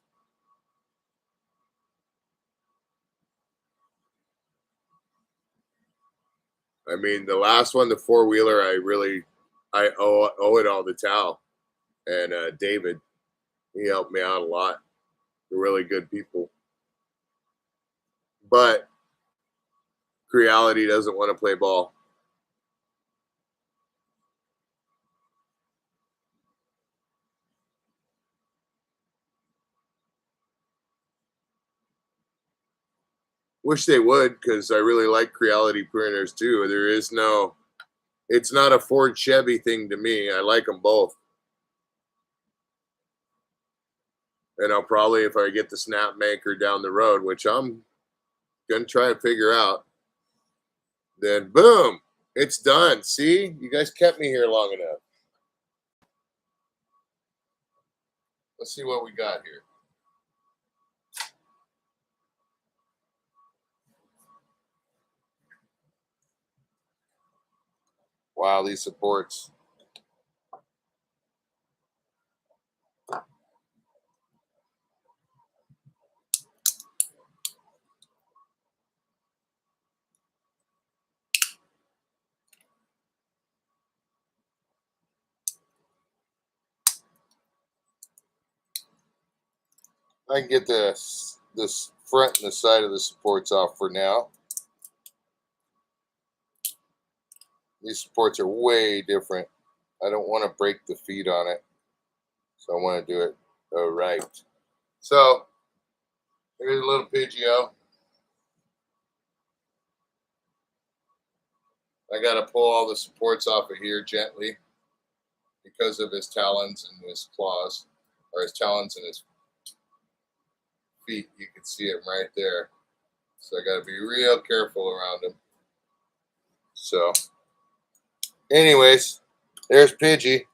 I mean, the last one, the 4-wheeler, I owe it all to Tal and David. He helped me out a lot. They're really good people. But Creality doesn't want to play ball. Wish they would, because I really like Creality printers too. It's not a Ford Chevy thing to me. I like them both. And I'll probably, if I get the snap maker down the road, which I'm gonna try and figure out, then boom, it's done. See, you guys kept me here long enough. Let's see what we got here. Wow, these supports. I can get this front and the side of the supports off for now. These supports are way different. I don't want to break the feet on it, so I want to do it right. So here's a little Pidgey. I got to pull all the supports off of here gently because of his talons and his claws, or his talons and his feet. You can see him right there. So I got to be real careful around him. So, anyways, there's Pidgey.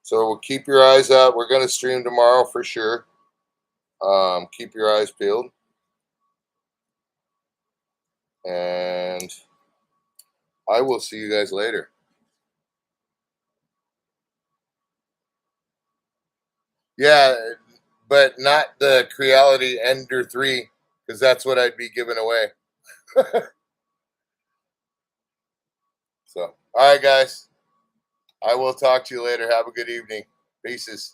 So we'll keep your eyes out. We're going to stream tomorrow for sure. Keep your eyes peeled. And I will see you guys later. Yeah, but not the Creality Ender 3, because that's what I'd be giving away. So, all right, guys. I will talk to you later. Have a good evening. Peaces.